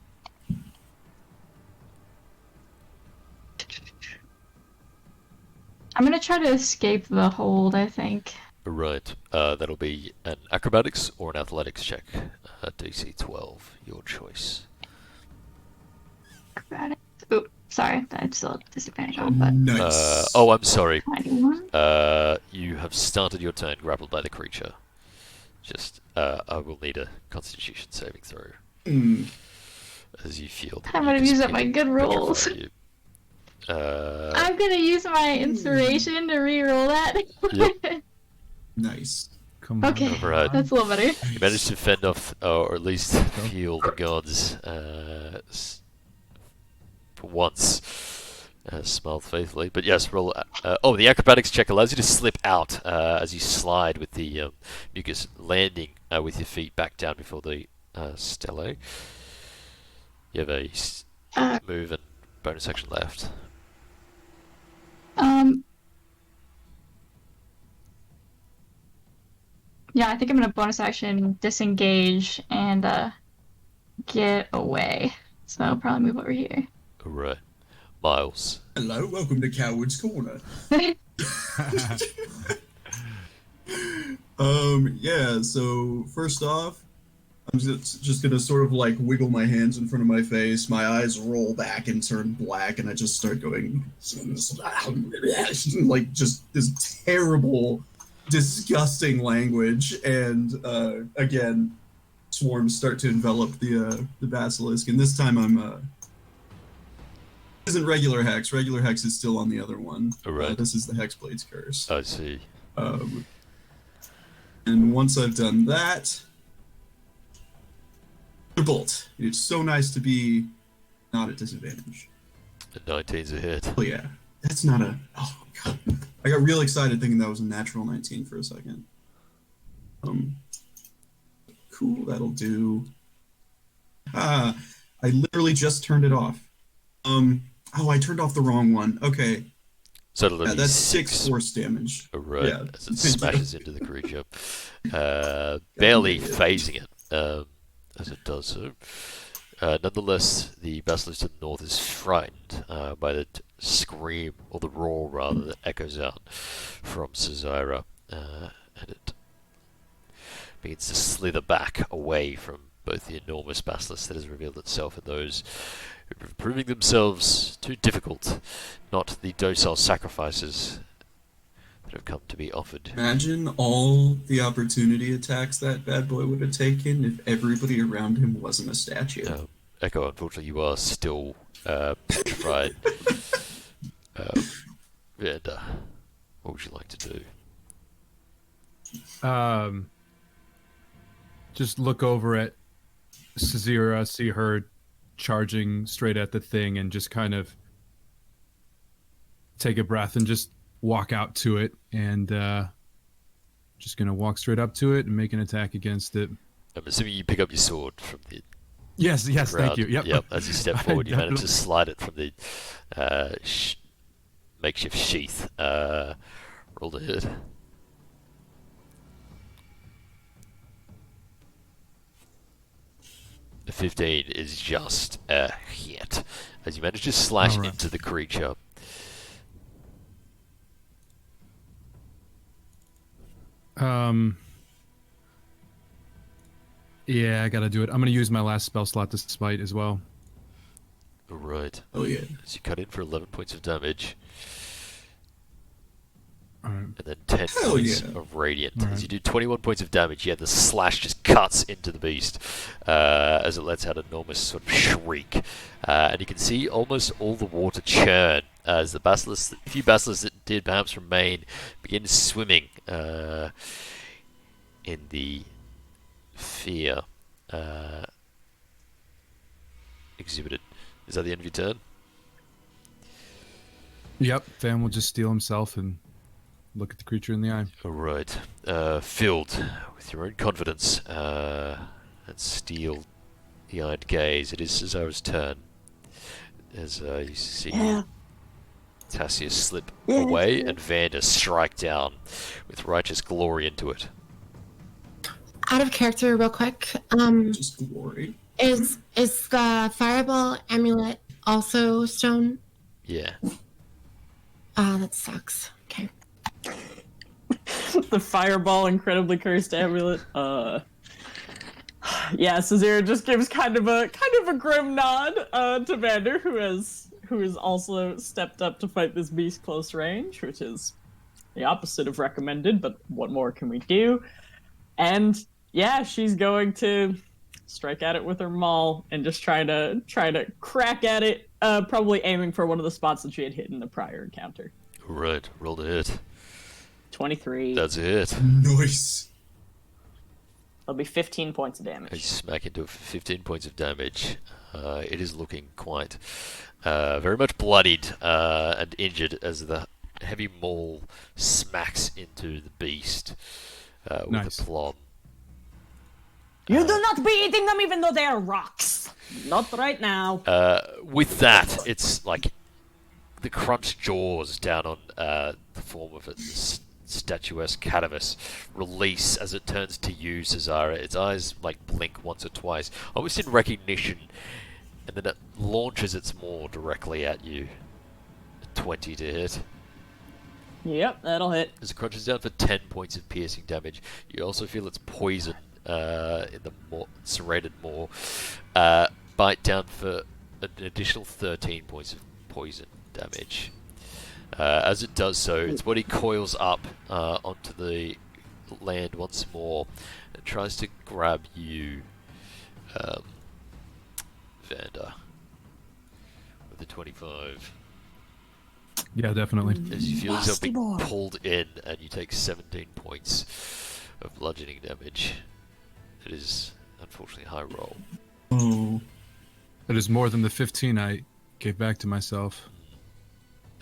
gonna try to escape the hold, I think. Right, that'll be an acrobatics or an athletics check. DC 12, your choice. Acrobatics. Oh, sorry, I still have disadvantage on, but Nice. Oh, I'm sorry. 21. You have started your turn grappled by the creature. Just, I will need a Constitution saving throw as you feel. The I'm gonna mucus use up my being good rolls. petrified you. I'm gonna use my inspiration to re-roll that. Yep. Nice. Come on. Okay, Right. that's a little better. You managed to fend off, or at least heal the gods for once. Smiled faithfully, but yes, roll. The acrobatics check allows you to slip out as you slide with the mucus, landing with your feet back down before the stele. You have a move and bonus action left. Yeah, I think I'm gonna bonus action disengage and get away. So I'll probably move over here. Right. Miles. Hello, welcome to Coward's Corner. Yeah, so first off, I'm just gonna sort of like wiggle my hands in front of my face, my eyes roll back and turn black, and I just start going like just this terrible, disgusting language, and again, swarms start to envelop the basilisk, and this time I'm isn't regular hex. Regular hex is still on the other one. All right. This is the Hexblade's curse. I see. And once I've done that, the bolt. It's so nice to be not at disadvantage. A 19's a hit. Oh yeah, that's not a. Oh god, I got real excited thinking that was a natural 19 for a second. Cool, that'll do. I literally just turned it off. Oh, I turned off the wrong one. Okay. So That's 6 force damage. Right, Yeah. as it smashes into the creature. Barely phasing it as it does so. Nonetheless, the basilisk to the north is frightened by the scream, or the roar rather, that echoes out from Caesara, and it begins to slither back away from both the enormous basilisk that has revealed itself and those who are proving themselves too difficult, not the docile sacrifices that have come to be offered. Imagine all the opportunity attacks that bad boy would have taken if everybody around him wasn't a statue. Echo, unfortunately, you are still petrified. And, what would you like to do? Just look over at Caesara, see her charging straight at the thing, and just kind of take a breath and just walk out to it, and just gonna walk straight up to it and make an attack against it. I'm assuming you pick up your sword from the Yes, ground. thank you. Yep. As you step forward, you manage to slide it from the makeshift sheath. Roll to hit. The 15 is just a hit as you manage to slash Alright. into the creature. Yeah, I gotta do it. I'm gonna use my last spell slot to smite as well. Right. Oh yeah. As you cut in for 11 points of damage, Alright. and then 10 Hell points yeah. of radiant. Alright. As you do 21 points of damage, yeah, the slash just cuts into the beast as it lets out an enormous sort of shriek. And you can see almost all the water churn as the basilisks, the few basilisks that did perhaps remain, begin swimming in the fear exhibited. Is that the end of your turn? Yep, Van will just steal himself and look at the creature in the eye. Alright. Filled with your own confidence and steel-eyed gaze, it is Cesara's turn. As you see Tassius slip away and Vander strike down with righteous glory into it. Out of character, real quick. Just glory. Is the fireball amulet also stone? Yeah. That sucks. Okay. The fireball incredibly cursed amulet. Yeah, Caesara just gives kind of a grim nod to Vander, who has also stepped up to fight this beast close range, which is the opposite of recommended, but what more can we do? And yeah, she's going to strike at it with her maul and just try to crack at it, probably aiming for one of the spots that she had hit in the prior encounter. Right, roll to hit. 23. That's a hit. Nice. That'll be 15 points of You damage. smack into it for 15 points of damage. It is looking quite very much bloodied and injured as the heavy maul smacks into the beast with Nice. a plum. You do not be eating them even though they are rocks. Not right now. With that, it's like the crunched jaws down on the form of its statuesque cadaverous release as it turns to you, Caesara. Its eyes like blink once or twice, almost in recognition, and then it launches its maw directly at you. 20 to hit. Yep, that'll hit. As it crunches down for 10 points of piercing damage, you also feel its poison in the serrated maw bite down for an additional 13 points of poison damage. As it does so, its body coils up onto the land once more and tries to grab you, Vander, with a 25. Yeah, definitely. As you feel yourself being pulled in, and you take 17 points of bludgeoning damage. It is unfortunately a high roll. Oh. That is more than the 15 I gave back to myself.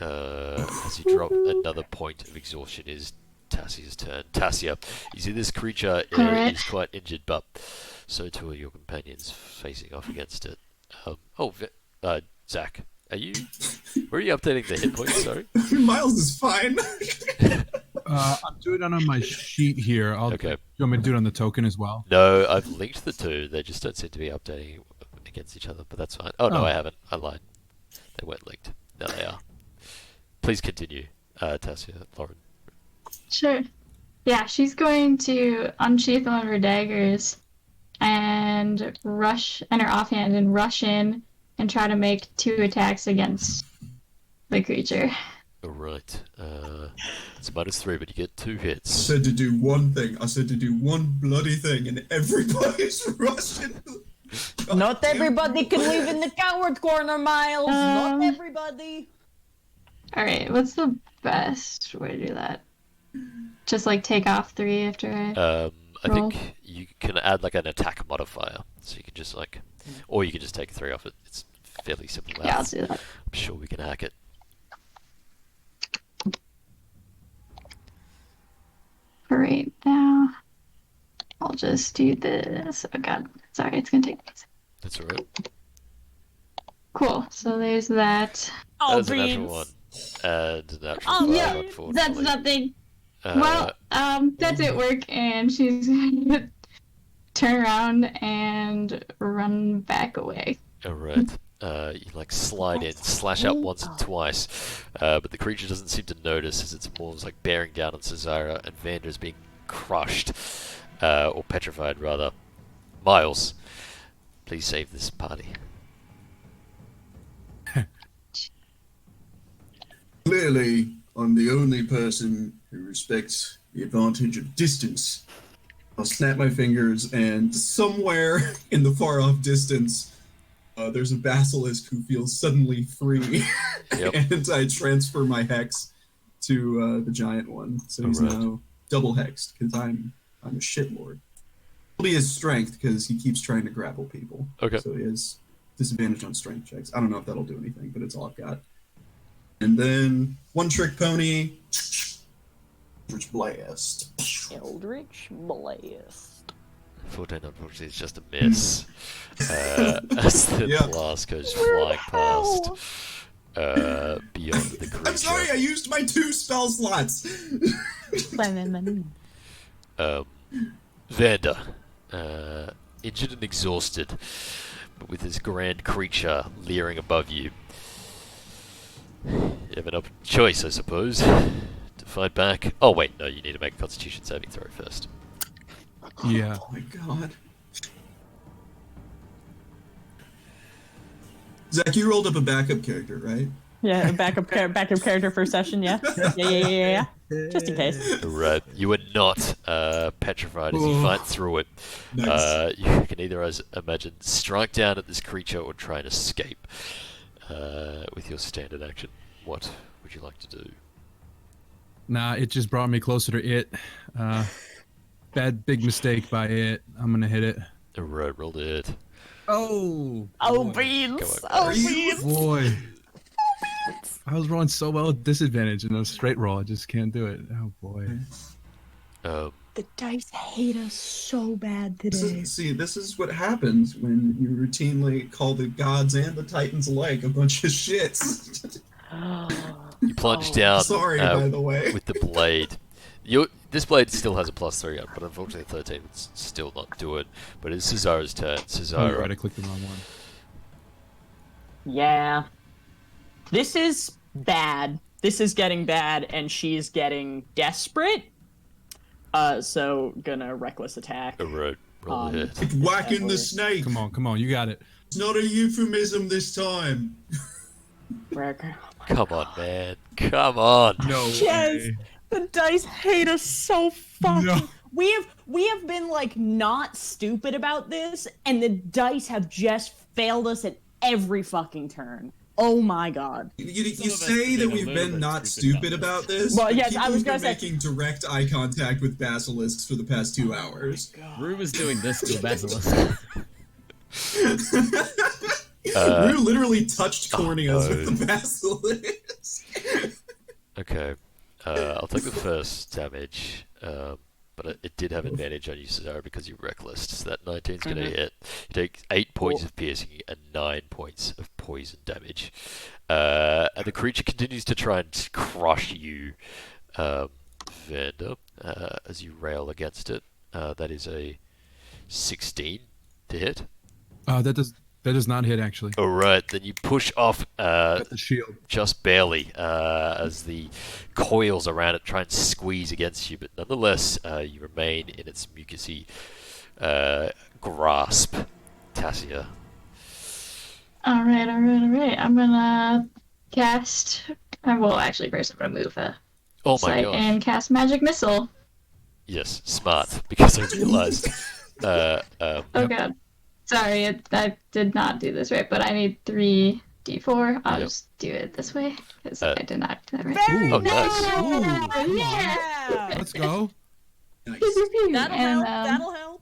As you drop another point of exhaustion, is Tassia's turn. Tassia, you see this creature is quite injured, but so too are your companions facing off against it. Zach, were you updating the hit points? Sorry. Miles is fine. I'm doing it on my sheet here. Okay. You want me to do it on the token as well? No, I've linked the two. They just don't seem to be updating against each other, but that's fine. Oh, no, I haven't. I lied. They weren't linked. Now they are. Please continue, Tassia, Lauren. Sure. Yeah, she's going to unsheath one of her daggers and rush, and her offhand, and rush in and try to make 2 attacks against the creature. Alright. It's -3, but you get 2 I hits. said to do one thing. I said to do one bloody thing, and everybody's rushing. Not everybody can live in the coward corner, Miles. Not everybody. Alright, what's the best way to do that? Just like take off 3 after I I roll? think you can add like an attack modifier, so you can just like, or you can just take 3 off it. It's fairly simple math. Yeah, I'll do that. I'm sure we can hack it. For right now, I'll just do this. Oh god, sorry, it's gonna take a second. That's alright. Cool, so there's that. Oh, That's a natural beans. 1. And a natural Oh 5, yeah, unfortunately. that's nothing. Well, that didn't work, and she's gonna turn around and run back away. Alright. You like slide in, slash out once and twice, but the creature doesn't seem to notice as its maws like bearing down on Cesara, and Vander's being crushed, or petrified rather. Miles, please save this party. Clearly, I'm the only person who respects the advantage of distance. I'll snap my fingers, and somewhere in the far-off distance, there's a basilisk who feels suddenly free, Yep. and I transfer my hex to the giant one, so he's Alright. now double hexed because I'm a shitlord. It'll be his strength because he keeps trying to grapple people. Okay. So he has disadvantage on strength checks. I don't know if that'll do anything, but it's all I've got. And then one trick pony, Eldritch Blast. Eldritch Blast. 14, unfortunately, it's just a miss. As the Yeah. blast goes flying past beyond the creature. I'm sorry, I used my 2 spell slots. Vander, injured and exhausted, but with this grand creature leering above you. You have an choice, I suppose, to fight back. Oh wait, no, you need to make a Constitution saving throw first. Yeah. Oh my god. Zach, you rolled up a backup character, right? Yeah, backup character for session. Yeah. Yeah. Just in case. Right, you are not petrified as you fight through it. Nice. You can either, as imagine, strike down at this creature or try and escape with your standard action. What would you like to do? Nah, it just brought me closer to it. Big mistake by it. I'm gonna hit it. Right, roll to hit. Oh! Oh, boy. beans. Come on, Oh, guys. beans. Boy. I was rolling so well with disadvantage in a straight roll. I just can't do it. Oh boy. The dice hate us so bad today. This is what happens when you routinely call the gods and the titans alike a bunch of shits. You plunge down Sorry, by the way. with the blade. This blade still has a +3 on, but unfortunately 13 would still not do it. But it's Cesara's turn. Oh, Cesara, you're right, I clicked the wrong one. Yeah. This is bad. This is getting bad, and she's getting desperate. So gonna reckless attack. Alright, roll the hit. It's whacking the snake. Come on, you got it. It's not a euphemism this time. Come on, man. Come on. No Yes, way. the dice hate us so fucking. No. We have been like not stupid about this, and the dice have just failed us at every fucking turn. Oh my god. You Some of us say have that been a we've little been bit not stupid stupid about about this. Well, but yes, people I was have been gonna say- making direct eye contact with basilisks for the past 2 hours. Rue was doing this to a basilisk. Rue literally touched corneas no. with the basilisk. Okay. I'll take the first damage. But it did have advantage on you, Cesaro, because you're reckless. So that 19's going to hit. You take 8 points of piercing and 9 points of poison damage. And the creature continues to try and crush you, Vander, as you rail against it. That is a 16 to hit. That does not hit actually. Alright, then you push off Got the shield. just barely as the coils around it try and squeeze against you, but nonetheless you remain in its mucousy grasp. Tassia. All right. I'm gonna cast. Well, actually, first I'm gonna move a Oh my site gosh. and cast magic missile. Yes, smart, because I realized Oh god, sorry, I did not do this right, but I need 3d4. I'll Yep. just do it this way because I did not do that right. Very Oh, nice. Ooh, Yeah. let's go. Nice. That'll And, help. That'll help.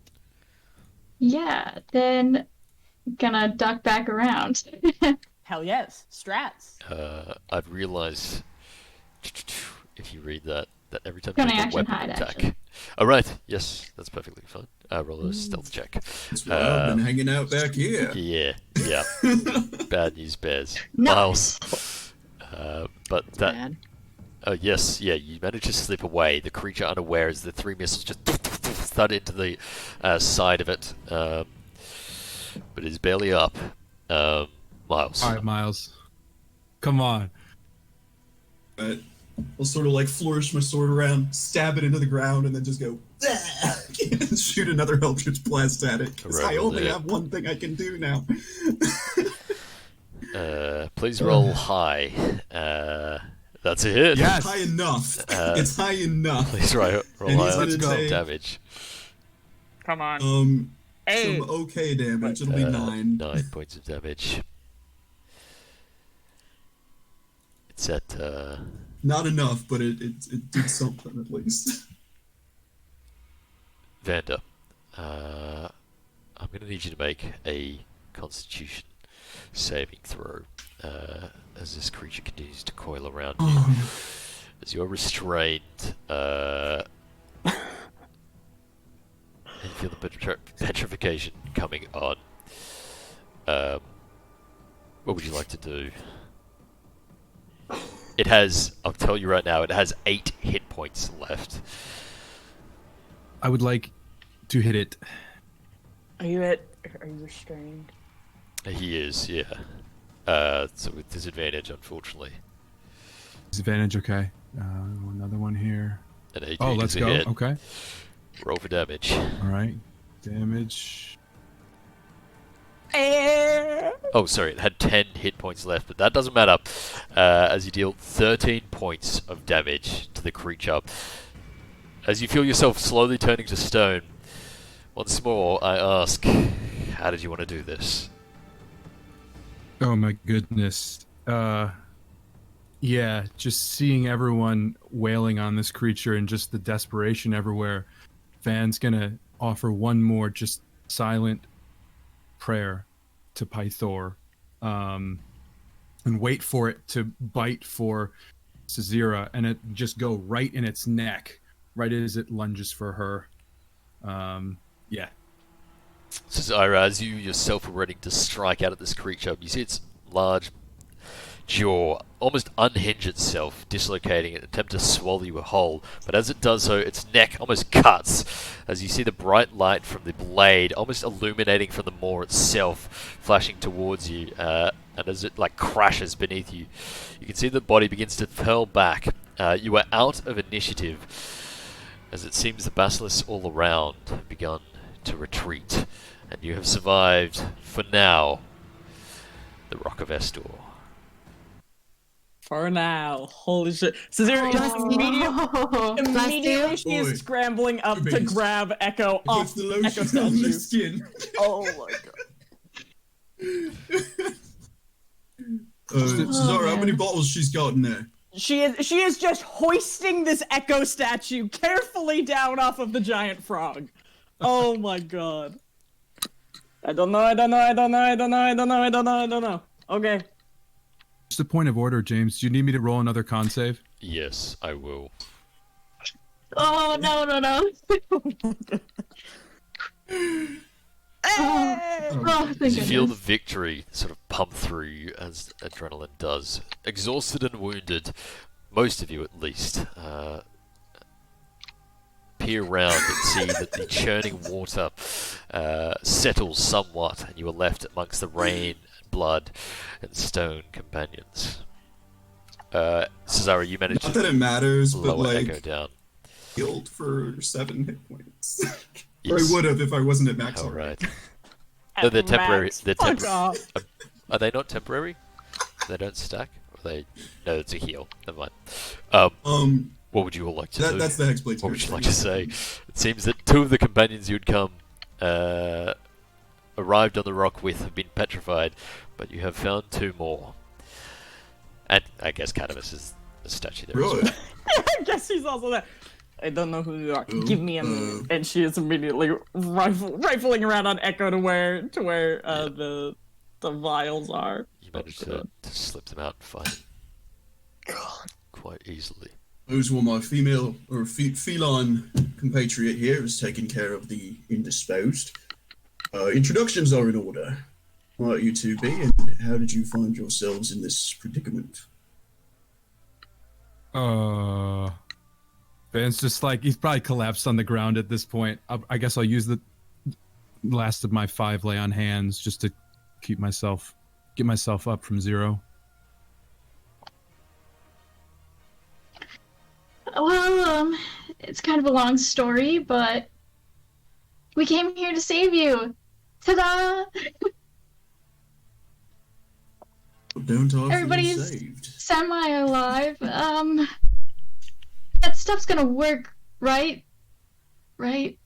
Yeah, then gonna duck back around. Hell yes. Strats. I've realized if you read that every time you Bonus make a action weapon hide attack. action. Alright, yes, that's perfectly fine. Roll a stealth check. That's why I've been hanging out back here. Yeah. Bad news bears. Nice. Miles. But that. Bad. Oh yes, yeah. You manage to slip away. The creature unaware as the 3 missiles just thud into the side of it, but it's barely up. Miles. All right, Miles. Come on. But I'll sort of like flourish my sword around, stab it into the ground, and then just go and shoot another Eldritch Blast at it. Because I Roll only it. have one thing I can do now. Please roll high. That's a hit. Yes. High enough. It's high enough. Please roll And high he's on gonna go. take damage. Come on. some Hey. okay damage. It'll be 9. 9 points of damage. It's at Not enough, but it did something at least. Vander. I'm going to need you to make a Constitution saving throw as this creature continues to coil around you. As you're restrained, and you feel the petrification coming on. What would you like to do? It has, I'll tell you right now, it has 8 hit points left. I would like to hit it. Are you restrained? He is, yeah. So with disadvantage, unfortunately. Disadvantage, okay. Another one here. An 18 Oh, let's is a go. hit. Okay. Roll for damage. All right. Damage. Oh, sorry, it had 10 hit points left, but that doesn't matter, as you deal 13 points of damage to the creature. As you feel yourself slowly turning to stone, once more, I ask, how did you want to do this? Oh my goodness. Yeah, just seeing everyone wailing on this creature and just the desperation everywhere. Van's gonna offer one more just silent prayer to Pythor, and wait for it to bite for Cesira, and it just go right in its neck, right as it lunges for her. Yeah. Cesira, as you yourself are ready to strike out at this creature, you see its large jaw almost unhinge itself, dislocating it, attempt to swallow you whole. But as it does so, its neck almost cuts as you see the bright light from the blade almost illuminating from the maw itself, flashing towards you. and as it like crashes beneath you, you can see the body begins to furl back. You are out of initiative, as it seems the basilisks all around have begun to retreat, and you have survived, for now, the Rock of Estor. For now. Holy shit. So there is immediately she is scrambling up to grab Echo off the Echo lotion on the statue. skin. Oh my god. Cesaro, how many bottles she's got in there? She is just hoisting this Echo statue carefully down off of the giant frog. Oh my god. I don't know. Okay. Just a point of order, James. Do you need me to roll another con save? Yes, I will. Oh, no. Oh, thank You feel the goodness. victory sort of pump through you as adrenaline does. Exhausted and wounded, most of you at least, peer around and see that the churning water settles somewhat, and you are left amongst the rain, blood, and stone companions. Cesaro, you managed Not to that it matters, but lower like Echo down. healed for 7 hit points. Yes. Or I would have if I wasn't at max. All already. right. No, they're temporary. Max, They're fuck temporary. off. Are they not temporary? They don't stack? Or they? No, it's a heal. Never mind. What would you all like to do? That's the Hexblade. What would you like to say? It seems that 2 of the companions you'd come arrived on the rock with have been petrified, but you have found 2 more. And I guess Cannabis is a statue there as Really? well. I guess she's also there. I don't know who you are. Give me a minute. And she is immediately rifling around on Echo to where the vials are. You managed to slip them out and find them quite easily. Those were my female or feline compatriot here who's taking care of the indisposed. Introductions are in order. Who might you two be, and how did you find yourselves in this predicament? Ben's just like, he's probably collapsed on the ground at this point. I guess I'll use the last of my 5 lay on hands just to get myself up from 0. Well, it's kind of a long story, but we came here to save you. Ta-da! Don't I Everybody's feel saved? semi-alive. That stuff's gonna work, right? Right?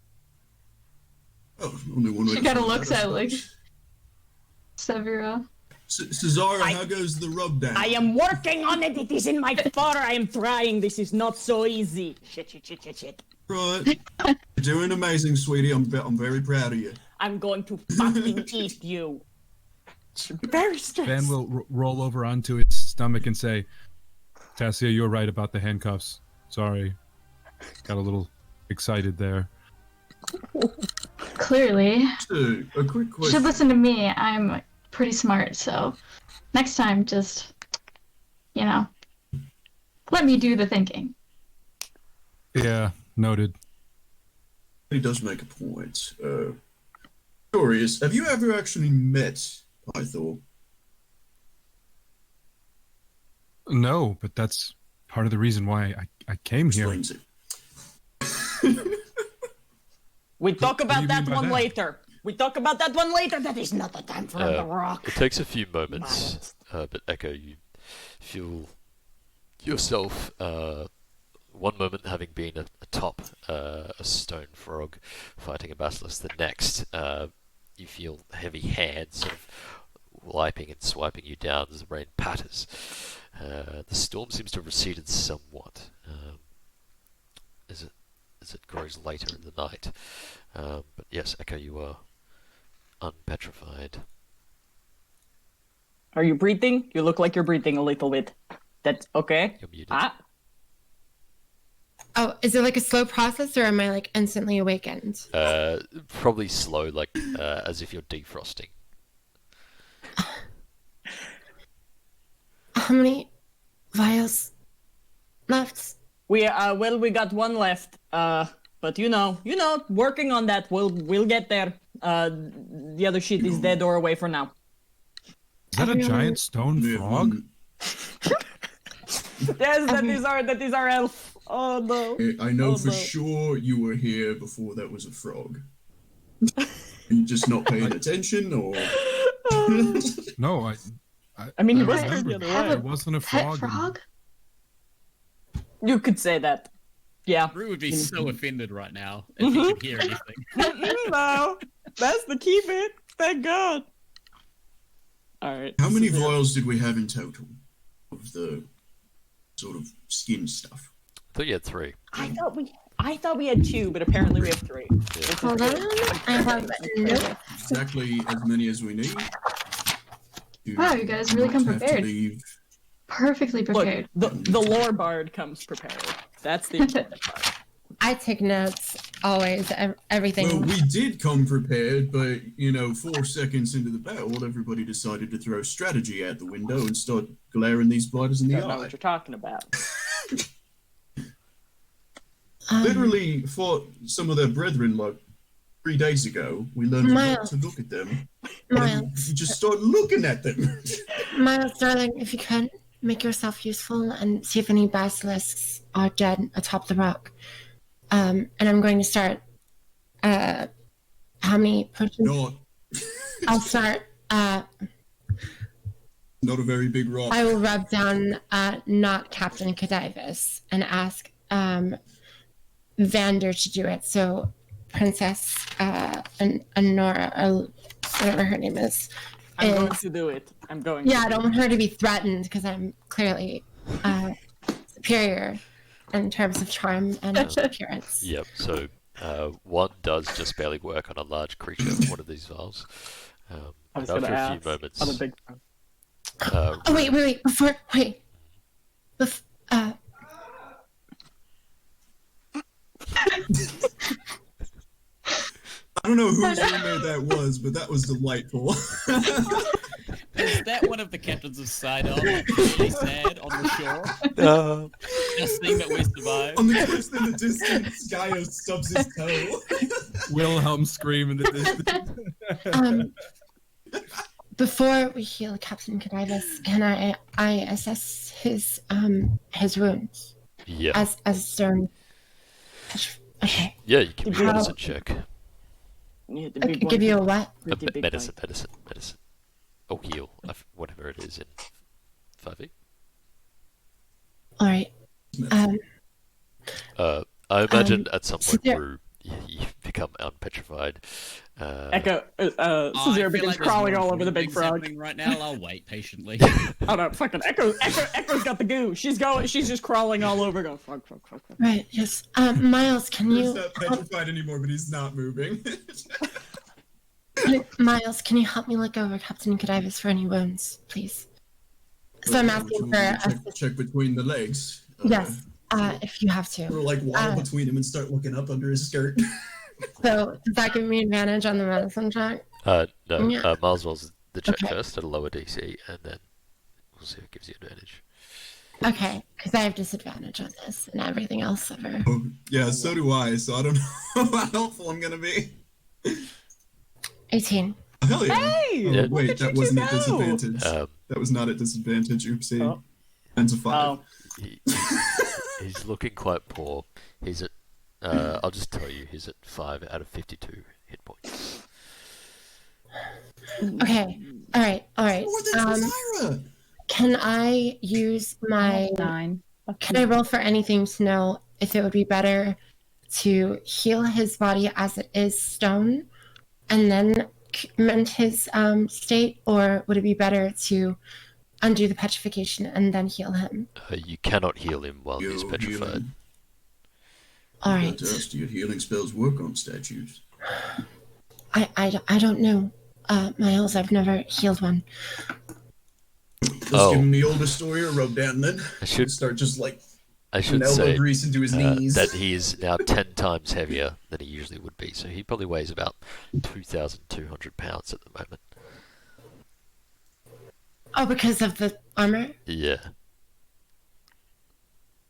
Oh, only one way She to kinda find looks out, I at, like- suppose. Severa. Cesaro, how goes the rub down? I am working on it. It is in my fur. I am trying. This is not so easy. Shit. Right. You're doing amazing, sweetie. I'm very proud of you. I'm going to fucking eat you. Very stressed. Ben will roll over onto its stomach and say, Tassia, you're right about the handcuffs. Sorry. Got a little excited there. Clearly. So, a quick You question. should listen to me. I'm pretty smart, so next time just, let me do the thinking. Yeah, noted. He does make a point. Curious, have you ever actually met Pythor? No, but that's part of the reason why I came here. Explains it. We talk do about you that mean by one that? later. That is not the time for the rock. It takes a few moments, but Echo, you feel yourself, one moment having been atop a stone frog fighting a basilisk, the next you feel heavy hands sort of wiping and swiping you down as the rain patters. The storm seems to have receded somewhat as it grows later in the night. But yes, Echo, you are unpetrified. Are you breathing? You look like you're breathing a little bit. That's okay. You're muted. Oh, is it like a slow process, or am I like instantly awakened? Probably slow, like as if you're defrosting. How many vials left? We got one left. But working on that. We'll get there. The other shit is dead or away for now. Is that a giant stone We have frog? one- Yes, that these are elf. Oh no. I know Oh, for no. sure you were here before that was a frog. You just not paying attention, or No, I mean, you I was remember turned the other that. way. There wasn't a Pet frog. frog? You could say that. Yeah. Rue would be so offended right now if he could hear anything. No, that's the key bit. Thank God. All right. how many so there- vials did we have in total of the sort of skin stuff? I thought you had 3. I thought we had 2, but apparently we have 3. Hold on. I have nope. Exactly as many as we need. Wow, you guys really not come have to prepared. leave. Perfectly Look, prepared. the lore bard comes prepared. That's the important part. I take notes always. Everything. Well, we did come prepared, but 4 seconds into the battle, everybody decided to throw strategy out the window and start glaring these blighters in the Don't know eye. what you're talking about. Literally fought some of their brethren like 3 days ago. We learned not Miles. to look at them. And Miles, we just started looking at them. Miles, darling, if you could make yourself useful and see if any basilisks are dead atop the rock. And I'm going to start. How many potions? Not, I'll start. not a very big rock. I will rub down not Captain Cadivus and ask Vander to do it. So Princess Honora, or whatever her name is. I'm going is- to do it. I'm going. Yeah, I to don't want her to be threatened because I'm clearly superior in terms of charm and appearance. Yep, so 1 does just barely work on a large creature, one of these vials. I was And gonna after a ask. few moments, On the big. Oh, wait. I don't know whose roommate that was, but that was delightful. Is that one of the captains of Sidon really sad on the shore? Just seeing that we survived. On the cliffs in the distance, Gaio stubs his toe. Wilhelm scream in the distance. Before we heal Captain Cadivus, can I assess his wounds yeah, as a stone? Okay. yeah, you give me a How- medicine check. Yeah, the I big could one. give you a what? The big Medicine. one. Oh, heal, whatever it is in 5e. All right. I imagine at some so point, there- Rue, you become unpetrified. Echo, I Cesare feel begins like there's crawling more all over the important big things frog. happening right now. I'll wait patiently. Oh no, fucking Echo's got the goo. She's just crawling all over. Go frog. Right. Yes. Miles, can He's you not petrified anymore, but he's not moving. Miles, can you help me look over Captain Cadivus for any wounds, please? So I'm asking for check between the legs. yes, if you have Or to. like waddle between him and start looking up under his skirt. So does that give me advantage on the medicine check? No, Yeah. Miles rolls the check Okay. first at a lower DC, and then we'll see if it gives you advantage. Okay, because I have disadvantage on this and everything else ever. Oh, yeah, so do I. So I don't know how helpful I'm gonna be. 18. Hell yeah! Hey! Oh, Yeah. Look wait, at that you wasn't two at go! disadvantage. That was not at disadvantage. Oopsie. Oh. That's a 5. Oh, He's looking quite poor. He's at, I'll just tell you, he's at 5 out of 52 hit points. Okay. All right. More than Zyra! Can I use my? 9. Can I roll for anything to know if it would be better to heal his body as it is stone, and then mend his state, or would it be better to undo the petrification and then heal him? You cannot heal him while he's Yo, petrified. healing. All Got right. to ask, do your healing spells work on statues? I don't know, Miles. I've never healed one. Let's Oh. give him the older story or rub down then. I should Start just like I should elbow say grease into his knees. that he is now 10 times heavier than he usually would be, so he probably weighs about 2,200 pounds at the moment. Oh, because of the armor? Yeah.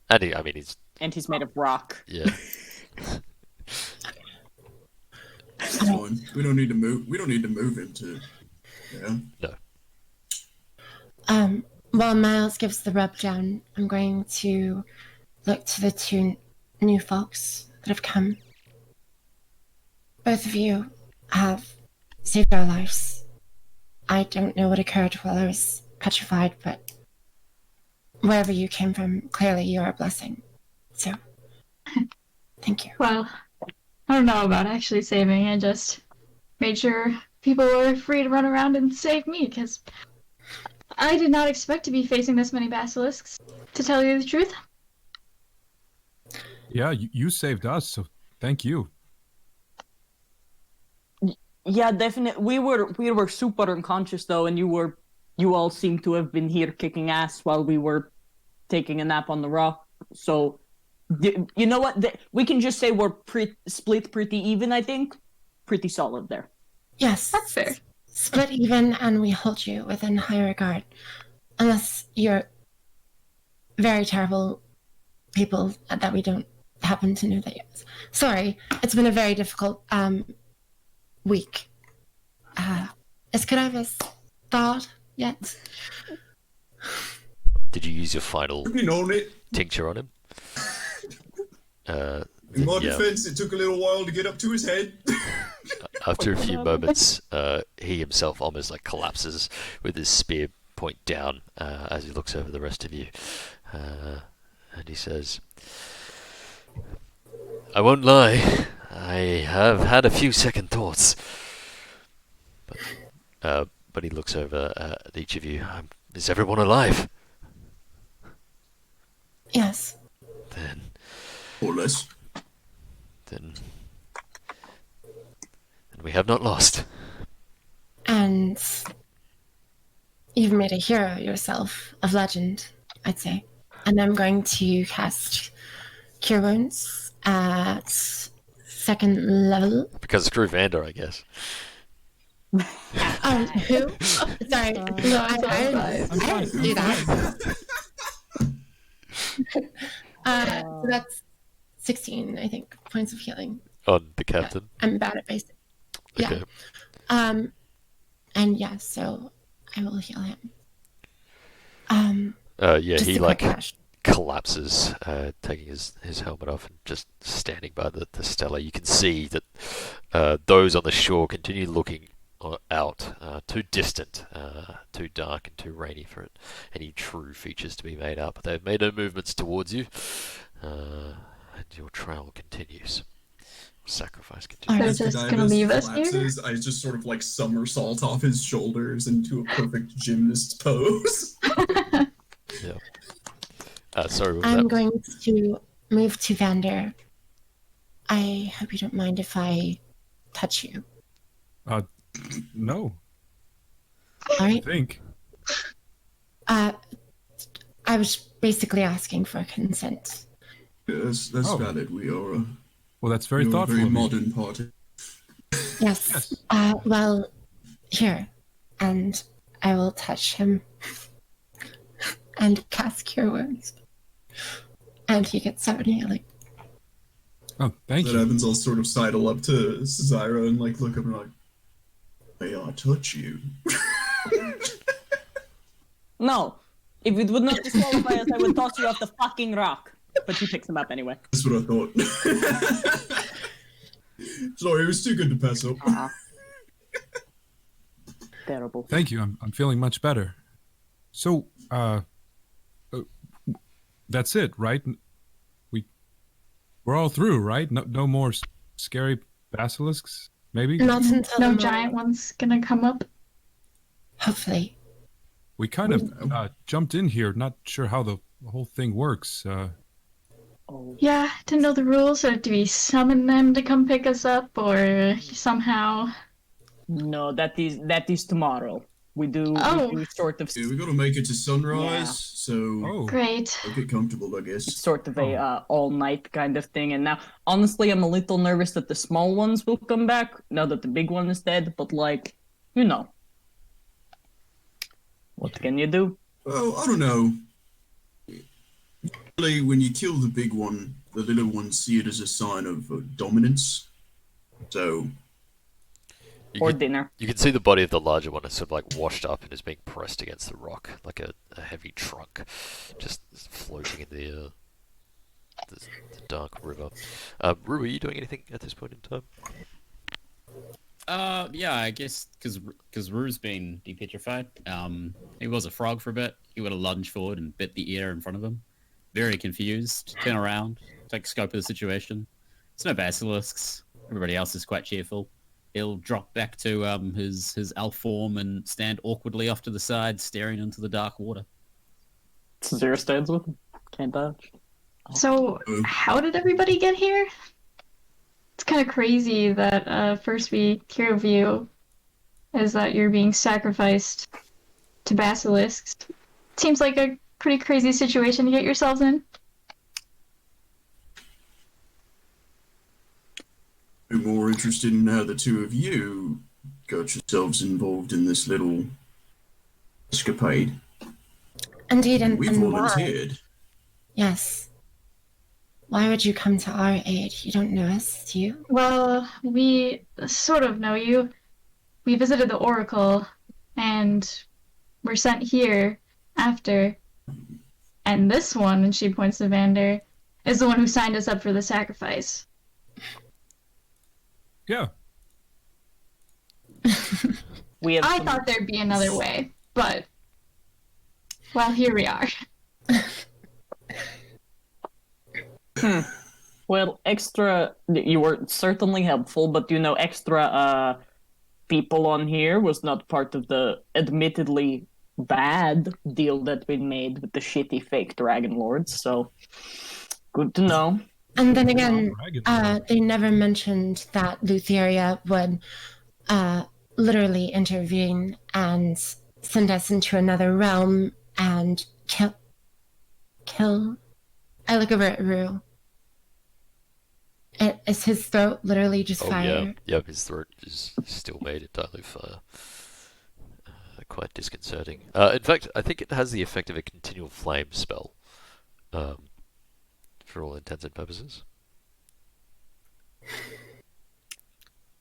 And I mean, he's, and he's made of rock. yeah. It's fine. We don't need to move. We don't need to move him to. Yeah. No. While Miles gives the rub down, I'm going to look to the two new folks that have come. Both of you have saved our lives. I don't know what occurred while I was petrified, but wherever you came from, clearly you're a blessing. So, thank you. Well, I don't know about actually saving. I just made sure people were free to run around and save me, because I did not expect to be facing this many basilisks, to tell you the truth. Yeah, you saved us, so thank you. Yeah, definitely. We were super unconscious though, and you all seem to have been here kicking ass while we were taking a nap on the rock. So, you know what? We can just say we're split pretty even. I think pretty solid there. Yes, That's fair. split even, and we hold you within high regard, unless you're very terrible people that we don't happen to know that yet. Sorry, it's been a very difficult week. Is Cadaver's thawed yet? Did you use your final Working on it. tincture on him? In my Yeah. defense, it took a little while to get up to his head. After a few moments, he himself almost like collapses with his spear point down as he looks over the rest of you, and he says, "I won't lie, I have had a few second thoughts." But he looks over at each of you. Is everyone alive? Yes. Then Or less. we have not lost. And you've made a hero yourself, of legend, I'd say. And I'm going to cast Cure Wounds at 2nd level. Because screw Vander, I guess. Who? Sorry. No, I didn't do that. So that's 16, I think, points of healing. On the captain. I'm bad at basic. Okay. Yeah. And yeah, so I will heal him. Yeah, Just he a quick like crash. collapses, taking his helmet off and just standing by the Stella. You can see that those on the shore continue looking out, too distant, too dark and too rainy for any true features to be made out. But they've made no movements towards you, and your trail continues. Sacrifice continues. So As just gonna leave us here? collapses, I just sort of like somersault off his shoulders into a perfect gymnast pose. Yeah. Sorry, what was I'm that? going to move to Vander. I hope you don't mind if I touch you. No, All I right. think. I was basically asking for consent. Yes, that's Oh. valid. We are a Well, that's very we are a thoughtful very of you. modern party. Yes. Yes. Well, here, and I will touch him and cast Cure Wounds. And he gets 7 healing. Oh, thank That you. happens. I'll sort of sidle up to Zyra and like look up and like, may I touch you? No, if it would not disqualify us, I would toss you off the fucking rock. But he picks him up anyway. That's what I thought. Sorry, it was too good to pass up. Terrible. Thank you. I'm feeling much better. So, that's it, right? We're all through, right? No more scary basilisks, maybe? Not until No the giant morning. one's gonna come up. Hopefully. We kind of jumped in here, not sure how the whole thing works. Oh. Yeah, didn't know the rules. So do we summon them to come pick us up, or somehow? No, that is tomorrow. We do sort of Yeah, we gotta make it to sunrise, Yeah. so Oh, Great. I'll get comfortable, I guess. sort of a all night kind of thing. And now, honestly, I'm a little nervous that the small ones will come back now that the big one is dead. But like, you know, what can you do? Well, I don't know. Really, when you kill the big one, the little ones see it as a sign of dominance. So, or dinner. You can see the body of the larger one is sort of like washed up and is being pressed against the rock, like a heavy trunk, just floating in the dark river. Rue, are you doing anything at this point in time? Yeah, I guess because Rue's been depetrified. He was a frog for a bit. He would have lunged forward and bit the air in front of him. Very confused. Turn around, take scope of the situation. There's no basilisks. Everybody else is quite cheerful. He'll drop back to his elf form and stand awkwardly off to the side, staring into the dark water. Zero stands with him. Can't dodge. So, how did everybody get here? It's kind of crazy that first we hear of you is that you're being sacrificed to basilisks. Seems like a pretty crazy situation to get yourselves in. I'm more interested in how the two of you got yourselves involved in this little escapade. Indeed, and We why? volunteered. Yes. Why would you come to our aid? You don't know us, do you? Well, we sort of know you. We visited the Oracle, and were sent here after. And this one, and she points to Vander, is the one who signed us up for the sacrifice. Yeah. I thought there'd be another way, but well, here we are. Well, you were certainly helpful, but extra people on here was not part of the admittedly bad deal that we made with the shitty fake Dragonlords, so good to know. And then again, they never mentioned that Lutheria would literally intervene and send us into another realm and kill. I look over at Rue. Is his throat literally just fire? Yeah, his throat is still made entirely of fire. Quite disconcerting. In fact, I think it has the effect of a continual flame spell, for all intents and purposes.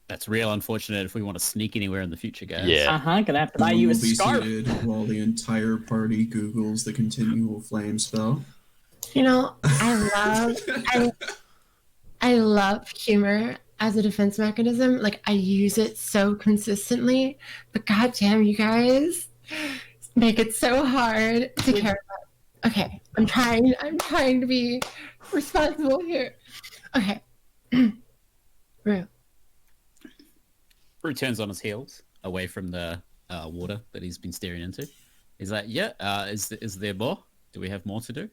That's real unfortunate if we want to sneak anywhere in the future, guys. Yeah. Gonna have to buy you a Will be scarf. seated while the entire party Googles the continual flame spell. You know, I love humor as a defense mechanism. Like, I use it so consistently, but goddamn, you guys make it so hard to care about. Okay, I'm trying to be responsible here. Okay. Rue. Rue turns on his heels away from the water that he's been staring into. He's like, "Yeah, is there more? Do we have more to do?"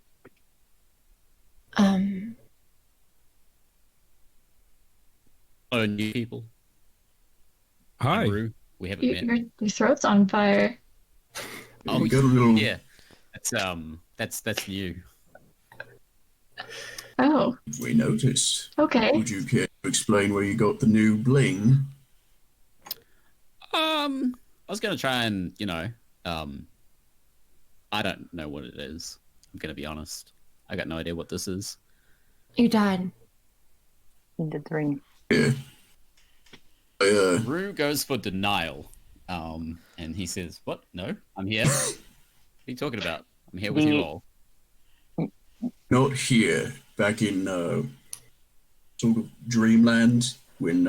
Oh, new people. Hi. Rue, we haven't met. Your throat's on fire. Oh, We got a little. yeah. That's new. Oh, We noticed. okay. Would you care to explain where you got the new bling? I was gonna try and I don't know what it is. I'm gonna be honest. I got no idea what this is. You died. In the dream. Yeah. Rue goes for denial, and he says, "What? No, I'm here. What are you talking about? I'm here with you all." Not here. Back in sort of dreamland when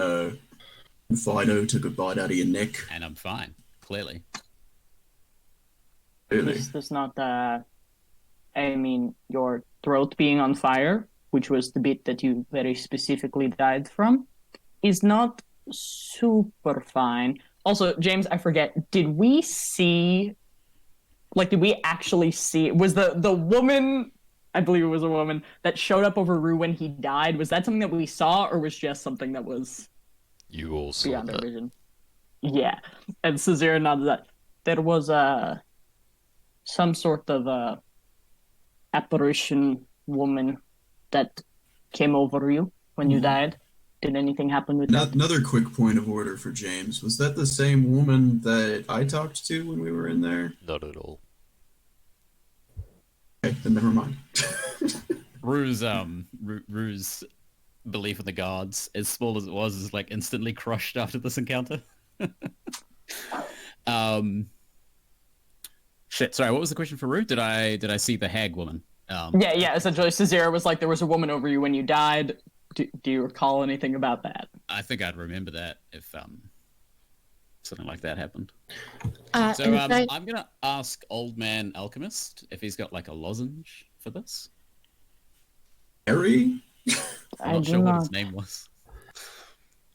Fido took a bite out of your neck. And I'm fine, clearly. Really? This is not, your throat being on fire, which was the bit that you very specifically died from, is not super fine. Also, James, I forget, did we actually see, was the woman, I believe it was a woman, that showed up over Rue when he died, was that something that we saw, or was just something that was You all saw beyond our that. vision? Yeah, and Cesare nodded that. There was some sort of apparition woman that came over you when you died. Did anything happen with that? Another quick point of order for James. Was that the same woman that I talked to when we were in there? Not at all. Okay, then never mind. Rue's belief in the gods, as small as it was, is like instantly crushed after this encounter. Shit. Sorry, what was the question for Rue? Did I see the hag woman? Yeah. Essentially, Caesarea was like, there was a woman over you when you died. Do you recall anything about that? I think I'd remember that if something like that happened. So inside- I'm gonna ask Old Man Alchemist if he's got like a lozenge for this. Gary? I'm not sure what his name was.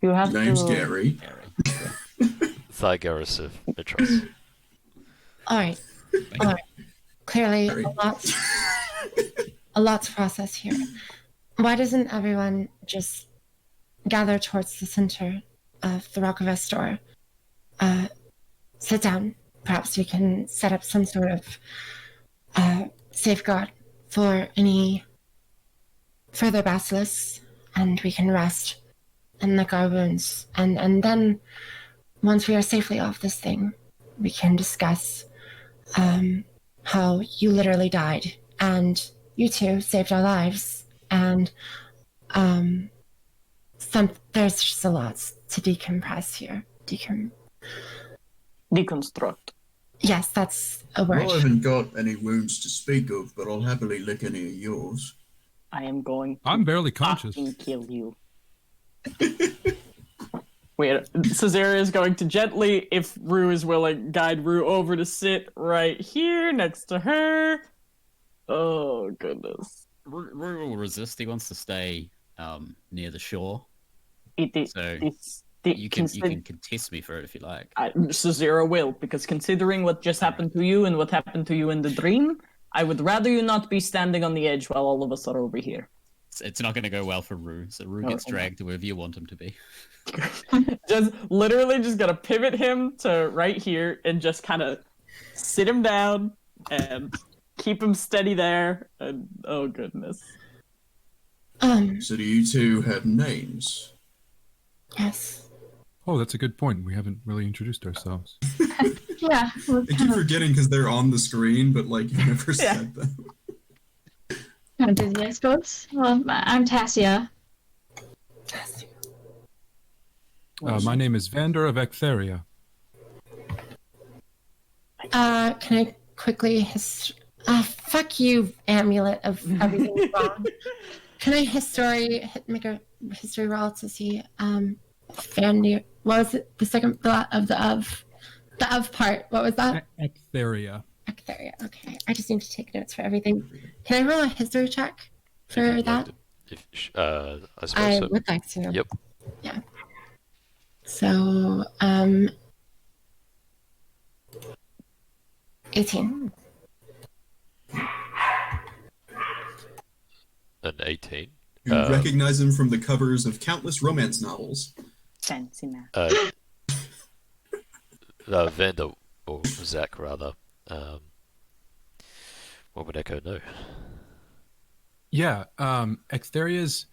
You have His name's Gary. Gary. Thygarus of Mitros. All right. Thank All right. Clearly, Sorry. a lot to process here. Why doesn't everyone just gather towards the center of the Rock of Estor? Sit down. Perhaps we can set up some sort of safeguard for any further basilisks, and we can rest and lick our wounds. And then, once we are safely off this thing, we can discuss how you literally died, and you two saved our lives, and there's just a lot to decompress here. Deconstruct. Yes, that's a Well, I word. haven't got any wounds to speak of, but I'll happily lick any of yours. I am going to I'm barely conscious. fucking kill you. Wait, Caesarea is going to gently, if Rue is willing, guide Rue over to sit right here next to her. Oh, goodness. Rue will resist. He wants to stay near the shore. It is. So It's you can contest me for it if you like. Caesarea will, because considering what just happened to you and what happened to you in the dream, I would rather you not be standing on the edge while all of us are over here. It's not going to go well for Rue. So Rue gets dragged to wherever you want him to be. Just literally just gonna pivot him to right here and just kind of sit him down and keep him steady there. And oh goodness. So do you two have names? Yes. Oh, that's a good point. We haven't really introduced ourselves. Yeah. We're I keep kind of, forgetting because they're on the screen, but like you never said them. kind of busy, I suppose. Well, I'm Tassia. My name is Vander of Ectheria. Can I quickly fuck you, amulet of everything wrong. Can I make a history roll to see Fanny? What was it? The second of the of part. What was that? Ectheria. Ectheria. Okay. I just need to take notes for everything. Can I roll a history check for that? I suppose I so. would like to. Yep. Yeah. So, 18. An 18. You recognize him from the covers of countless romance novels. Fancy man. Vander, or Zach rather. What would Echo know? Yeah, Ectheria's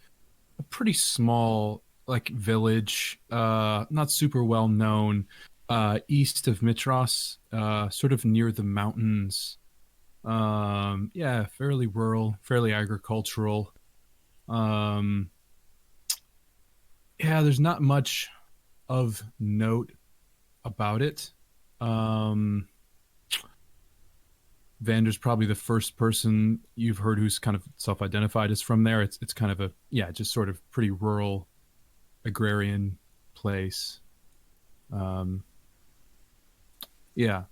a pretty small village, not super well known, east of Mitros, sort of near the mountains. Yeah, fairly rural, fairly agricultural. Yeah, there's not much of note about it. Vander's probably the first person you've heard who's kind of self-identified as from there. It's kind of just sort of pretty rural, agrarian place. Yeah.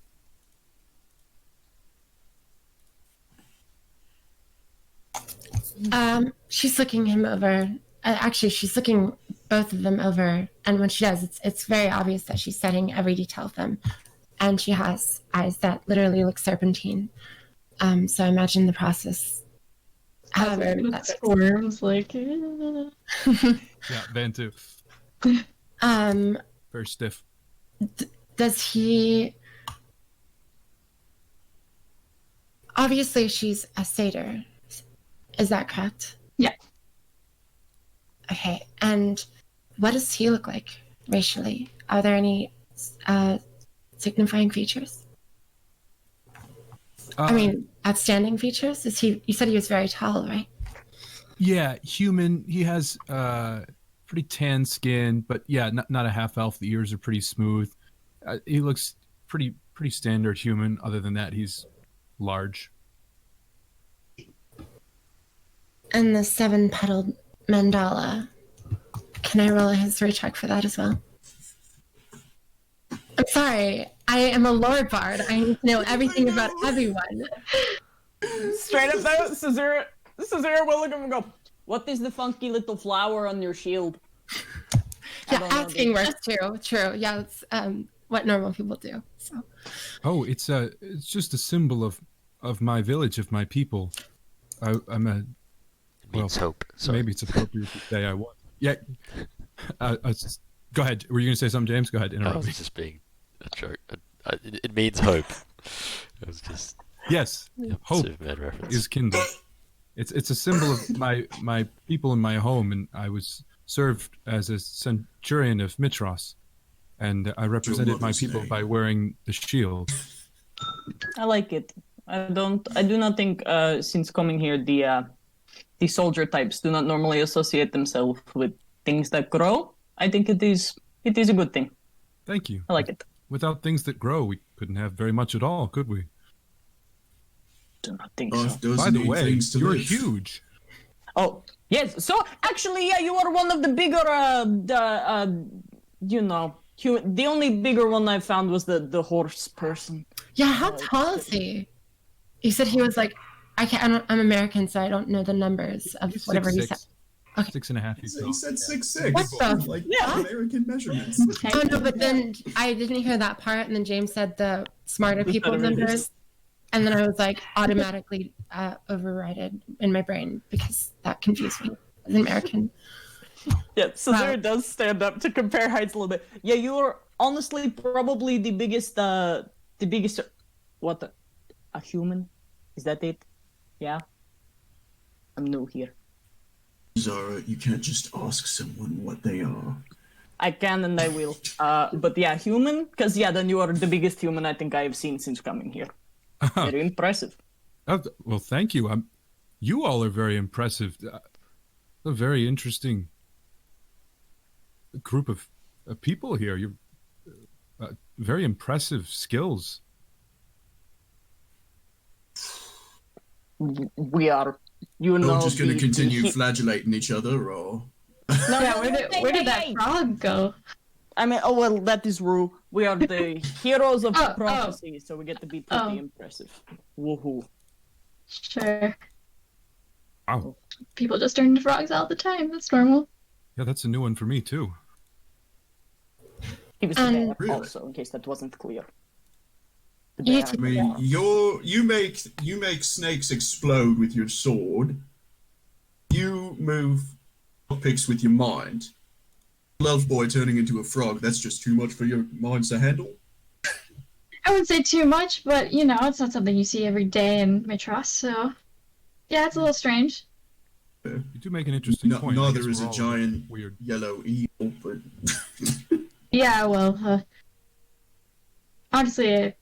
She's looking him over. Actually, she's looking both of them over, and when she does, it's very obvious that she's studying every detail of them, and she has eyes that literally look serpentine. So I imagine the process. However, It squirms like. Yeah, Van too. Very stiff. Does he? Obviously, she's a satyr. Is that correct? Yeah. And what does he look like racially? Are there any signifying features? Outstanding features? Is he? You said he was very tall, right? Yeah, human. He has pretty tan skin, but yeah, not a half elf. The ears are pretty smooth. He looks pretty standard human. Other than that, he's large. And the 7-petaled mandala. Can I roll a history check for that as well? I'm sorry. I am a lore bard. I need to know everything about everyone. Straight up though, Caesar will look at him and go, "What is the funky little flower on your shield?" Yeah, asking works too. True. Yeah, it's what normal people do. So. Oh, it's just a symbol of my village, of my people. I'm a. It means hope. Sorry. Maybe it's appropriate to say I was. Yeah. Go ahead. Were you going to say something, James? Go ahead. I Interrupt was me. just being a joke. It means hope. It was just Yes. Hope Superman reference. is kindled. It's a symbol of my people in my home, and I was served as a centurion of Mitros, and I represented my people by wearing the shield. I like it. I do not think since coming here the soldier types do not normally associate themselves with things that grow. I think it is a good thing. Thank you. I like it. Without things that grow, we couldn't have very much at all, could we? Do not think Life so. does By the need way, things to you're live. huge. Oh yes. So actually, yeah, you are one of the bigger. The only bigger one I found was the horse person. Yeah, how tall is he? You said he was like, I'm American, so I don't know the numbers of He's whatever he 6'6". said. Okay. 6.5 feet tall. He said 6'6". What the- Like Yeah. American measurements. Oh no, but then I didn't hear that part, and then James said the smarter people better numbers, and then I was like automatically overridden in my brain because that confused me as an American. Yeah, Caesar Wow. does stand up to compare heights a little bit. Yeah, you are honestly probably the biggest. What? A human? Is that it? Yeah. I'm new here. Zara, you can't just ask someone what they are. I can and I will. But yeah, human? Because yeah, then you are the biggest human I think I have seen since coming here. Very impressive. Oh, well, thank you. You all are very impressive. A very interesting group of people here. You're very impressive skills. We are, you We're know. just going to the- continue the- flagellating each other, or No, Yeah, no, where did that hey. frog go? I mean, oh well, that is Rue. We are the heroes of Oh, prophecy, so we get to be pretty Oh. impressive. Woohoo! Sure. Wow. People just turn into frogs all the time. That's normal. Yeah, that's a new one for me, too. He was the bear Really? also, in case that wasn't clear. The You bear. I mean, you make snakes explode with your sword. You move picks with your mind. Love boy turning into a frog, that's just too much for your minds to handle. I wouldn't say too much, but it's not something you see every day in Mitros, so yeah, it's a little strange. You do make an interesting point. I Neither guess is we're a all giant weird. yellow eel, but Yeah, well, honestly, I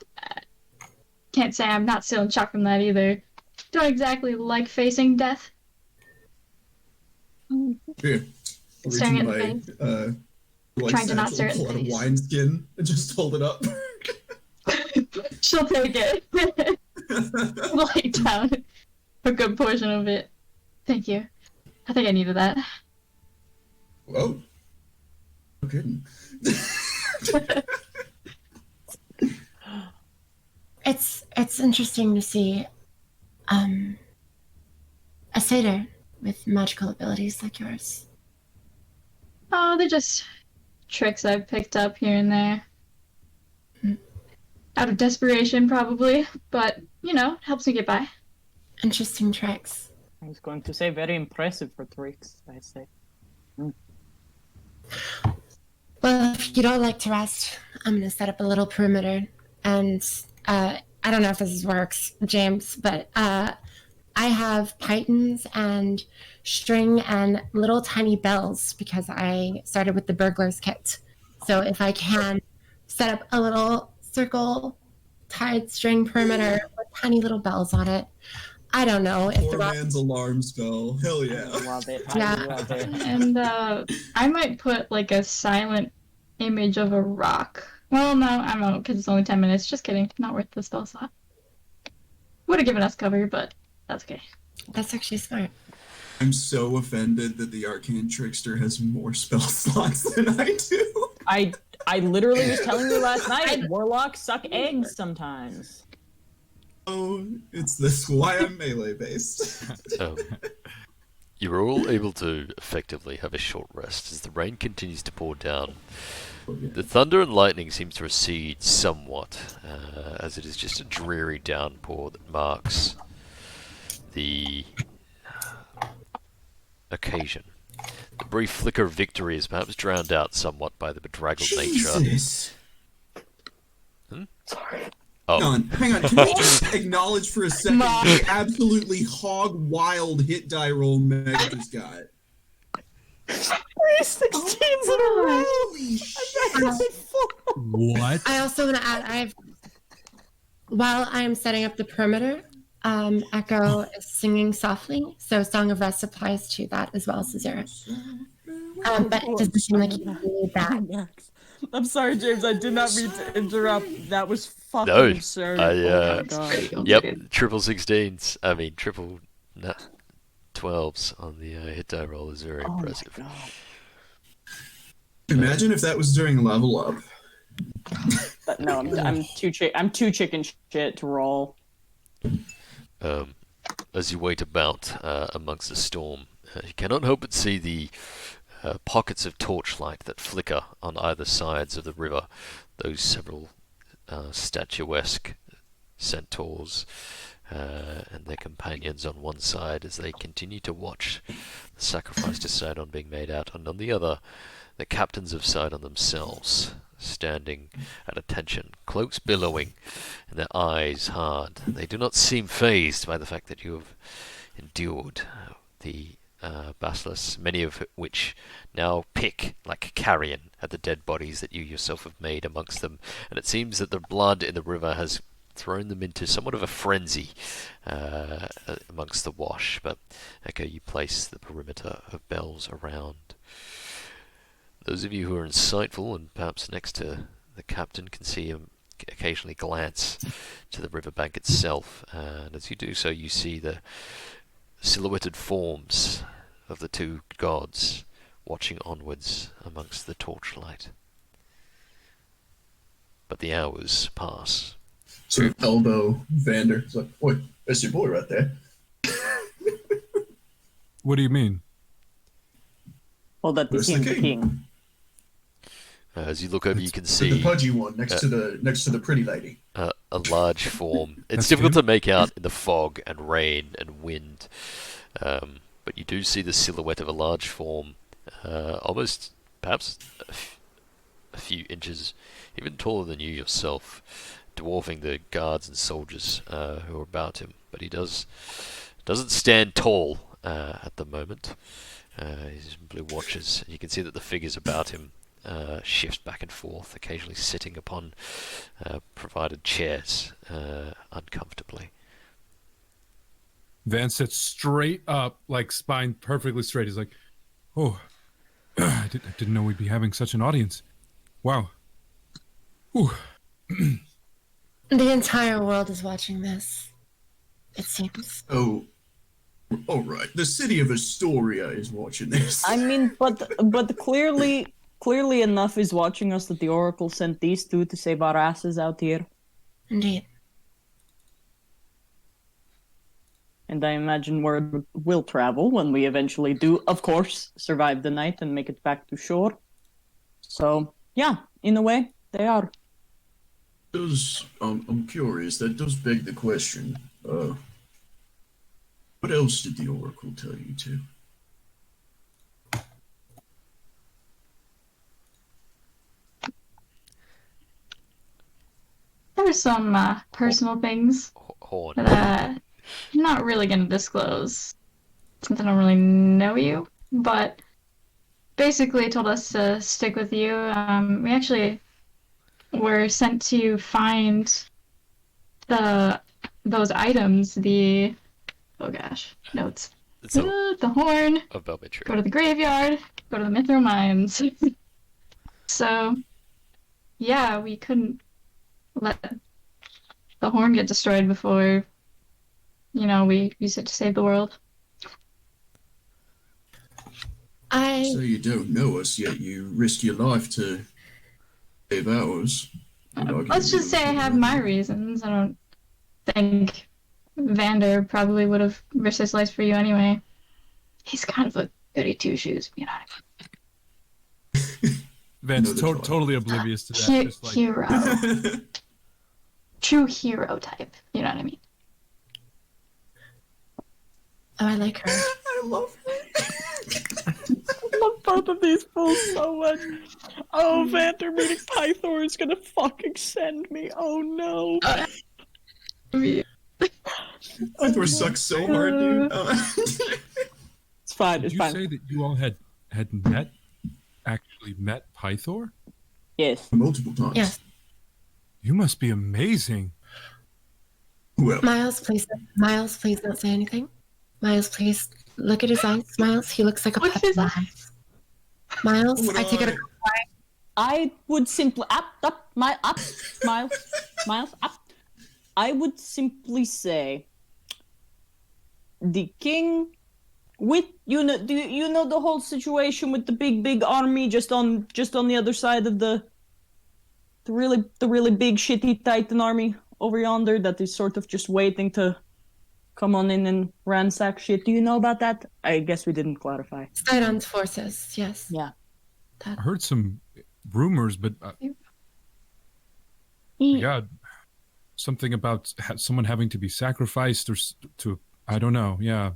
can't say I'm not still in shock from that either. Don't exactly like facing death. here. Staring at the Reaching my Trying to not satchel, stare at the pull out a face. wineskin and just hold it up. She'll take it. Lay down a good portion of it. Thank you. I think I needed that. Whoa. No kidding. It's interesting to see a satyr with magical abilities like yours. Oh, they're just tricks I've picked up here and there. Out of desperation, probably, but helps me get by. Interesting tricks. I was going to say very impressive for tricks, I say. Well, if you don't like to rest, I'm going to set up a little perimeter. And I don't know if this works, James, but I have pythons and string and little tiny bells because I started with the burglar's kit. So if I can set up a little circle tied string perimeter with tiny little bells on it, I don't know if Poor the rock. man's alarm spell. Hell yeah. Love it. Yeah. I love it. And I might put like a silent image of a rock. Well, no, I won't because it's only 10 minutes. Just kidding. Not worth the spell slot. Would have given us cover, but that's okay. That's actually smart. I'm so offended that the Arcane Trickster has more spell slots than I do. I literally was telling you last night, warlocks suck eggs sometimes. Oh, it's this why I'm melee based. You're all able to effectively have a short rest as the rain continues to pour down. The thunder and lightning seems to recede somewhat, as it is just a dreary downpour that marks the occasion. The brief flicker of victory is perhaps drowned out somewhat by the bedraggled nature. Jesus. Sorry. Oh, Hang on. Can we just acknowledge for a second the absolutely hog wild hit die roll Meg just got? 316s in a row! Holy shit! What? I also want to add, while I am setting up the perimeter, Echo is singing softly, so Song of Rest applies to that as well, Caesarea. But it doesn't seem like you need that. I'm sorry, James. I did not mean to interrupt. That was fucking No, absurd. I, Oh my god. yep, triple 16s. I mean, triple 12s on the hit die roll is very impressive. My god. Imagine if that was during level up. But no, I'm too chicken shit to roll. As you wait about amongst the storm, you cannot help but see the pockets of torchlight that flicker on either sides of the river. Those several statuesque centaurs and their companions on one side as they continue to watch the sacrifice decide on being made out, and on the other, the captains of Sidon themselves, standing at attention, cloaks billowing, and their eyes hard. They do not seem fazed by the fact that you have endured the basilisks, many of which now pick like carrion at the dead bodies that you yourself have made amongst them, and it seems that the blood in the river has thrown them into somewhat of a frenzy amongst the wash. But Echo, you place the perimeter of bells around. Those of you who are insightful and perhaps next to the captain can see him occasionally glance to the riverbank itself, and as you do so you see the silhouetted forms of the two gods watching onwards amongst the torchlight. But the hours pass. Sort of elbow Vander. It's like, boy, that's your boy right there. What do you mean? Well, that Where's seems the the king? king. As you look over, you can The see pudgy one next to the pretty lady. a large form. It's That's difficult him? to make out in the fog and rain and wind, but you do see the silhouette of a large form, almost, perhaps, a few inches, even taller than you yourself, dwarfing the guards and soldiers who are about him. But he doesn't stand tall at the moment. He's in blue watches. You can see that the figures about him shift back and forth, occasionally sitting upon provided chairs uncomfortably. Van sits straight up, like spine perfectly straight. He's like, "Oh, I didn't know we'd be having such an audience. Wow." Whew. The entire world is watching this, it seems. Oh, all right. The city of Astoria is watching this. I mean, but clearly enough is watching us that the Oracle sent these two to save our asses out here. Indeed. And I imagine word will travel when we eventually do, of course, survive the night and make it back to shore. So, yeah, in a way, they are. I'm curious. That does beg the question. What else did the Oracle tell you to? There's some personal things Horn. that I'm not really going to disclose since I don't really know you, but basically told us to stick with you. We actually were sent to find those items, the Oh gosh, notes. So, The horn. of Belmetria. Go to the graveyard. Go to the Mithril mines. So, yeah, we couldn't let the horn get destroyed before, we use it to save the world. So you don't know us yet. You risk your life to save ours. Let's just say I have my reasons. I don't think Vander probably would have risked his life for you anyway. He's kind of a goody two-shoes, you know what I mean? Van's totally oblivious to that. Just like... Hero. True hero type, you know what I mean? Oh, I like her. I love her. I love both of these fools so much. Oh, Vander meeting Pythor is gonna fucking send me. Oh no. Pythor sucks so hard, dude. It's fine. Did It's you fine. say that you all had actually met Pythor? Yes. Multiple times. Yes. You must be amazing. Well, Miles, please don't say anything. Miles, please look at his eyes. Miles, he looks like a What's puppy. his eyes? Miles, What I take it eye? I would simply Miles, up. I would simply say the king with do you know the whole situation with the big army just on the other side of the really big shitty Titan army over yonder that is sort of just waiting to come on in and ransack shit. Do you know about that? I guess we didn't clarify. Sidon's forces, yes. Yeah. I heard some rumors, but yeah, something about someone having to be sacrificed or to I don't know. Yeah.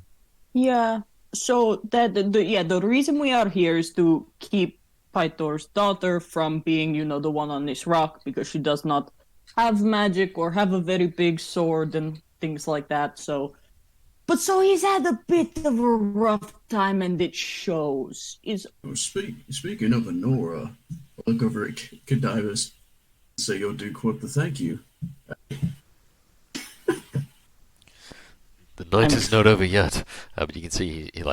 Yeah. So the reason we are here is to keep Pythor's daughter from being, the one on this rock, because she does not have magic or have a very big sword and things like that. So he's had a bit of a rough time, and it shows. speaking of Honora, look over at Cadivus. Say you'll do quote the thank you. The night is not over yet, but you can see he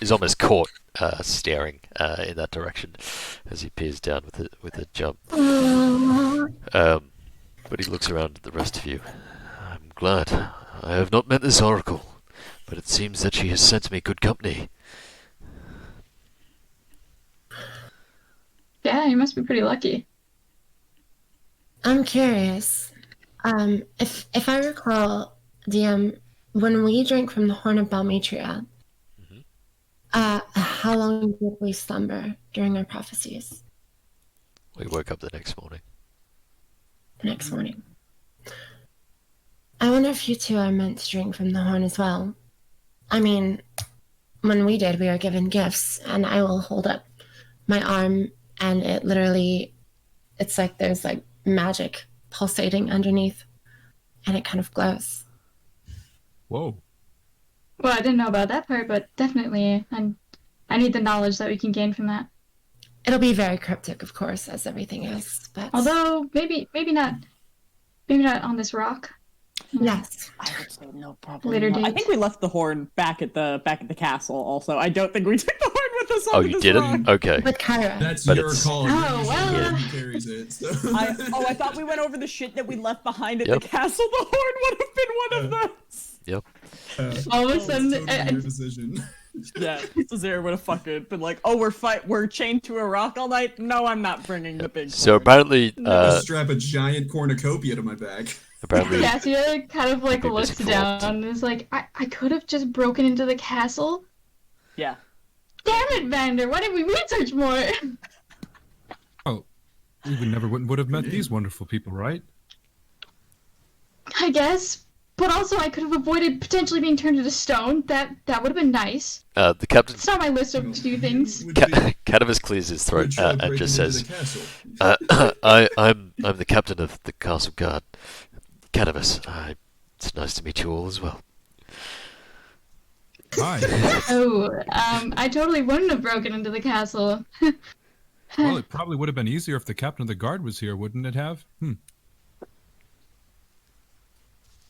is almost caught staring in that direction as he peers down with a jump. But he looks around at the rest of you. I'm glad. I have not met this oracle, but it seems that she has sent me good company. Yeah, you must be pretty lucky. I'm curious. If I recall, DM, when we drank from the Horn of Belmetria, how long did we slumber during our prophecies? We woke up the next morning. The next morning. I wonder if you two are meant to drink from the horn as well. I mean, when we did, we were given gifts, and I will hold up my arm, and it's like there's like magic pulsating underneath, and it kind of glows. Whoa. Well, I didn't know about that part, but definitely, I need the knowledge that we can gain from that. It'll be very cryptic, of course, as everything is. But although maybe not on this rock. Yes, I would say no problem. Later I date. think we left the horn back at the castle. Also, I don't think we took the horn with us. Oh, onto you this didn't? rock. Okay. with Kyra. That's But your it's- call. Oh, well. He carries it. So. I thought we went over the shit that we left behind at Yep. the castle. The horn would have been one of those. Yep. All of a It's sudden, totally your decision. Yeah, Cesare would have fucking been like, "Oh, we're chained to a rock all night. No, I'm not bringing the big." So horn." apparently, I'll strap a giant cornucopia to my back. Cassia kind of like Maybe looks misinformed. down and is like, I could have just broken into the castle. Yeah. Damn it, Vander! Why didn't we research more? Oh, we would have met these wonderful people, right? I guess. But also, I could have avoided potentially being turned into stone. That would have been nice. the captain, It's not my list of to do things. Would be- Cadavus clears his throat would try and breaking just into says, the castle. I'm the captain of the castle guard. Cadavus, it's nice to meet you all as well. Hi. Oh, I totally wouldn't have broken into the castle. Well, it probably would have been easier if the captain of the guard was here, wouldn't it have?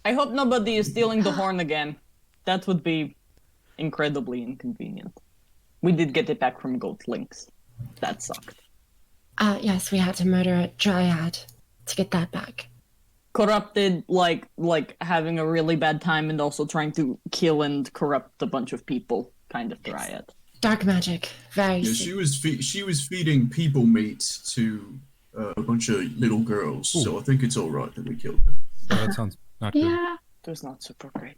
I hope nobody is stealing the horn again. that would be incredibly inconvenient. We did get it back from Gold Links. That sucked. Yes, we had to murder a dryad to get that back. Corrupted, like having a really bad time and also trying to kill and corrupt a bunch of people kind of dryad. Dark magic, very. Yeah, she was feeding people meat to a bunch of little girls, so I think it's all right that we killed her. Oh, that sounds not good. Yeah, It was not super great.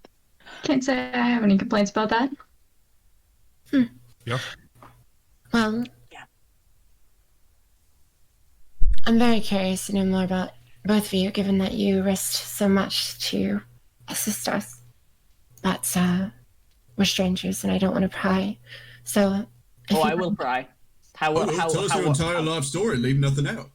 can't say I have any complaints about that. Yeah. Well, Yeah. I'm very curious to know more about both of you, given that you risked so much to assist us. But we're strangers, and I don't want to pry. So, I will cry. Tell us your entire life story, leave nothing out.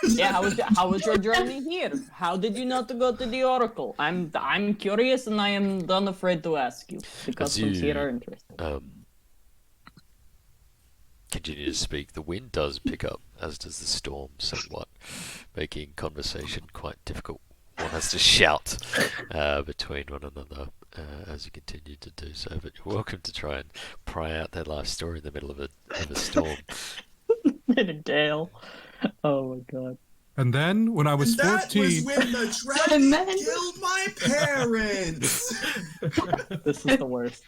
Yeah, how was your journey here? How did you not go to the Oracle? I'm curious and I am unafraid to ask you because As some here you, are interested. Continue to speak. The wind does pick up, as does the storm somewhat, making conversation quite difficult. One has to shout between one another as you continue to do so, but you're welcome to try and pry out their life story in the middle of a storm. In a gale. Oh my god. And then, when I was That 14... was when the dragon killed my parents! This is the worst.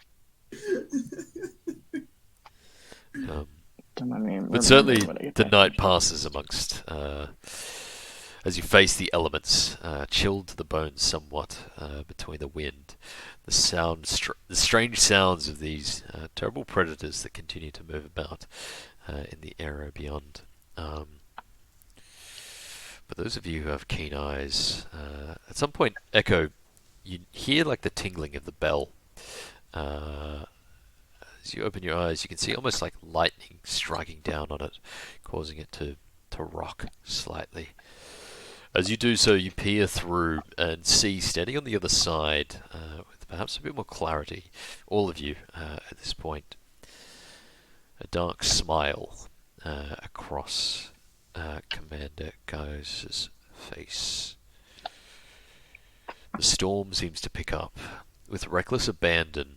But certainly the night passes amongst, as you face the elements, chilled to the bones somewhat between the wind, the strange sounds of these terrible predators that continue to move about in the area beyond. For those of you who have keen eyes, at some point, Echo, you hear like the tingling of the bell. As you open your eyes, you can see almost like lightning striking down on it, causing it to rock slightly. As you do so, you peer through and see, standing on the other side, with perhaps a bit more clarity, all of you at this point, a dark smile across Commander Gaius' face. The storm seems to pick up, with reckless abandon,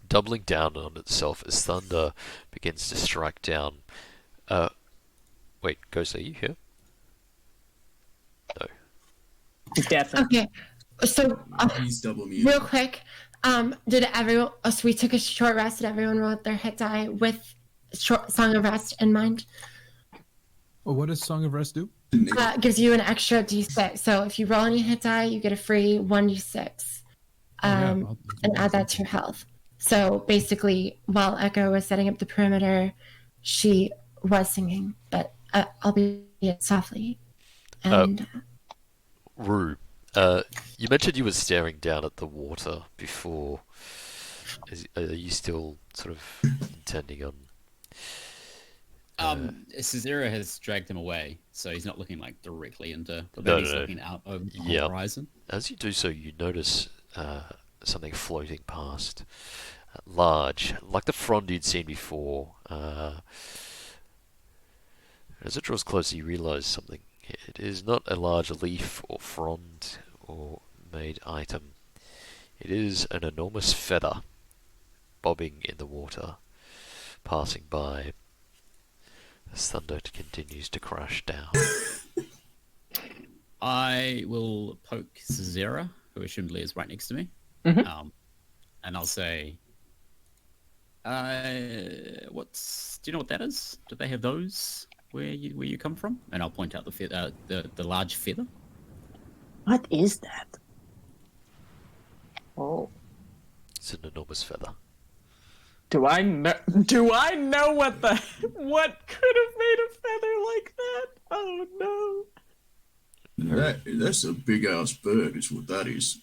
doubling down on itself as thunder begins to strike down. Wait, Ghost, are you here? No. Definitely. okay. So, He's double muted. real quick, did everyone? So we took a short rest. Did everyone roll their hit die with Song of Rest in mind? Oh, what does Song of Rest do? Gives you an extra d6. So if you roll any hit die, you get a free 1d6, and add that to your health. So basically, while Echo was setting up the perimeter, she was singing, but albeit softly. And Rue, you mentioned you were staring down at the water before. Are you still sort of intending on? Caesarea has dragged him away, so he's not looking like directly into, but No, he's no. looking out over the Yeah. horizon. As you do so, you notice something floating past, large, like the frond you'd seen before. As it draws closer, you realize something. It is not a large leaf or frond or made item. It is an enormous feather bobbing in the water, passing by as thunder continues to crash down. I will poke Caesarea, who assumedly is right next to me, Mhm. and I'll say, do you know what that is? Do they have those where you come from? And I'll point out the large feather. What is that? Oh. It's an enormous feather. Do I know what could have made a feather like that? Oh no. That's a big ass bird, is what that is.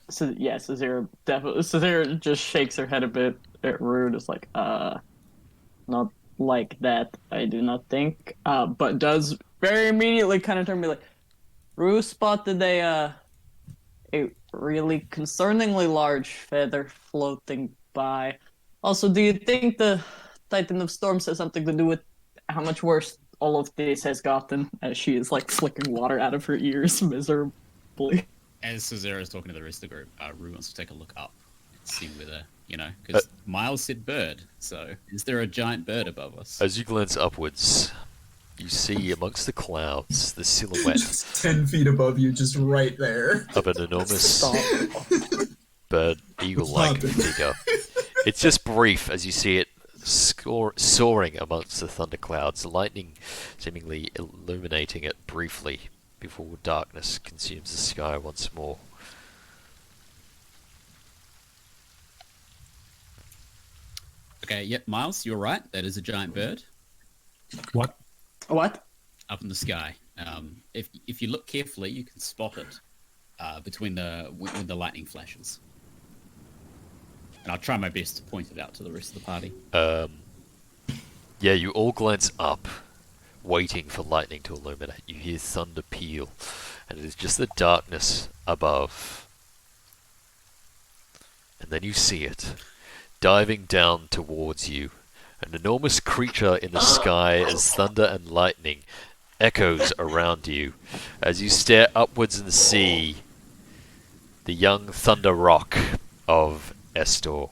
So yeah, Caesarea just shakes her head a bit at Rude. It's like, not like that, I do not think. But does very immediately kind of turn me like, Rue spotted a really concerningly large feather floating by. Also, do you think the Titan of Storms has something to do with how much worse all of this has gotten? As she is like flicking water out of her ears miserably. As Cesare is talking to the rest of the group, Rue wants to take a look up and see whether, because Miles said bird, so is there a giant bird above us? As you glance upwards, you see amongst the clouds the silhouette Just 10 feet above you, just right there. of an enormous bird, eagle-like figure. It's just brief as you see it soaring amongst the thunderclouds, lightning seemingly illuminating it briefly before darkness consumes the sky once more. Okay, yep, Miles, you're right. That is a giant bird What? What? up in the sky. If you look carefully, you can spot it when the lightning flashes. And I'll try my best to point it out to the rest of the party. Yeah, you all glance up, waiting for lightning to illuminate. You hear thunder peal, and it is just the darkness above. And then you see it, diving down towards you. An enormous creature in the sky as thunder and lightning echoes around you. As you stare upwards and see the young thunder rock of Estor.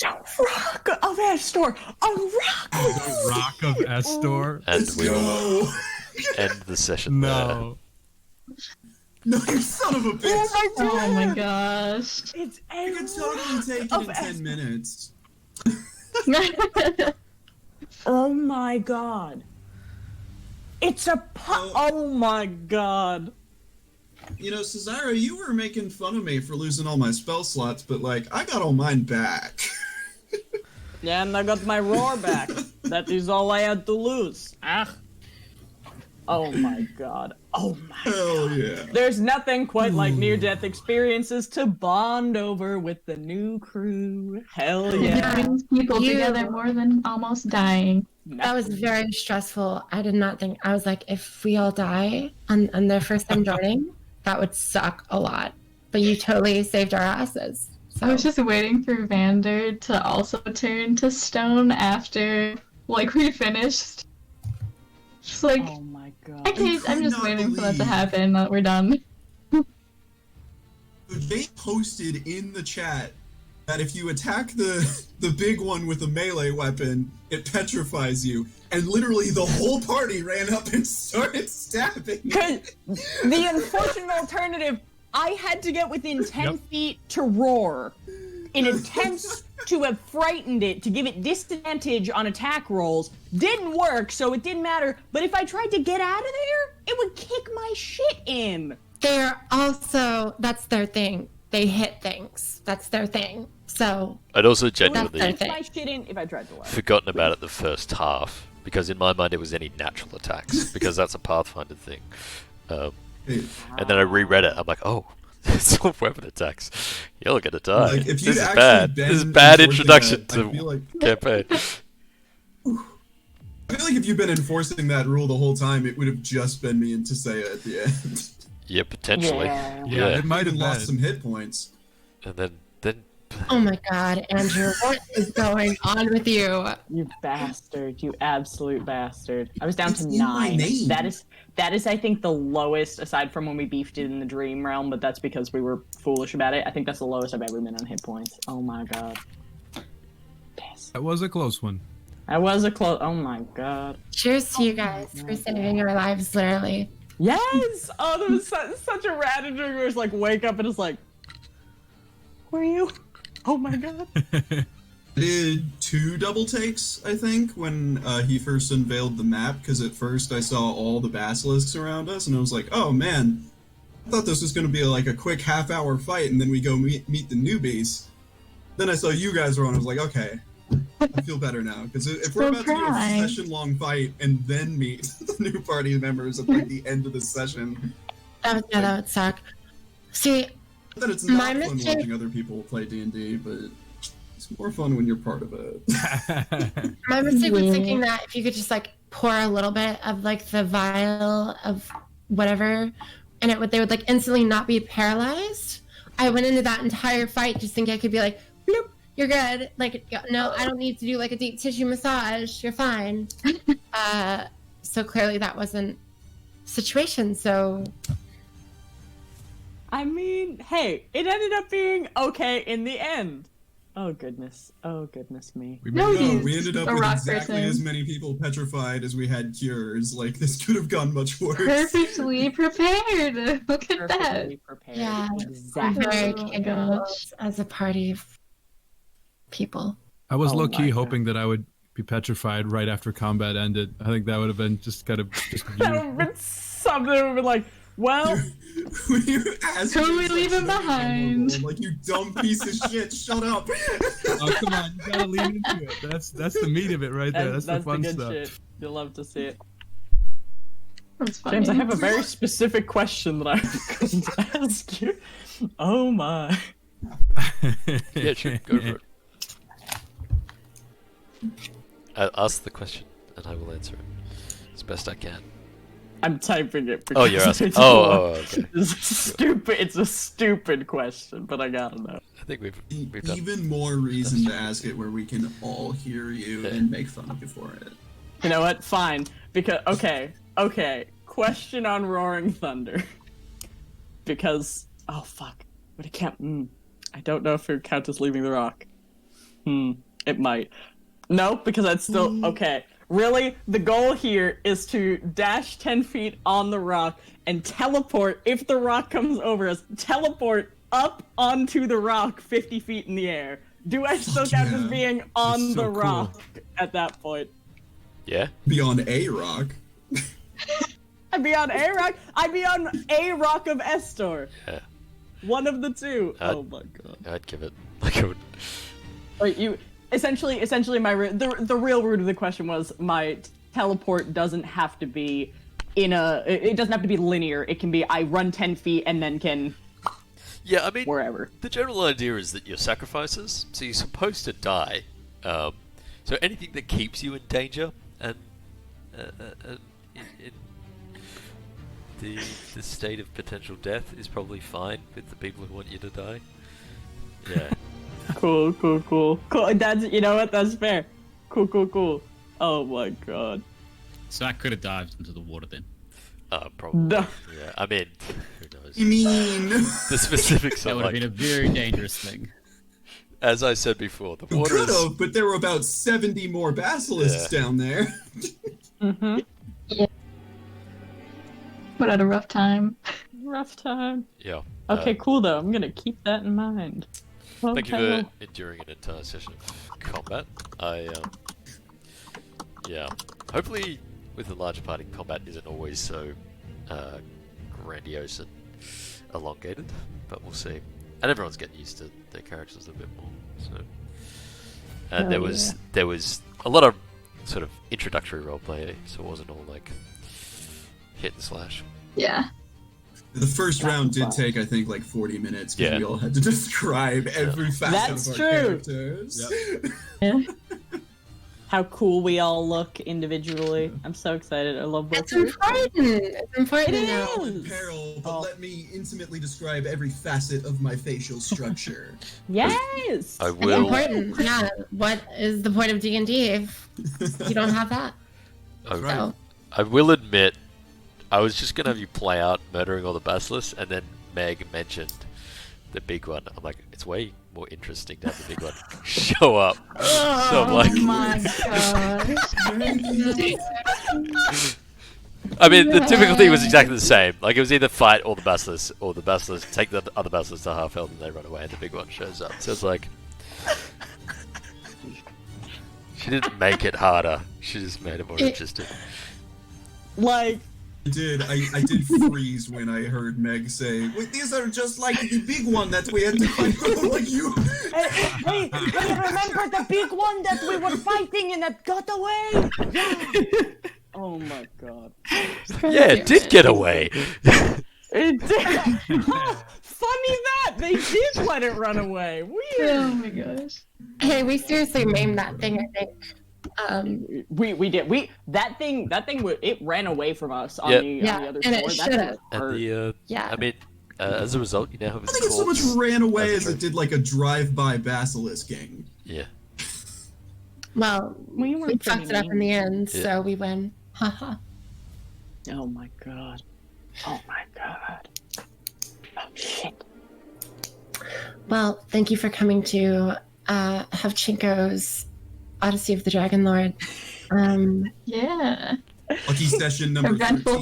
Rock of Estor! A rock! The Rock of Estor? And Let's we will go. end the session No. No, you son of a bitch. Oh my gosh. It's a You can totally take it of in 10 minutes. Oh my god. It's a oh my god. You know, Cesaro, you were making fun of me for losing all my spell slots, but, like, I got all mine back. Yeah, and I got my roar back. That is all I had to lose. Ah. Oh my god. Oh my Hell yeah. There's nothing quite like near-death experiences to bond over with the new crew. Hell It yeah. brings people You- together more than almost dying. That was very stressful. I did not think. I was like, if we all die on their first time joining, that would suck a lot. But you totally saved our asses. So. I was just waiting for Vander to also turn to stone after, like, we finished. Just like, Oh my god. okay, I'm could just not waiting for that to believe- happen. That we're done. They posted in the chat that if you attack the big one with a melee weapon, it petrifies you. And literally the whole party ran up and started stabbing. Cause the unfortunate alternative, I had to get within 10 Yep. feet to roar in attempts to have frightened it, to give it disadvantage on attack rolls. Didn't work, so it didn't matter. But if I tried to get out of there, it would kick my shit in. They're also, that's their thing. They hit things. That's their thing. So, I'd also It would genuinely That's kick okay. my shit in if I tried to laugh. forgotten about it the first half, because in my mind it was any natural attacks, because that's a Pathfinder thing. Hey, And then I reread it, I'm like, oh, it's all weapon attacks. You're gonna die. like, if This you'd is actually bad. been This is bad enforcing introduction that, I to feel like campaign. I feel like if you'd been enforcing that rule the whole time, it would have just been me and Tisea at the end. Yeah, potentially. Yeah. Yeah, it might Even have lost been. some hit points. And then oh my god, Andrew, what is going on with you? You bastard, you absolute bastard. I was down It's to in my 9. name. That is I think the lowest, aside from when we beefed it in the dream realm, but that's because we were foolish about it. I think that's the lowest I've ever been on hit points. Oh my god. Piss. That was a close one. I was a close. Oh my god. Cheers to you guys for saving our lives, literally. Yes! Oh, that was such a rad intro where it's like, wake up and it's like, where are you? Oh my god. Did 2 double takes, I think, when he first unveiled the map, because at first I saw all the basilisks around us, and I was like, oh man, I thought this was going to be like a quick half-hour fight, and then we go meet the newbies. Then I saw you guys were on, I was like, okay, I feel better now, because if we're about to do a Surprise. session-long fight and then meet the new party members at like the end of the session, That would suck. See, not that it's My not fun mistake- watching other people play D&D, but it's more fun when you're part of it. my mistake was Yeah. thinking that if you could just like pour a little bit of like the vial of whatever, and they would like instantly not be paralyzed. I went into that entire fight just thinking I could be like, bloop, you're good. Like, no, I don't need to do like a deep tissue massage. You're fine. So clearly that wasn't situation. So I mean, hey, it ended up being okay in the end. Oh goodness me. We No, made it. No, we ended up a with rock exactly person. as many people petrified as we had cures. Like, this could have gone much worse. Perfectly prepared. Look at that. Perfectly prepared. Yeah, I'm Exactly. very Oh my capable gosh. as a party of people. I was Oh low my key God. hoping that I would be petrified right after combat ended. I think that would have been just kind of just That would have beautiful. been something that would have been like, well, When you asked Who me, we it's leaving should I be behind? vulnerable? I'm like, you dumb piece of shit, shut up. Oh come on, you gotta lean into it. That's the meat of it right there. That's the that's the fun good stuff. shit. You'll love to see it. That's funny. James, I have a very specific question that I'm going to ask you. Oh my. Yeah, sure, go for it. Ask the question, and I will answer it as best I can. I'm typing it. Oh, you're because asking. it's Okay. It's a stupid question, but I gotta know. I think we've done. Even more reason to ask it where we can all hear you and make fun of you for it. You know what? Fine. Because okay. Question on Roaring Thunder. Because oh fuck, but it can't. I don't know if it counts as leaving the rock. It might. No, because that's still okay. Really, the goal here is to dash 10 feet on the rock and teleport, if the rock comes over us, teleport up onto the rock 50 feet in the air. Do I still count as yeah. being on That's so the cool. rock at that point? Yeah. Be on a rock. I'd be on a rock. I'd be on a rock of Estor. Yeah. One of the two. I'd- Oh my god. I'd give it. Like I would. Wait, you essentially the real root of the question was my teleport doesn't have to be it doesn't have to be linear. It can be I run 10 feet and then can Yeah, I mean, wherever. the general idea is that you're sacrifices, so you're supposed to die. So anything that keeps you in danger and in the state of potential death is probably fine with the people who want you to die. Yeah. Cool. That's, you know what? That's fair. Cool. Oh my god. So I could have dived into the water then. Probably. No. Yeah. I mean, who knows? You mean? The specifics That are would have like, been a very dangerous thing. as I said before, the You water could is. have, but there were about 70 more basilisks Yeah. down there. Mm-hmm. But had a rough time. Rough time. Yeah. Okay, cool though. I'm gonna keep that in mind. Thank you Okay. for enduring an entire session of combat. Yeah. Hopefully, with a larger party, combat isn't always so grandiose and elongated, but we'll see. And everyone's getting used to their characters a bit more. So, and Hell there was a lot of sort of introductory roleplay, so it wasn't all like hit and slash. Yeah. The first round did fun. take, I think, like 40 minutes because Yeah. we all had to describe every facet That's of our true. characters. How cool we all look individually. I'm so excited. I love It's working with you. important. It's important It to know. is. Peril, but Oh. let me intimately describe every facet of my facial structure. Yes. I It's will. important. Yeah. What is the point of D&D if you don't have that? Right. So, I will admit, I was just gonna have you play out murdering all the basilisks, and then Meg mentioned the big one. I'm like, it's way more interesting to have the big one show up. So I'm like, Oh my gosh. I mean, the difficulty was exactly the same. Like, it was either fight all the basilisks, or the basilisks take the other basilisks to half health and they run away, and the big one shows up. So it's like, she didn't make it harder. She just made it more interesting. Like, I did freeze when I heard Meg say, "Wait, these are just like the big one that we had to fight." Like you. hey, remember the big one that we were fighting and that got away? Yeah. Oh my god. Yeah, it did get away. It did. Funny that they did let it run away. Weird. Oh my gosh. hey, we seriously maimed that thing, I think. We did. That thing it ran away from us on, Yeah. the, Yeah, on the other and it floor. That should've. thing hurt. And Yeah. I mean, as a result, you now have I its think it so much corpse ran away as as a it did like a drive-by basilisking. Yeah. Well, We were we pretty fucked it up in the end, Yeah. so we win. Haha. Oh my god. Oh my god. Oh shit. Well, thank you for coming to Hevchenko's Odyssey of the Dragonlord. Yeah. Lucky session number Eventful 13.